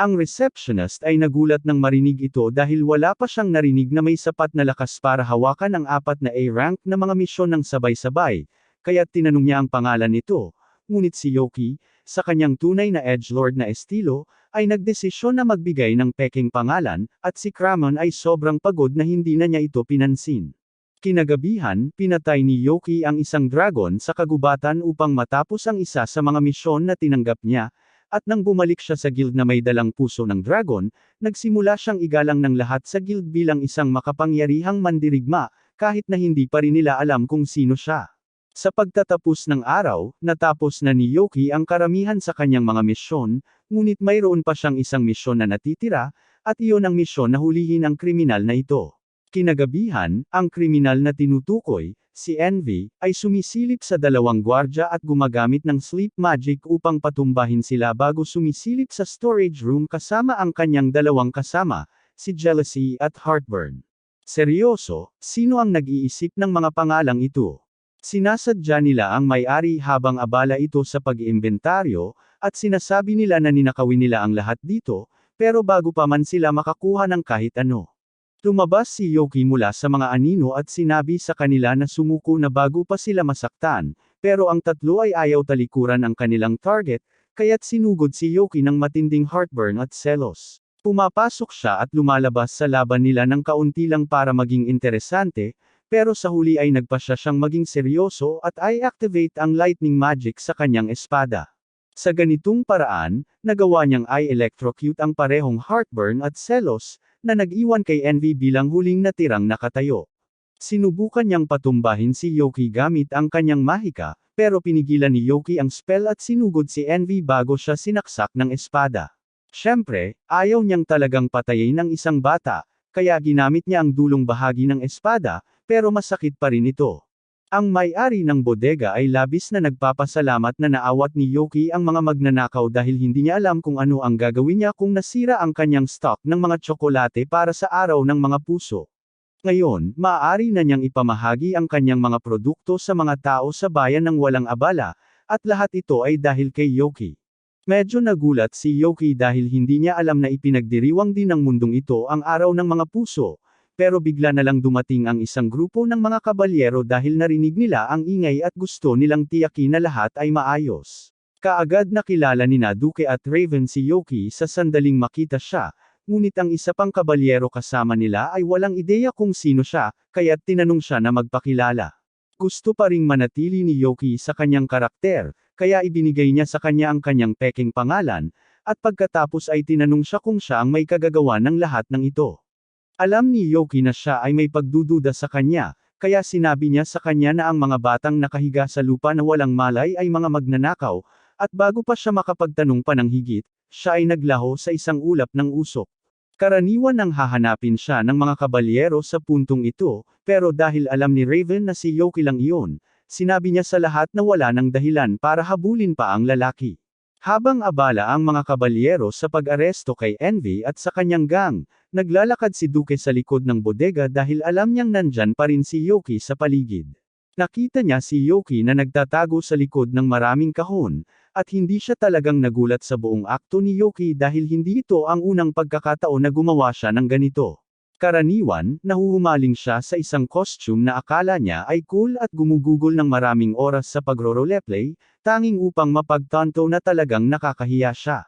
Ang receptionist ay nagulat nang marinig ito dahil wala pa siyang narinig na may sapat na lakas para hawakan ang 4 na A-rank na mga misyon ng sabay-sabay, kaya tinanong niya ang pangalan nito, ngunit si Yoki, sa kanyang tunay na edgelord na estilo, ay nagdesisyon na magbigay ng peking pangalan, at si Kramen ay sobrang pagod na hindi na niya ito pinansin. Kinagabihan, pinatay ni Yoki ang isang dragon sa kagubatan upang matapos ang isa sa mga misyon na tinanggap niya, at nang bumalik siya sa guild na may dalang puso ng dragon, nagsimula siyang igalang ng lahat sa guild bilang isang makapangyarihang mandirigma, kahit na hindi pa rin nila alam kung sino siya. Sa pagtatapos ng araw, natapos na ni Yoki ang karamihan sa kanyang mga misyon, ngunit mayroon pa siyang isang misyon na natitira, at iyon ang misyon na hulihin ang kriminal na ito. Kinagabihan, ang kriminal na tinutukoy, si Envy, ay sumisilip sa 2 gwardya at gumagamit ng sleep magic upang patumbahin sila bago sumisilip sa storage room kasama ang kanyang 2 kasama, si jealousy at heartburn. Seryoso, sino ang nag-iisip ng mga pangalang ito? Sinasadya nila ang may-ari habang abala ito sa pag-iimbentaryo, at sinasabi nila na ninakawin nila ang lahat dito, pero bago pa man sila makakuha ng kahit ano. Lumabas si Yoki mula sa mga anino at sinabi sa kanila na sumuko na bago pa sila masaktan, pero ang tatlo ay ayaw talikuran ang kanilang target, kaya't sinugod si Yoki ng matinding heartburn at selos. Pumapasok siya at lumalabas sa laban nila ng kaunti lang para maging interesante, pero sa huli ay nagpasya siyang maging seryoso at i-activate ang lightning magic sa kanyang espada. Sa ganitong paraan, nagawa niyang i-electrocute ang parehong heartburn at selos, na nag-iwan kay Envy bilang huling natirang nakatayo. Sinubukan niyang patumbahin si Yoki gamit ang kanyang mahika, pero pinigilan ni Yoki ang spell at sinugod si Envy bago siya sinaksak ng espada. Siyempre, ayaw niyang talagang patayin ang isang bata, kaya ginamit niya ang dulong bahagi ng espada, pero masakit pa rin ito. Ang may-ari ng bodega ay labis na nagpapasalamat na naawat ni Yoki ang mga magnanakaw dahil hindi niya alam kung ano ang gagawin niya kung nasira ang kanyang stock ng mga tsokolate para sa araw ng mga puso. Ngayon, maaari na niyang ipamahagi ang kanyang mga produkto sa mga tao sa bayan ng walang abala, at lahat ito ay dahil kay Yoki. Medyo nagulat si Yoki dahil hindi niya alam na ipinagdiriwang din ng mundong ito ang araw ng mga puso, pero bigla na lang dumating ang isang grupo ng mga kabalyero dahil narinig nila ang ingay at gusto nilang tiyakin na lahat ay maayos. Kaagad nakilala ni Duke at Raven si Yoki sa sandaling makita siya, ngunit ang isa pang kabalyero kasama nila ay walang ideya kung sino siya, kaya't tinanong siya na magpakilala. Gusto pa ring manatili ni Yoki sa kanyang karakter, kaya ibinigay niya sa kanya ang kanyang peking pangalan, at pagkatapos ay tinanong siya kung siya ang may kagagawa ng lahat ng ito. Alam ni Yoki na siya ay may pagdududa sa kanya, kaya sinabi niya sa kanya na ang mga batang nakahiga sa lupa na walang malay ay mga magnanakaw, at bago pa siya makapagtanong pa ng higit, siya ay naglaho sa isang ulap ng usok. Karaniwan nang hahanapin siya ng mga kabalyero sa puntong ito, pero dahil alam ni Raven na si Yoki lang iyon, sinabi niya sa lahat na wala ng dahilan para habulin pa ang lalaki. Habang abala ang mga kabalyero sa pag-aresto kay Envy at sa kanyang gang, naglalakad si Duke sa likod ng bodega dahil alam niyang nandyan pa rin si Yoki sa paligid. Nakita niya si Yoki na nagtatago sa likod ng maraming kahon, at hindi siya talagang nagulat sa buong akto ni Yoki dahil hindi ito ang unang pagkakataon na gumawa siya ng ganito. Karaniwan, nahuhumaling siya sa isang costume na akala niya ay cool at gumugugol ng maraming oras sa pagro-roleplay, tanging upang mapagtanto na talagang nakakahiya siya.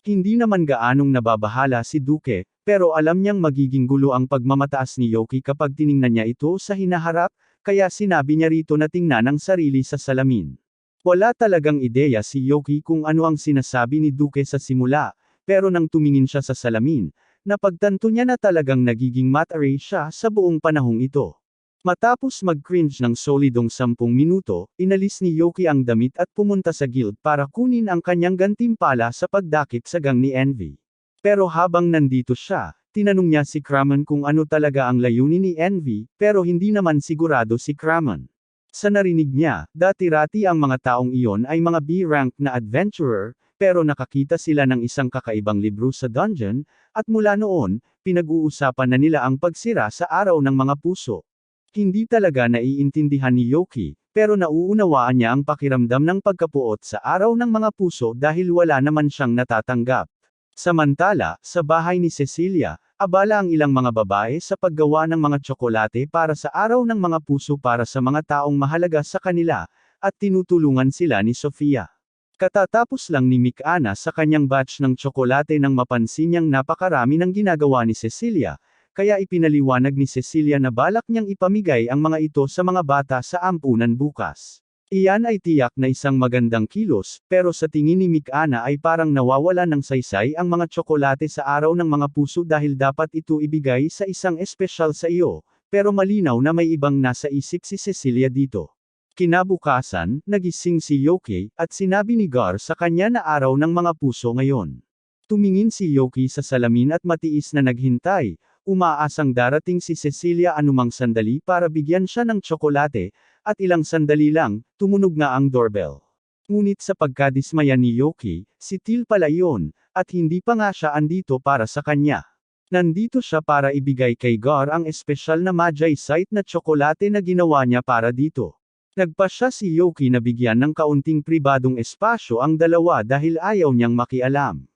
Hindi naman gaanong nababahala si Duke, pero alam niyang magiging gulo ang pagmamataas ni Yoki kapag tiningnan niya ito sa hinaharap, kaya sinabi niya rito na tingnan ang sarili sa salamin. Wala talagang ideya si Yoki kung ano ang sinasabi ni Duke sa simula, pero nang tumingin siya sa salamin, napagtanto niya na talagang nagiging mata-ray siya sa buong panahong ito. Matapos mag-cringe ng solidong 10 minuto, inalis ni Yoki ang damit at pumunta sa guild para kunin ang kanyang gantimpala sa pagdakip sa gang ni Envy. Pero habang nandito siya, tinanong niya si Kramen kung ano talaga ang layunin ni Envy, pero hindi naman sigurado si Kramen. Sa narinig niya, dati-rati ang mga taong iyon ay mga B-rank na adventurer, pero nakakita sila ng isang kakaibang libro sa dungeon, at mula noon, pinag-uusapan na nila ang pagsira sa araw ng mga puso. Hindi talaga naiintindihan ni Yoki, pero nauunawaan niya ang pakiramdam ng pagkapuot sa araw ng mga puso dahil wala naman siyang natatanggap. Samantala, sa bahay ni Cecilia, abala ang ilang mga babae sa paggawa ng mga tsokolate para sa araw ng mga puso para sa mga taong mahalaga sa kanila, at tinutulungan sila ni Sofia. Katatapos lang ni Mikana sa kanyang batch ng tsokolate nang mapansin niyang napakarami ng ginagawa ni Cecilia, kaya ipinaliwanag ni Cecilia na balak niyang ipamigay ang mga ito sa mga bata sa ampunan bukas. Iyan ay tiyak na isang magandang kilos, pero sa tingin ni Mikana ay parang nawawala ng saysay ang mga tsokolate sa araw ng mga puso dahil dapat ito ibigay sa isang espesyal sa iyo, pero malinaw na may ibang nasa isip si Cecilia dito. Kinabukasan, nagising si Yoki, at sinabi ni Gar sa kanya na araw ng mga puso ngayon. Tumingin si Yoki sa salamin at matiis na naghintay, umaasang darating si Cecilia anumang sandali para bigyan siya ng tsokolate, at ilang sandali lang, tumunog nga ang doorbell. Ngunit sa pagkadismaya ni Yoki, si Till pala iyon, at hindi pa nga siya andito para sa kanya. Nandito siya para ibigay kay Gar ang espesyal na Magicite na tsokolate na ginawa niya para dito. Nagpasya si Yoki na bigyan ng kaunting pribadong espasyo ang dalawa dahil ayaw niyang makialam.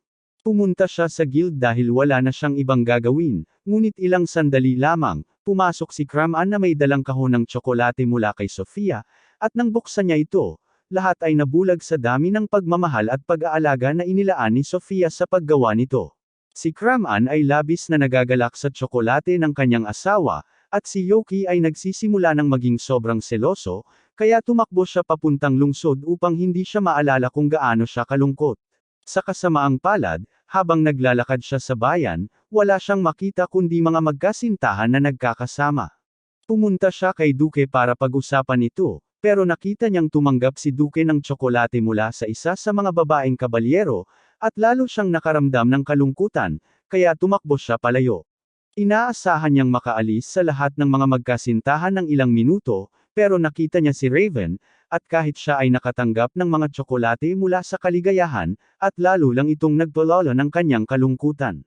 Pumunta siya sa guild dahil wala na siyang ibang gagawin, ngunit ilang sandali lamang, pumasok si Kraman na may dalang kahon ng tsokolate mula kay Sofia, at nang buksan niya ito, lahat ay nabulag sa dami ng pagmamahal at pag-aalaga na inilaan ni Sofia sa paggawa nito. Si Kraman ay labis na nagagalak sa tsokolate ng kanyang asawa, at si Yoki ay nagsisimula ng maging sobrang seloso, kaya tumakbo siya papuntang lungsod upang hindi siya maalala kung gaano siya kalungkot. Sa kasamaang palad, habang naglalakad siya sa bayan, wala siyang makita kundi mga magkasintahan na nagkakasama. Pumunta siya kay Duke para pag-usapan ito, pero nakita niyang tumanggap si Duke ng tsokolate mula sa isa sa mga babaeng kabalyero, at lalo siyang nakaramdam ng kalungkutan, kaya tumakbo siya palayo. Inaasahan niyang makaalis sa lahat ng mga magkasintahan ng ilang minuto, pero nakita niya si Raven, at kahit siya ay nakatanggap ng mga tsokolate mula sa kaligayahan, at lalo lang itong nagpalala ng kanyang kalungkutan.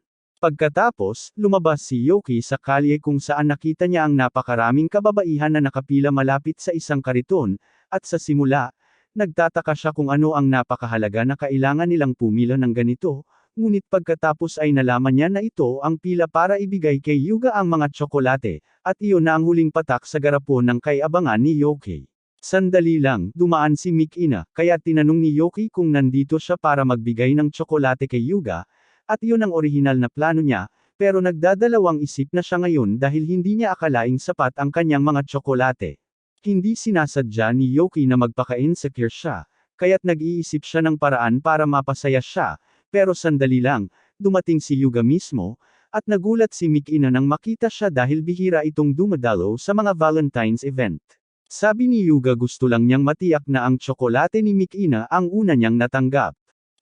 Pagkatapos, lumabas si Yoki sa kalye kung saan nakita niya ang napakaraming kababaihan na nakapila malapit sa isang kariton, at sa simula, nagtataka siya kung ano ang napakahalaga na kailangan nilang pumila ng ganito, ngunit pagkatapos ay nalaman niya na ito ang pila para ibigay kay Yuga ang mga tsokolate, at iyon na ang huling patak sa garapon ng kay-abangan ni Yoki. Sandali lang, dumaan si Mikina, kaya tinanong ni Yoki kung nandito siya para magbigay ng tsokolate kay Yuga, at iyon ang orihinal na plano niya, pero nagdadalawang isip na siya ngayon dahil hindi niya akalaing sapat ang kanyang mga tsokolate. Hindi sinasadya ni Yoki na magpaka-insecure siya, kaya't nag-iisip siya ng paraan para mapasaya siya, pero sandali lang, dumating si Yuga mismo, at nagulat si Mikina nang makita siya dahil bihira itong dumadalo sa mga Valentine's event. Sabi ni Yuga gusto lang niyang matiyak na ang tsokolate ni Mikina ang una niyang natanggap.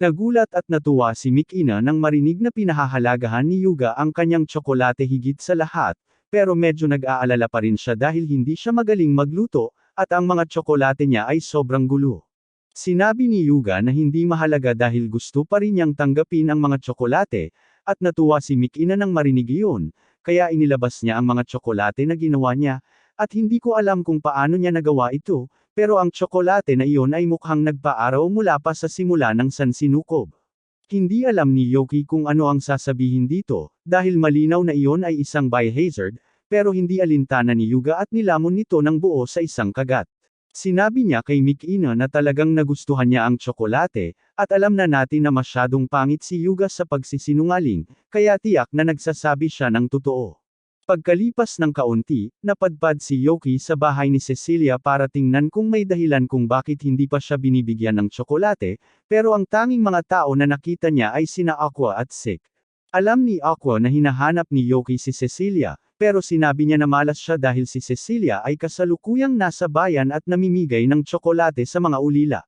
Nagulat at natuwa si Mikina nang marinig na pinahahalagahan ni Yuga ang kanyang tsokolate higit sa lahat, pero medyo nag-aalala pa rin siya dahil hindi siya magaling magluto, at ang mga tsokolate niya ay sobrang gulo. Sinabi ni Yuga na hindi mahalaga dahil gusto pa rin niyang tanggapin ang mga tsokolate, at natuwa si Mikina nang marinig iyon, kaya inilabas niya ang mga tsokolate na ginawa niya, at hindi ko alam kung paano niya nagawa ito, pero ang tsokolate na iyon ay mukhang nagpaaraw mula pa sa simula ng sansinukob. Hindi alam ni Yoki kung ano ang sasabihin dito, dahil malinaw na iyon ay isang biohazard, pero hindi alintana ni Yuga at nilamon nito ng buo sa isang kagat. Sinabi niya kay Mikina na talagang nagustuhan niya ang tsokolate, at alam na natin na masyadong pangit si Yuga sa pagsisinungaling, kaya tiyak na nagsasabi siya ng totoo. Pagkalipas ng kaunti, napadpad si Yoki sa bahay ni Cecilia para tingnan kung may dahilan kung bakit hindi pa siya binibigyan ng tsokolate, pero ang tanging mga tao na nakita niya ay sina Aqua at Sik. Alam ni Aqua na hinahanap ni Yoki si Cecilia, pero sinabi niya na malas siya dahil si Cecilia ay kasalukuyang nasa bayan at namimigay ng tsokolate sa mga ulila.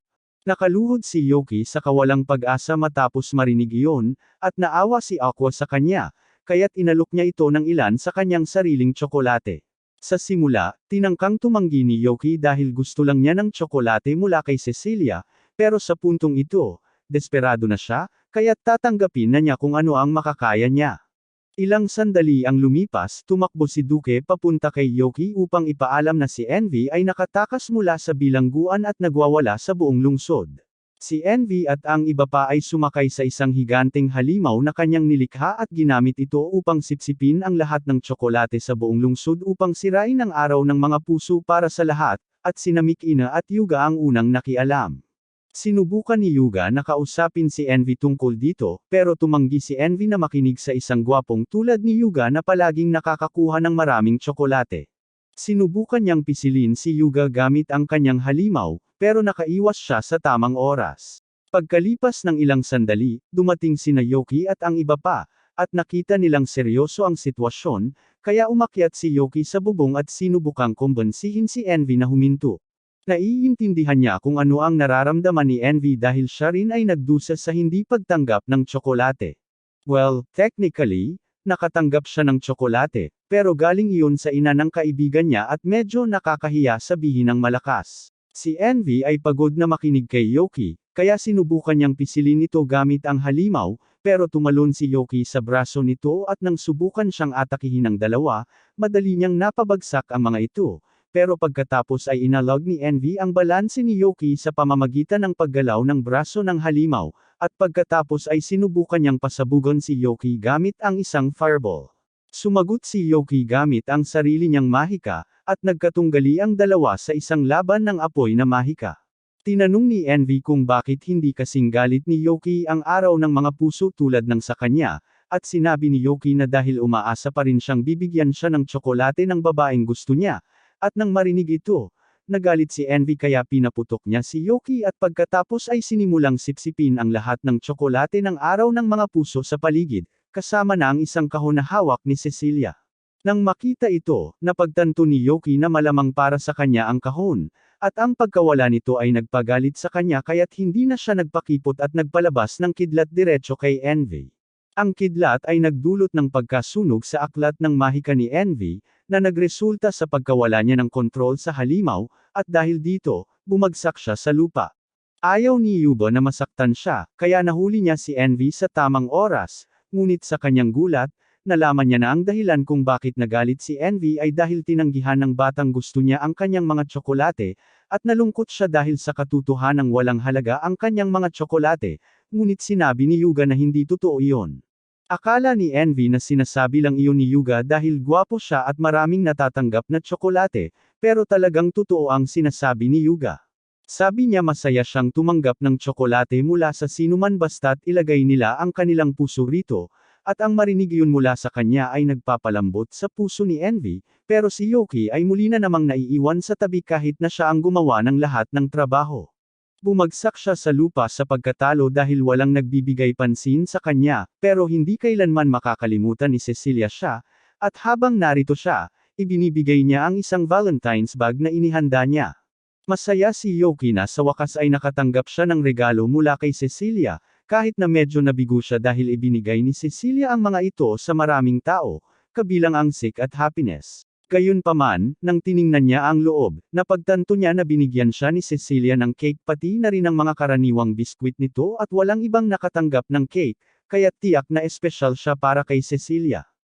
Nakaluhod si Yoki sa kawalang pag-asa matapos marinig iyon, at naawa si Aqua sa kanya, kaya't inalok niya ito ng ilan sa kanyang sariling tsokolate. Sa simula, tinangkang tumanggi ni Yoki dahil gusto lang niya ng tsokolate mula kay Cecilia, pero sa puntong ito, desperado na siya, kaya't tatanggapin na niya kung ano ang makakaya niya. Ilang sandali ang lumipas, tumakbo si Duke papunta kay Yoki upang ipaalam na si Envy ay nakatakas mula sa bilangguan at nagwawala sa buong lungsod. Si Envy at ang iba pa ay sumakay sa isang higanteng halimaw na kanyang nilikha at ginamit ito upang sipsipin ang lahat ng tsokolate sa buong lungsod upang sirain ang araw ng mga puso para sa lahat, at sina Mikina at Yuga ang unang nakialam. Sinubukan ni Yuga na kausapin si Envy tungkol dito, pero tumanggi si Envy na makinig sa isang gwapong tulad ni Yuga na palaging nakakakuha ng maraming tsokolate. Sinubukan niyang pisilin si Yuga gamit ang kanyang halimaw, pero nakaiwas siya sa tamang oras. Pagkalipas ng ilang sandali, dumating sina Yoki at ang iba pa, at nakita nilang seryoso ang sitwasyon, kaya umakyat si Yoki sa bubong at sinubukang kumbensihin si Envy na huminto. Naiintindihan niya kung ano ang nararamdaman ni Envy dahil siya rin ay nagdusa sa hindi pagtanggap ng tsokolate. Well, technically, nakatanggap siya ng tsokolate, pero galing iyon sa ina ng kaibigan niya at medyo nakakahiya sabihin ng malakas. Si Envy ay pagod na makinig kay Yoki, kaya sinubukan niyang pisilin ito gamit ang halimaw, pero tumalon si Yoki sa braso nito at nang subukan siyang atakihin ng dalawa, madali niyang napabagsak ang mga ito. Pero pagkatapos ay inalog ni Envy ang balanse ni Yoki sa pamamagitan ng paggalaw ng braso ng halimaw, at pagkatapos ay sinubukan niyang pasabugon si Yoki gamit ang isang fireball. Sumagot si Yoki gamit ang sarili niyang mahika, at nagkatunggali ang dalawa sa isang laban ng apoy na mahika. Tinanong ni Envy kung bakit hindi kasing galit ni Yoki ang araw ng mga puso tulad ng sa kanya, at sinabi ni Yoki na dahil umaasa pa rin siyang bibigyan siya ng tsokolate ng babaeng gusto niya, at nang marinig ito, nagalit si Envy kaya pinaputok niya si Yoki at pagkatapos ay sinimulang sipsipin ang lahat ng tsokolate ng araw ng mga puso sa paligid, kasama na ang isang kahon na hawak ni Cecilia. Nang makita ito, napagtanto ni Yoki na malamang para sa kanya ang kahon, at ang pagkawala nito ay nagpagalit sa kanya kaya't hindi na siya nagpakipot at nagpalabas ng kidlat diretso kay Envy. Ang kidlat ay nagdulot ng pagkasunog sa aklat ng mahika ni Envy, na nagresulta sa pagkawala niya ng kontrol sa halimaw, at dahil dito, bumagsak siya sa lupa. Ayaw ni Yuba na masaktan siya, kaya nahuli niya si Envy sa tamang oras, ngunit sa kanyang gulat, nalaman niya na ang dahilan kung bakit nagalit si Envy ay dahil tinanggihan ng batang gusto niya ang kanyang mga tsokolate, at nalungkot siya dahil sa katotohanang walang halaga ang kanyang mga tsokolate, ngunit sinabi ni Yuga na hindi totoo iyon. Akala ni Envy na sinasabi lang iyon ni Yuga dahil gwapo siya at maraming natatanggap na tsokolate, pero talagang totoo ang sinasabi ni Yuga. Sabi niya masaya siyang tumanggap ng tsokolate mula sa sinuman basta't ilagay nila ang kanilang puso rito, at ang marinig iyon mula sa kanya ay nagpapalambot sa puso ni Envy, pero si Yoki ay muli na namang naiiwan sa tabi kahit na siya ang gumawa ng lahat ng trabaho. Bumagsak siya sa lupa sa pagkatalo dahil walang nagbibigay pansin sa kanya, pero hindi kailanman makakalimutan ni Cecilia siya, at habang narito siya, ibinibigay niya ang isang Valentine's bag na inihanda niya. Masaya si Yoki na sa wakas ay nakatanggap siya ng regalo mula kay Cecilia, kahit na medyo nabigo siya dahil ibinigay ni Cecilia ang mga ito sa maraming tao, kabilang ang sick at happiness. Gayunpaman, nang tiningnan niya ang loob, napagtanto niya na binigyan siya ni Cecilia ng cake pati na rin ang mga karaniwang biskwit nito at walang ibang nakatanggap ng cake, kaya tiyak na espesyal siya para kay Cecilia.